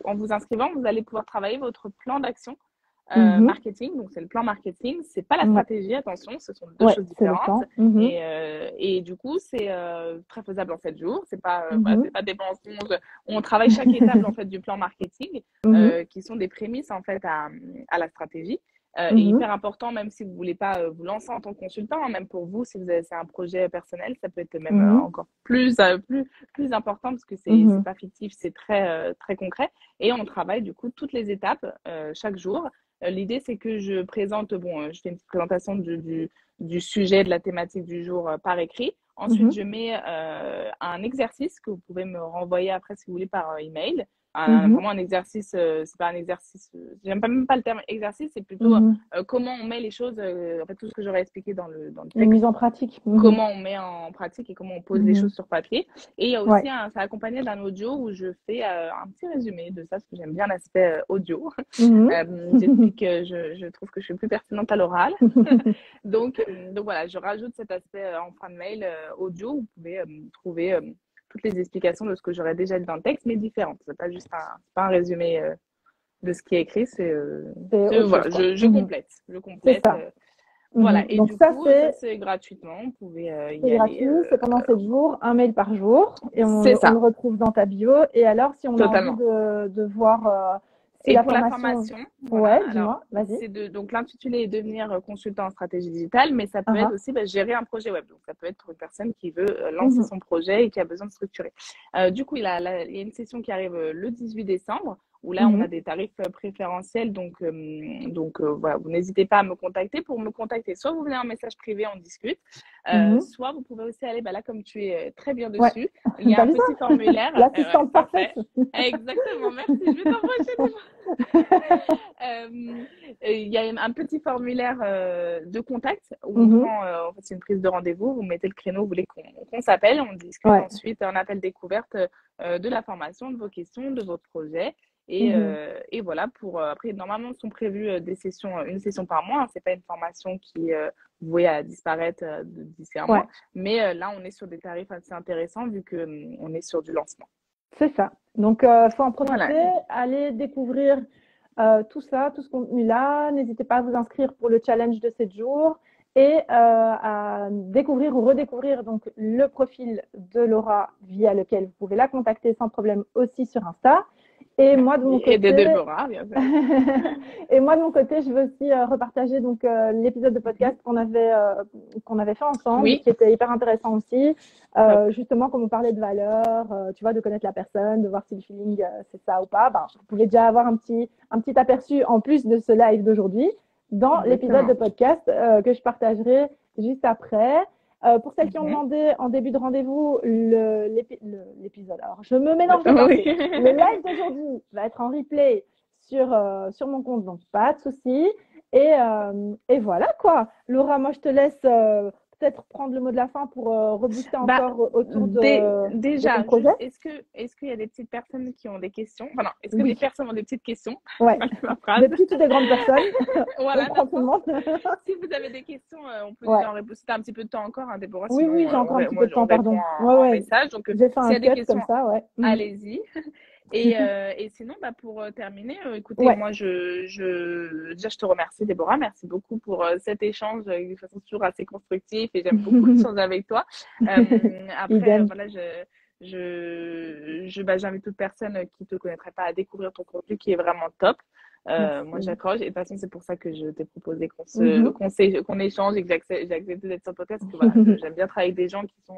[SPEAKER 2] en vous inscrivant, vous allez pouvoir travailler votre plan d'action
[SPEAKER 1] Mhm.
[SPEAKER 2] marketing. Donc, c'est le plan marketing. C'est pas la
[SPEAKER 1] Ouais,
[SPEAKER 2] stratégie, attention, ce sont deux
[SPEAKER 1] ouais,
[SPEAKER 2] choses
[SPEAKER 1] c'est le
[SPEAKER 2] différentes.
[SPEAKER 1] plan. Mhm.
[SPEAKER 2] Et du coup, c'est très faisable en 7 jours.
[SPEAKER 1] Mhm.
[SPEAKER 2] C'est pas des mensonges. On travaille chaque étape en fait du plan marketing,
[SPEAKER 1] Mhm.
[SPEAKER 2] qui sont des prémices en fait à la stratégie. Et
[SPEAKER 1] Mhm.
[SPEAKER 2] hyper important, même si vous voulez pas vous lancer en tant que consultant, hein, même pour vous, si c'est un projet personnel, ça peut être même
[SPEAKER 1] Mhm.
[SPEAKER 2] encore plus important parce que c'est
[SPEAKER 1] Mhm.
[SPEAKER 2] pas fictif, c'est très concret. Et on travaille du coup toutes les étapes chaque jour. L'idée, c'est que je présente, bon, je fais une petite présentation du sujet, de la thématique du jour par écrit. Ensuite,
[SPEAKER 1] Mhm.
[SPEAKER 2] je mets un exercice que vous pouvez me renvoyer après si vous voulez par email.
[SPEAKER 1] Mhm.
[SPEAKER 2] Vraiment un exercice, c'est pas un exercice, j'aime pas même pas le terme exercice, c'est plutôt
[SPEAKER 1] Mhm.
[SPEAKER 2] comment on met les choses, en fait tout ce que j'aurais expliqué dans le
[SPEAKER 1] Une mise
[SPEAKER 2] texte,
[SPEAKER 1] en pratique. Mhm.
[SPEAKER 2] comment on met en pratique et comment on pose les
[SPEAKER 1] Mhm.
[SPEAKER 2] choses sur papier. Et il y a
[SPEAKER 1] Ouais.
[SPEAKER 2] aussi c'est accompagné d'un audio où je fais un petit résumé de ça, parce que j'aime bien l'aspect audio.
[SPEAKER 1] Mhm.
[SPEAKER 2] J'explique, je trouve que je suis plus pertinente à l'oral. Donc voilà, je rajoute cet aspect en fin de mail audio. Vous pouvez trouver toutes les explications de ce que j'aurais déjà dit dans le texte, mais différentes. C'est pas juste pas un résumé de ce qui est écrit,
[SPEAKER 1] C'est autre chose,
[SPEAKER 2] voilà,
[SPEAKER 1] quoi.
[SPEAKER 2] je
[SPEAKER 1] Mhm.
[SPEAKER 2] complète,
[SPEAKER 1] C'est ça.
[SPEAKER 2] voilà.
[SPEAKER 1] Mhm.
[SPEAKER 2] Et
[SPEAKER 1] Donc
[SPEAKER 2] du
[SPEAKER 1] ça,
[SPEAKER 2] coup, ça c'est gratuitement, vous pouvez
[SPEAKER 1] c'est
[SPEAKER 2] y
[SPEAKER 1] gratuit,
[SPEAKER 2] aller.
[SPEAKER 1] c'est pendant 7 jours, un mail par jour, et
[SPEAKER 2] C'est
[SPEAKER 1] on le
[SPEAKER 2] ça,
[SPEAKER 1] retrouve dans ta bio. Et alors, si on a envie
[SPEAKER 2] totalement.
[SPEAKER 1] de voir si
[SPEAKER 2] Et
[SPEAKER 1] la
[SPEAKER 2] pour la
[SPEAKER 1] formation...
[SPEAKER 2] formation, voilà.
[SPEAKER 1] Ouais,
[SPEAKER 2] Alors,
[SPEAKER 1] dis-moi, vas-y.
[SPEAKER 2] c'est donc l'intitulé est devenir consultant en stratégie digitale, mais ça peut
[SPEAKER 1] Ah
[SPEAKER 2] être
[SPEAKER 1] ah.
[SPEAKER 2] aussi bah, gérer un projet web. Donc, ça peut être pour une personne qui veut lancer
[SPEAKER 1] Mhm.
[SPEAKER 2] son projet et qui a besoin de structurer. Du coup, il y a une session qui arrive le 18 décembre où là, on
[SPEAKER 1] Mhm.
[SPEAKER 2] a des tarifs préférentiels. Voilà, vous n'hésitez pas à me contacter. Pour me contacter, soit vous venez en message privé, on discute,
[SPEAKER 1] Mhm.
[SPEAKER 2] soit vous pouvez aussi aller, bah, là, comme tu es très bien
[SPEAKER 1] Ouais,
[SPEAKER 2] dessus, il y a
[SPEAKER 1] t'as
[SPEAKER 2] un
[SPEAKER 1] vu ça?
[SPEAKER 2] petit formulaire. Ouais,
[SPEAKER 1] L'assistante parfaite.
[SPEAKER 2] parfait. Exactement, merci. Je vais t'envoyer il y a un petit formulaire de contact où on
[SPEAKER 1] Mhm.
[SPEAKER 2] prend, en fait, c'est une prise de rendez-vous. Vous mettez le créneau, vous voulez qu'on s'appelle, on discute
[SPEAKER 1] Ouais.
[SPEAKER 2] ensuite un appel découverte de la formation, de vos questions, de votre projet. Et voilà, après, normalement, sont prévues une session par mois. Hein. C'est pas une formation qui est vouée à disparaître d'ici un
[SPEAKER 1] Ouais,
[SPEAKER 2] mois. Mais là, on est sur des tarifs assez intéressants vu que on est sur du lancement.
[SPEAKER 1] c'est ça. Donc, faut en
[SPEAKER 2] Voilà.
[SPEAKER 1] profiter, aller découvrir tout ça, tout ce contenu-là. N'hésitez pas à vous inscrire pour le challenge de 7 jours et à découvrir ou redécouvrir donc le profil de Laura via lequel vous pouvez la contacter sans problème aussi sur Insta. Et moi de mon
[SPEAKER 2] Et de
[SPEAKER 1] côté,
[SPEAKER 2] Déborah, bien sûr.
[SPEAKER 1] et moi de mon côté, je veux aussi repartager donc l'épisode de podcast qu'on avait fait ensemble,
[SPEAKER 2] Oui,
[SPEAKER 1] qui était hyper intéressant aussi.
[SPEAKER 2] top.
[SPEAKER 1] Justement, comme on parlait de valeur, tu vois, de connaître la personne, de voir si le feeling c'est ça ou pas. Ben, vous pouvez déjà avoir un petit aperçu en plus de ce live d'aujourd'hui dans l'épisode de
[SPEAKER 2] Exactement.
[SPEAKER 1] podcast que je juste après. Pour celles qui ont
[SPEAKER 2] Mhm.
[SPEAKER 1] demandé en début de rendez-vous l'épisode, alors je me mélange les
[SPEAKER 2] Oui.
[SPEAKER 1] pinceaux. Le live d'aujourd'hui va être en replay sur mon compte, donc pas de souci. Et voilà quoi. Laura, moi je te laisse peut-être prendre le mot de la fin pour rebooster
[SPEAKER 2] Bah,
[SPEAKER 1] encore autour de ton
[SPEAKER 2] déjà,
[SPEAKER 1] projet.
[SPEAKER 2] juste, est-ce qu'il y a des petites personnes qui ont des questions? Enfin, non, est-ce que des
[SPEAKER 1] Oui,
[SPEAKER 2] personnes ont des petites questions?
[SPEAKER 1] ouais.
[SPEAKER 2] Ma phrase.
[SPEAKER 1] Des petites ou des grandes personnes, on
[SPEAKER 2] Voilà,
[SPEAKER 1] prend tout le monde.
[SPEAKER 2] si vous avez des questions, on peut
[SPEAKER 1] Ouais.
[SPEAKER 2] déjà en répondre. Si t'as un petit peu de temps encore, hein, Déborah,
[SPEAKER 1] Oui, oui,
[SPEAKER 2] sinon
[SPEAKER 1] j'ai encore un petit peu
[SPEAKER 2] moi,
[SPEAKER 1] de
[SPEAKER 2] on
[SPEAKER 1] temps,
[SPEAKER 2] répond
[SPEAKER 1] pardon. Ouais,
[SPEAKER 2] en
[SPEAKER 1] ouais.
[SPEAKER 2] message. Donc,
[SPEAKER 1] J'ai fait
[SPEAKER 2] s'il y
[SPEAKER 1] un
[SPEAKER 2] a des
[SPEAKER 1] cut comme
[SPEAKER 2] questions,
[SPEAKER 1] ça, ouais.
[SPEAKER 2] allez-y. Et sinon, bah, pour terminer, écoutez,
[SPEAKER 1] Ouais.
[SPEAKER 2] moi, déjà, je te remercie, Déborah. Merci beaucoup pour cet échange de façon toujours assez constructif et j'aime beaucoup échanger avec toi. Après,
[SPEAKER 1] Idem.
[SPEAKER 2] voilà, bah, j'invite toute personne qui ne te connaîtrait pas à découvrir ton contenu qui est vraiment top. Moi,
[SPEAKER 1] Merci.
[SPEAKER 2] j'accroche. Et de toute façon, c'est pour ça que je t'ai proposé
[SPEAKER 1] Mhm.
[SPEAKER 2] qu'on échange et que j'ai accepté d'être sur le podcast parce que voilà, j'aime bien travailler avec des gens qui sont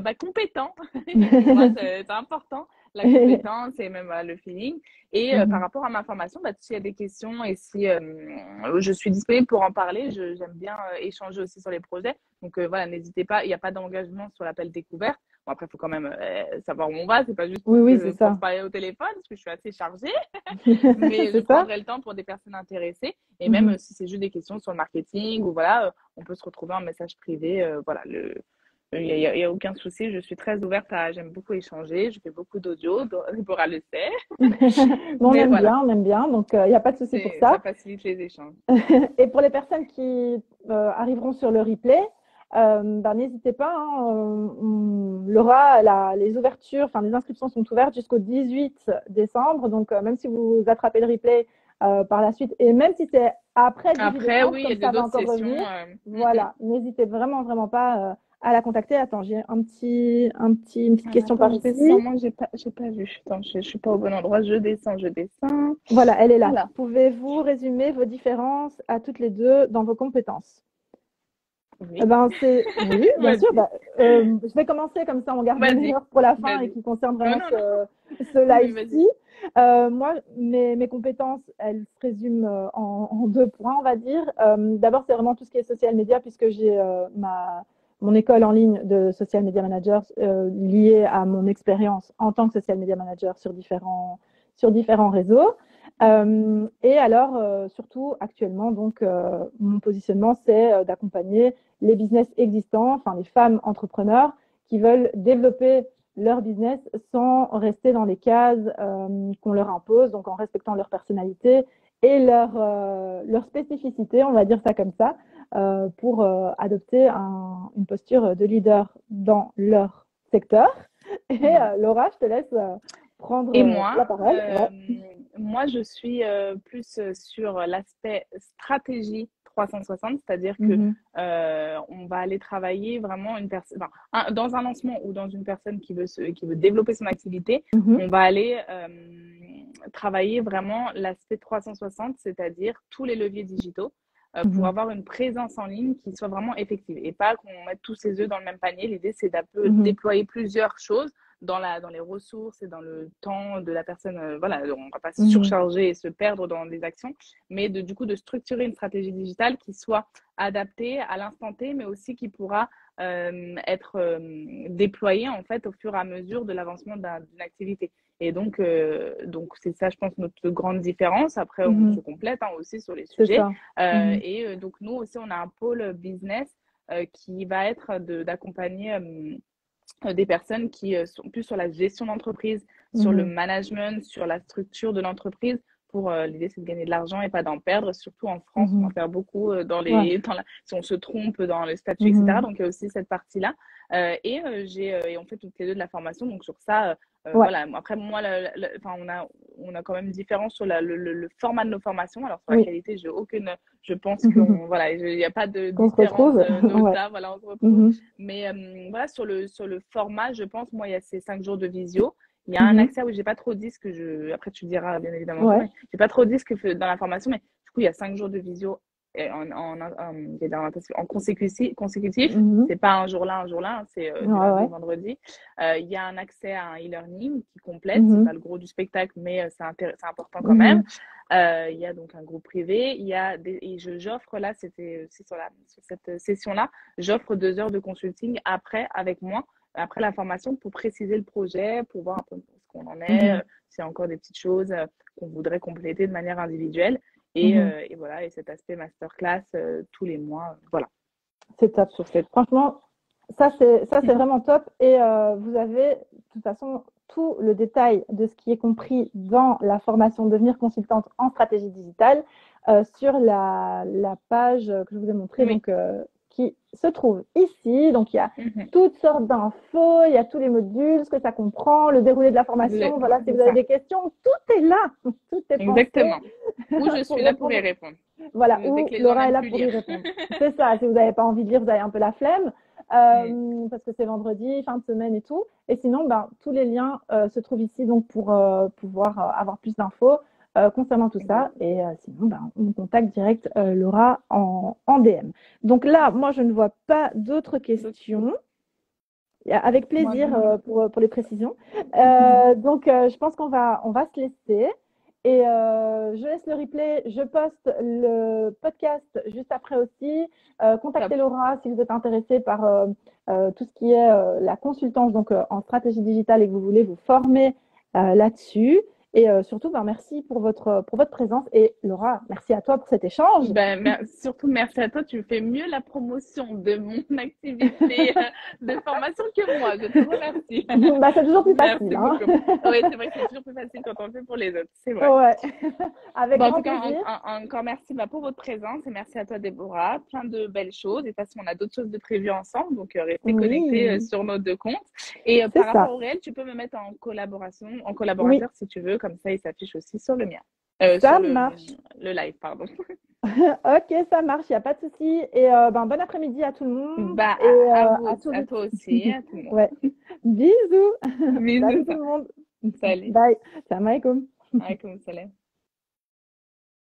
[SPEAKER 2] bah, compétents. Pour moi, c'est important la compétence et même le feeling. Et par
[SPEAKER 1] Mhm.
[SPEAKER 2] rapport à ma formation, bah, s'il y a des questions et si je suis disponible pour en parler, j'aime bien échanger aussi sur les projets. Donc voilà, n'hésitez pas, il n'y a pas d'engagement sur l'appel découverte. Bon, après, il faut quand même savoir où on va. C'est pas juste
[SPEAKER 1] Oui, oui, c'est
[SPEAKER 2] pour
[SPEAKER 1] ça.
[SPEAKER 2] parler au téléphone, parce que je suis assez chargée. Mais je
[SPEAKER 1] C'est ça.
[SPEAKER 2] prendrai le temps pour des personnes intéressées. Et même
[SPEAKER 1] Mhm.
[SPEAKER 2] si c'est juste des questions sur le marketing ou voilà, on peut se retrouver en message privé. Voilà, il y a aucun souci. Je suis très ouverte j'aime beaucoup échanger. Je fais beaucoup d'audio. Déborah le sait.
[SPEAKER 1] Mais
[SPEAKER 2] Mais voilà,
[SPEAKER 1] on aime bien, donc il n'y a pas de souci pour
[SPEAKER 2] ça
[SPEAKER 1] ça.
[SPEAKER 2] facilite les échanges.
[SPEAKER 1] Et pour les personnes qui arriveront sur le replay, ben, n'hésitez pas. Hein, Laura, les ouvertures, enfin les inscriptions sont ouvertes jusqu'au 18 décembre. Donc même si vous attrapez le replay par la suite, et même si c'est après le 18
[SPEAKER 2] Après,
[SPEAKER 1] décembre,
[SPEAKER 2] oui, il y
[SPEAKER 1] comme
[SPEAKER 2] a
[SPEAKER 1] ça va
[SPEAKER 2] d'autres
[SPEAKER 1] encore
[SPEAKER 2] sessions.
[SPEAKER 1] revenir, voilà, n'hésitez vraiment, vraiment pas à la contacter. Attends, j'ai une petite question
[SPEAKER 2] Attends,
[SPEAKER 1] par
[SPEAKER 2] je descends.
[SPEAKER 1] ici.
[SPEAKER 2] Moi, j'ai pas vu. Attends, je suis pas au bon endroit. Je descends, je descends.
[SPEAKER 1] Voilà, elle est là.
[SPEAKER 2] Alors,
[SPEAKER 1] Pouvez-vous résumer vos différences à toutes les deux dans vos compétences? Eh
[SPEAKER 2] oui,
[SPEAKER 1] ben, oui, bien sûr.
[SPEAKER 2] vas-y,
[SPEAKER 1] Bah, je vais commencer comme ça, on garde le
[SPEAKER 2] vas-y,
[SPEAKER 1] meilleur pour la fin et
[SPEAKER 2] vas-y.
[SPEAKER 1] qui concerne
[SPEAKER 2] Non,
[SPEAKER 1] vraiment
[SPEAKER 2] non, non.
[SPEAKER 1] ce
[SPEAKER 2] Oui, vas-y.
[SPEAKER 1] live-ci. Moi, mes compétences, elles se résument en deux points, on va dire. D'abord, c'est vraiment tout ce qui est social media, puisque j'ai mon école en ligne de social media manager liée à mon expérience en tant que social media manager sur différents réseaux. Et alors, surtout actuellement, donc, mon positionnement, c'est d'accompagner les business existants, enfin les femmes entrepreneurs qui veulent développer leur business sans rester dans les cases qu'on leur impose, donc en respectant leur personnalité et leur spécificité, on va dire ça comme ça, pour adopter une posture de leader dans leur secteur. Et
[SPEAKER 2] Ouais.
[SPEAKER 1] Laura, je te laisse
[SPEAKER 2] Et
[SPEAKER 1] prendre
[SPEAKER 2] moi,
[SPEAKER 1] la parole. Ouais.
[SPEAKER 2] moi, je suis plus sur l'aspect stratégie 360, c'est-à-dire que
[SPEAKER 1] Mhm.
[SPEAKER 2] on va aller travailler vraiment une personne, dans un lancement ou dans une personne qui veut développer son activité,
[SPEAKER 1] Mhm.
[SPEAKER 2] on va aller travailler vraiment l'aspect 360, c'est-à-dire tous les leviers digitaux. Pour
[SPEAKER 1] Mhm.
[SPEAKER 2] avoir une présence en ligne qui soit vraiment effective et pas qu'on mette tous ses œufs dans le même panier. L'idée, c'est d'un peu
[SPEAKER 1] Mhm.
[SPEAKER 2] déployer plusieurs choses dans les ressources et dans le temps de la personne. Voilà, on ne va pas se
[SPEAKER 1] Mhm.
[SPEAKER 2] surcharger et se perdre dans des actions, mais du coup de structurer une stratégie digitale qui soit adaptée à l'instant T, mais aussi qui pourra être déployée en fait au fur et à mesure de l'avancement d'une activité. Et donc c'est ça, je pense, notre grande différence. Après, on se
[SPEAKER 1] Mhm.
[SPEAKER 2] complète hein, aussi sur les
[SPEAKER 1] C'est
[SPEAKER 2] sujets.
[SPEAKER 1] ça. Mhm.
[SPEAKER 2] Donc nous aussi, on a un pôle business qui va être d'accompagner des personnes qui sont plus sur la gestion d'entreprise, sur le management, sur la structure de l'entreprise. Pour l'idée, c'est de gagner de l'argent et pas d'en perdre. Surtout en France, on en perd beaucoup si on se trompe dans le statut, etc. Donc, il y a aussi cette partie-là. Et on fait toutes les deux de la formation. Donc, sur ça, voilà. Après, moi, on a quand même différence sur le format de nos formations. Alors, sur la qualité, j'ai aucune. Je pense voilà, il n'y a pas de différence là. Voilà, on se retrouve. Mais voilà, sur le format, je pense, moi, il y a ces 5 jours de visio. Il y a un accès où j'ai pas trop dit ce que après tu diras bien évidemment, mais j'ai pas trop dit ce que dans la formation, mais du coup il y a 5 jours de visio en consécutif. C'est pas un jour là, c'est du lundi au vendredi. Il y a un accès à un e-learning qui complète, c'est pas le gros du spectacle, mais c'est important quand même. Il y a donc un groupe privé, et j'offre là, c'était aussi sur cette session-là, j'offre 2 heures de consulting avec moi. Après la formation, pour préciser le projet, pour voir un peu ce qu'on en est, s'il y a encore des petites choses qu'on voudrait compléter de manière individuelle. Et voilà, et cet aspect masterclass tous les mois. Voilà.
[SPEAKER 1] C'est top. Franchement, ça c'est vraiment top. Et vous avez, de toute façon, tout le détail de ce qui est compris dans la formation Devenir consultante en stratégie digitale sur la page que je vous ai montrée. Donc, qui se trouve ici. Donc, il y a toutes sortes d'infos, il y a tous les modules, ce que ça comprend, le déroulé de la formation. Voilà, si vous avez des questions, tout est là. Tout est pensé.
[SPEAKER 2] Exactement. Où je suis là pour y répondre.
[SPEAKER 1] Voilà, où Laura est là pour y répondre. C'est ça, si vous n'avez pas envie de lire, vous avez un peu la flemme, parce que c'est vendredi, fin de semaine et tout. Et sinon, tous les liens se trouvent ici donc pour pouvoir avoir plus d'infos concernant tout ça. Et sinon, on contacte direct Laura en DM. Donc là, moi, je ne vois pas d'autres questions. Avec plaisir pour les précisions. Donc, je pense qu'on va se laisser. Et je laisse le replay. Je poste le podcast juste après aussi. Contactez Laura si vous êtes intéressé par tout ce qui est la consultance donc, en stratégie digitale et que vous voulez vous former là-dessus. Et surtout, merci pour votre présence. Et Laura, merci à toi pour cet échange.
[SPEAKER 2] Surtout, merci à toi. Tu fais mieux la promotion de mon activité de formation que moi. Je te remercie.
[SPEAKER 1] C'est toujours plus facile.
[SPEAKER 2] Oui, c'est vrai que c'est toujours plus facile quand on le fait pour les autres. C'est vrai.
[SPEAKER 1] Ouais. Avec grand plaisir.
[SPEAKER 2] Encore merci pour votre présence et merci à toi, Déborah. Plein de belles choses. Et de toute façon, on a d'autres choses de prévues ensemble. Donc, restez connectés sur nos 2 comptes. Et par rapport au réel, tu peux me mettre en collaborateur si tu veux. Comme ça, il s'affiche aussi sur le mien.
[SPEAKER 1] Ça marche.
[SPEAKER 2] Le live, pardon.
[SPEAKER 1] Ok, ça marche, il n'y a pas de souci. Et bon après-midi à tout le monde.
[SPEAKER 2] Et à toi aussi, à tout le monde.
[SPEAKER 1] Ouais. Bisous.
[SPEAKER 2] Bisous.
[SPEAKER 1] Salut tout le monde.
[SPEAKER 2] Salut.
[SPEAKER 1] Bye. Salam alaikum.
[SPEAKER 2] Alaikum salam.